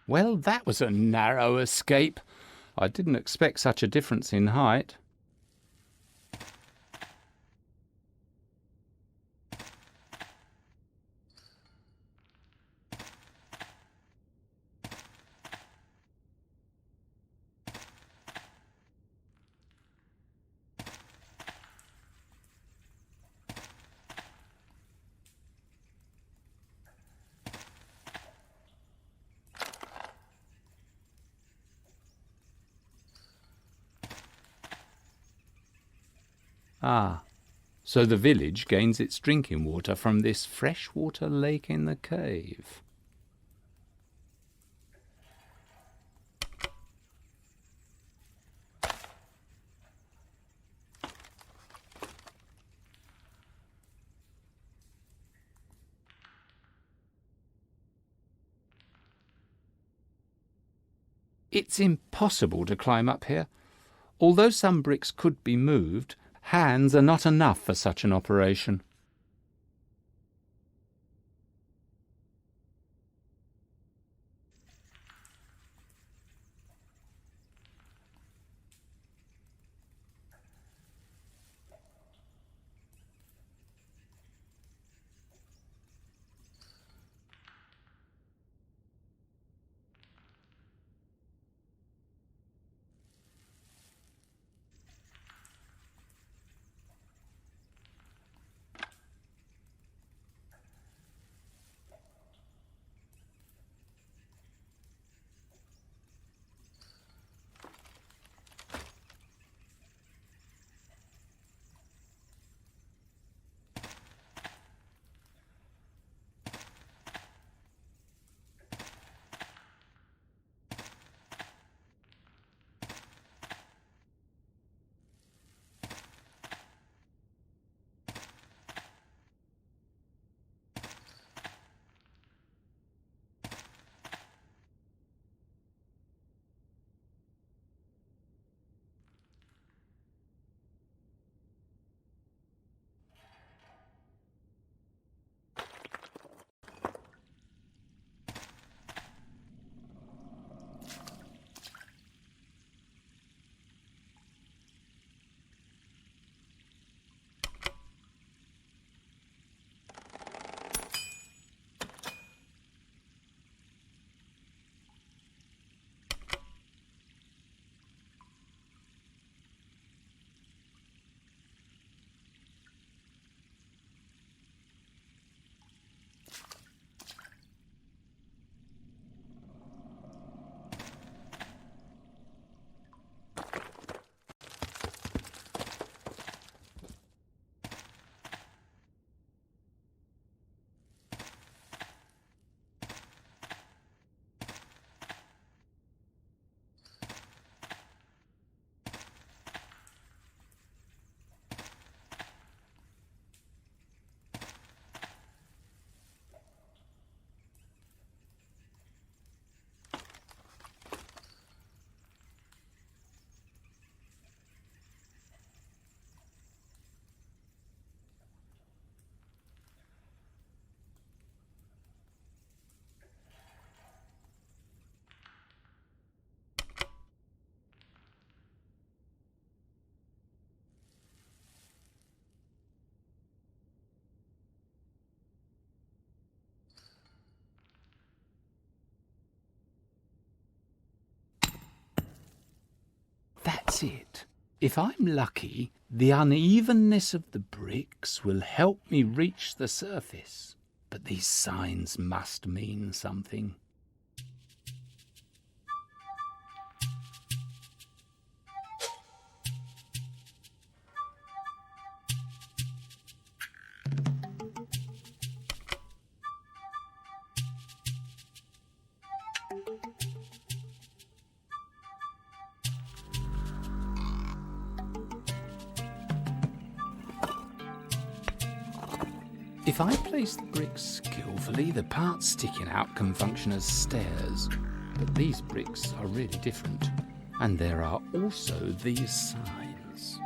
Well, that was a narrow escape. I didn't expect such a difference in height. Ah, so the village gains its drinking water from this freshwater lake in the cave. It's impossible to climb up here. Although some bricks could be moved, hands are not enough for such an operation. That's it. If I'm lucky, the unevenness of the bricks will help me reach the surface. But these signs must mean something. If I place the bricks skillfully, the parts sticking out can function as stairs. But these bricks are really different. And there are also these signs.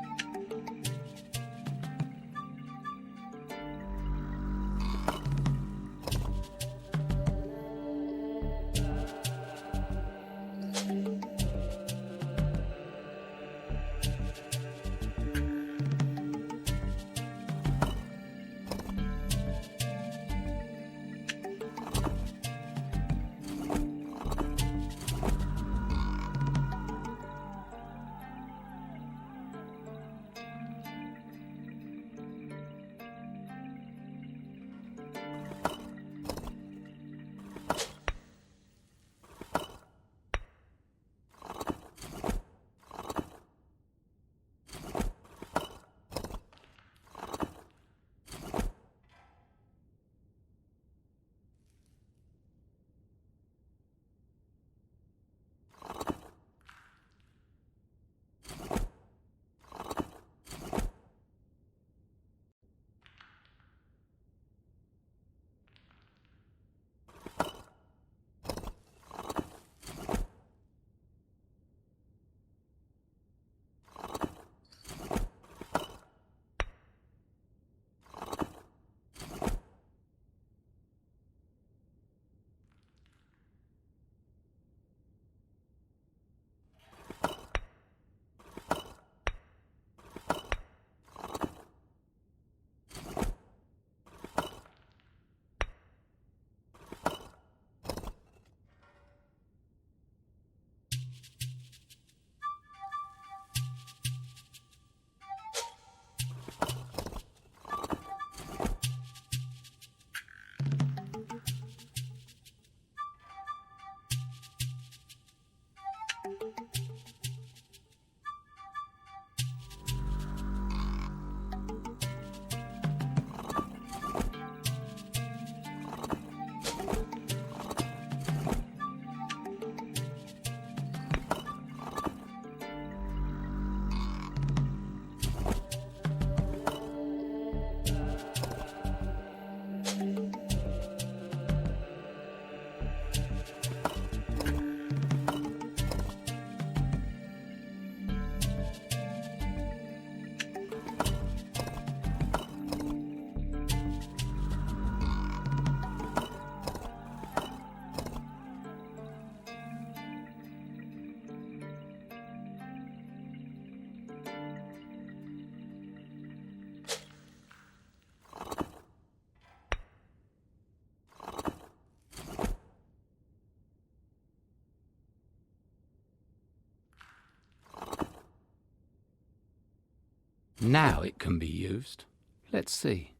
Now it can be used. Let's see.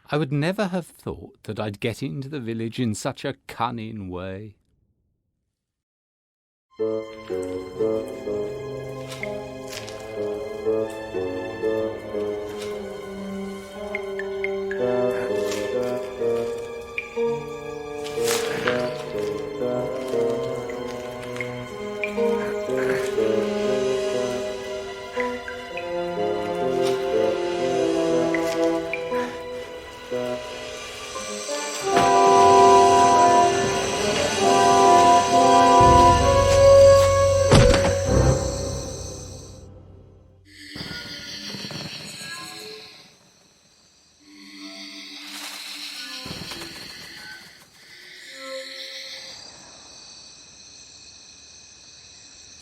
I would never have thought that I'd get into the village in such a cunning way.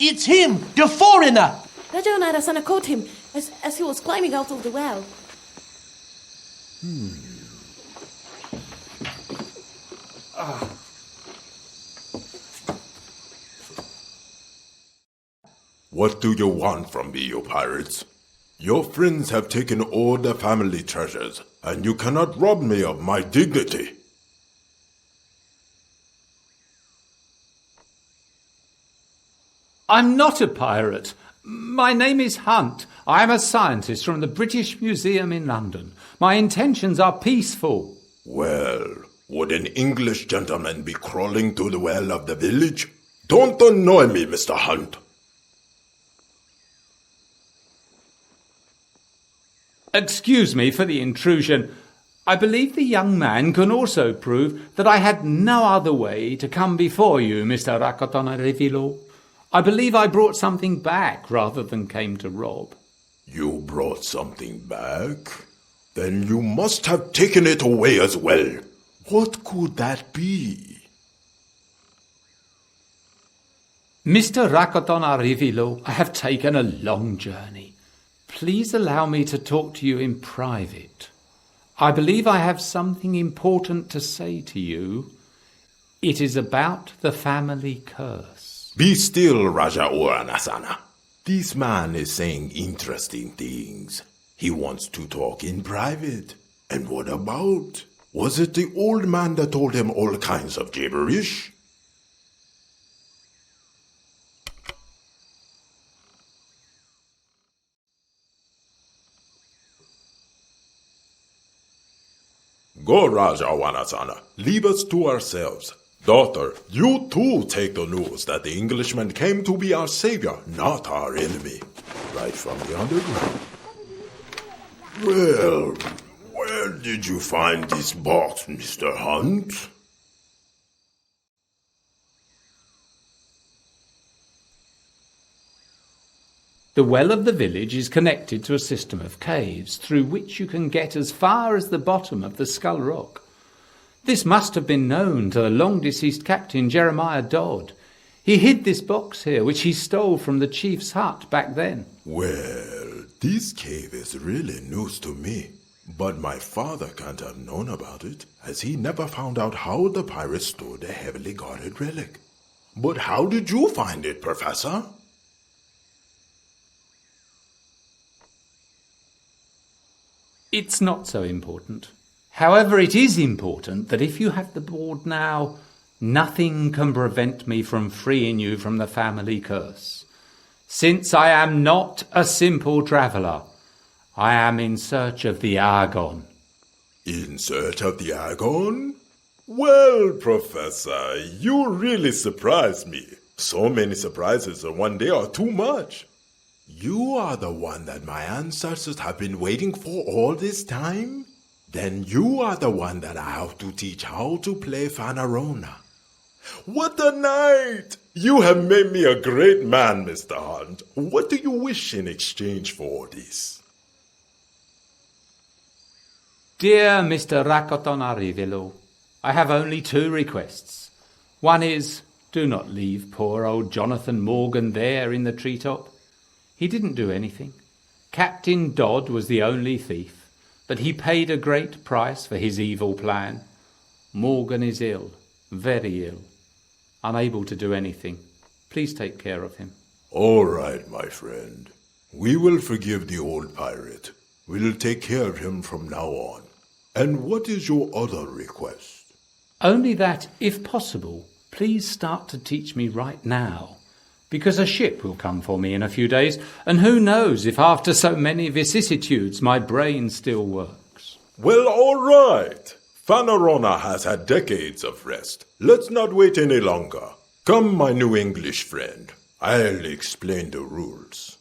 It's him, the foreigner! Raja caught him as he was climbing out of the well. What do you want from me, you pirates? Your friends have taken all the family treasures, and you cannot rob me of my dignity. I'm not a pirate. My name is Hunt. I am a scientist from the British Museum in London. My intentions are peaceful. Well, would an English gentleman be crawling to the well of the village? Don't annoy me, Mr. Hunt. Excuse me for the intrusion. I believe the young man can also prove that I had no other way to come before you, Mr. Rakotonarivilo. I believe I brought something back rather than came to rob. You brought something back? Then you must have taken it away as well. What could that be? Mr. Rakotonarivilo, I have taken a long journey. Please allow me to talk to you in private. I believe I have something important to say to you. It is about the family curse. Be still, Raja Oranasana. This man is saying interesting things. He wants to talk in private. And what about? Was it the old man that told him all kinds of gibberish? Go, Raja Wanasana. Leave us to ourselves. Daughter, you too take the news that the Englishman came to be our savior, not our enemy. Right from the underground. Well, where did you find this box, Mr. Hunt? The well of the village is connected to a system of caves through which you can get as far as the bottom of the Skull Rock. This must have been known to the long-deceased Captain Jeremiah Dodd. He hid this box here, which he stole from the chief's hut back then. Well, this cave is really news to me. But my father can't have known about it, as he never found out how the pirates stole the heavily guarded relic. But how did you find it, Professor? It's not so important. However, it is important that if you have the board now, nothing can prevent me from freeing you from the family curse. Since I am not a simple traveller, I am in search of the AGON. In search of the AGON? Well, Professor, you really surprised me. So many surprises in one day are too much. You are the one that my ancestors have been waiting for all this time? Then you are the one that I have to teach how to play Fanarona. What a night! You have made me a great man, Mr. Hunt. What do you wish in exchange for this? Dear Mr. Rakotonarivilo, I have only 2 requests. One is, do not leave poor old Jonathan Morgan there in the treetop. He didn't do anything. Captain Dodd was the only thief, but he paid a great price for his evil plan. Morgan is ill, very ill, unable to do anything. Please take care of him. All right, my friend. We will forgive the old pirate. We'll take care of him from now on. And what is your other request? Only that, if possible, please start to teach me right now, because a ship will come for me in a few days, and who knows if after so many vicissitudes my brain still works. Well, all right. Fanarona has had decades of rest. Let's not wait any longer. Come, my new English friend. I'll explain the rules.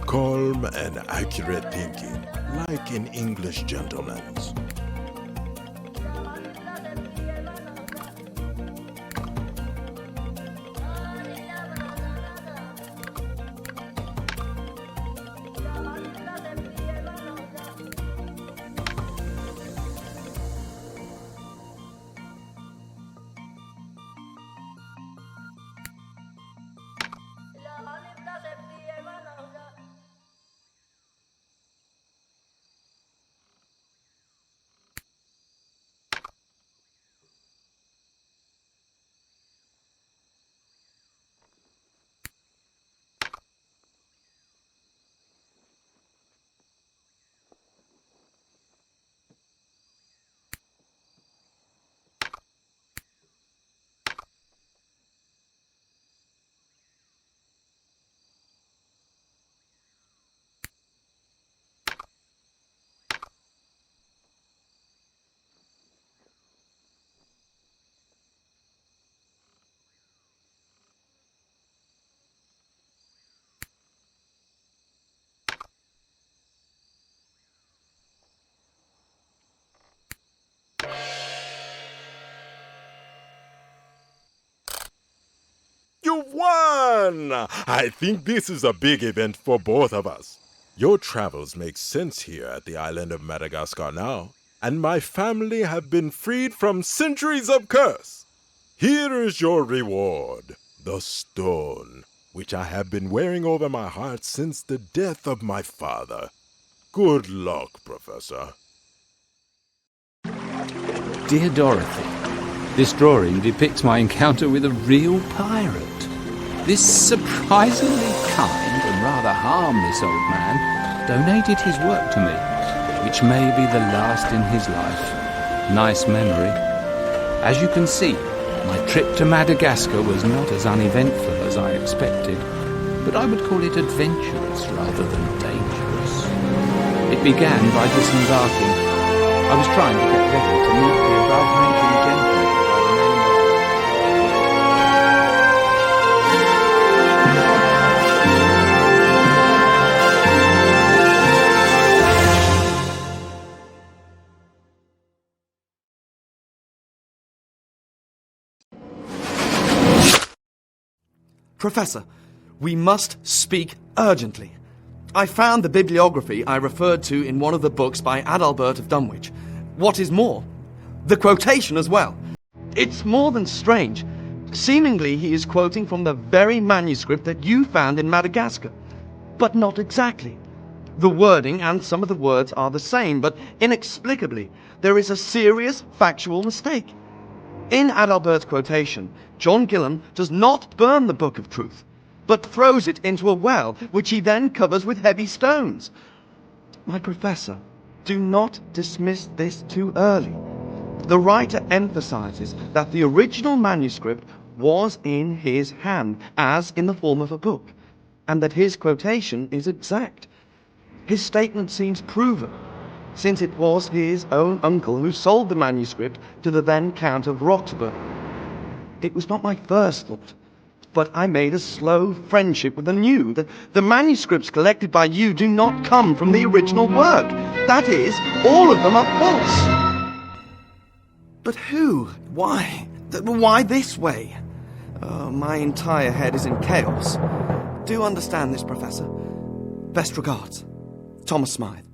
calm and accurate thinking, like an English gentleman's. You've won! I think this is a big event for both of us. Your travels make sense here at the island of Madagascar now, and my family have been freed from centuries of curse. Here is your reward, the stone, which I have been wearing over my heart since the death of my father. Good luck, Professor. Dear Dorothy, this drawing depicts my encounter with a real pirate. This surprisingly kind and rather harmless old man donated his work to me, which may be the last in his life. Nice memory. As you can see, my trip to Madagascar was not as uneventful as I expected, but I would call it adventurous rather than dangerous. It began by disembarking. I was trying to get ready to meet the above-mentioned gentleman by the name Professor, we must speak urgently. I found the bibliography I referred to in one of the books by Adalbert of Dunwich. What is more, the quotation as well. It's more than strange. Seemingly he is quoting from the very manuscript that you found in Madagascar. But not exactly. The wording and some of the words are the same, but inexplicably there is a serious factual mistake. In Adalbert's quotation, John Gillam does not burn the Book of Truth, but throws it into a well, which he then covers with heavy stones. My professor, do not dismiss this too early. The writer emphasizes that the original manuscript was in his hand, as in the form of a book, and that his quotation is exact. His statement seems proven, since it was his own uncle who sold the manuscript to the then Count of Roxburgh. It was not my first thought, but I made a slow friendship with the new. The manuscripts collected by you do not come from the original work. That is, all of them are false. But who? Why? Why this way? My entire head is in chaos. Do understand this, Professor. Best regards, Thomas Smythe.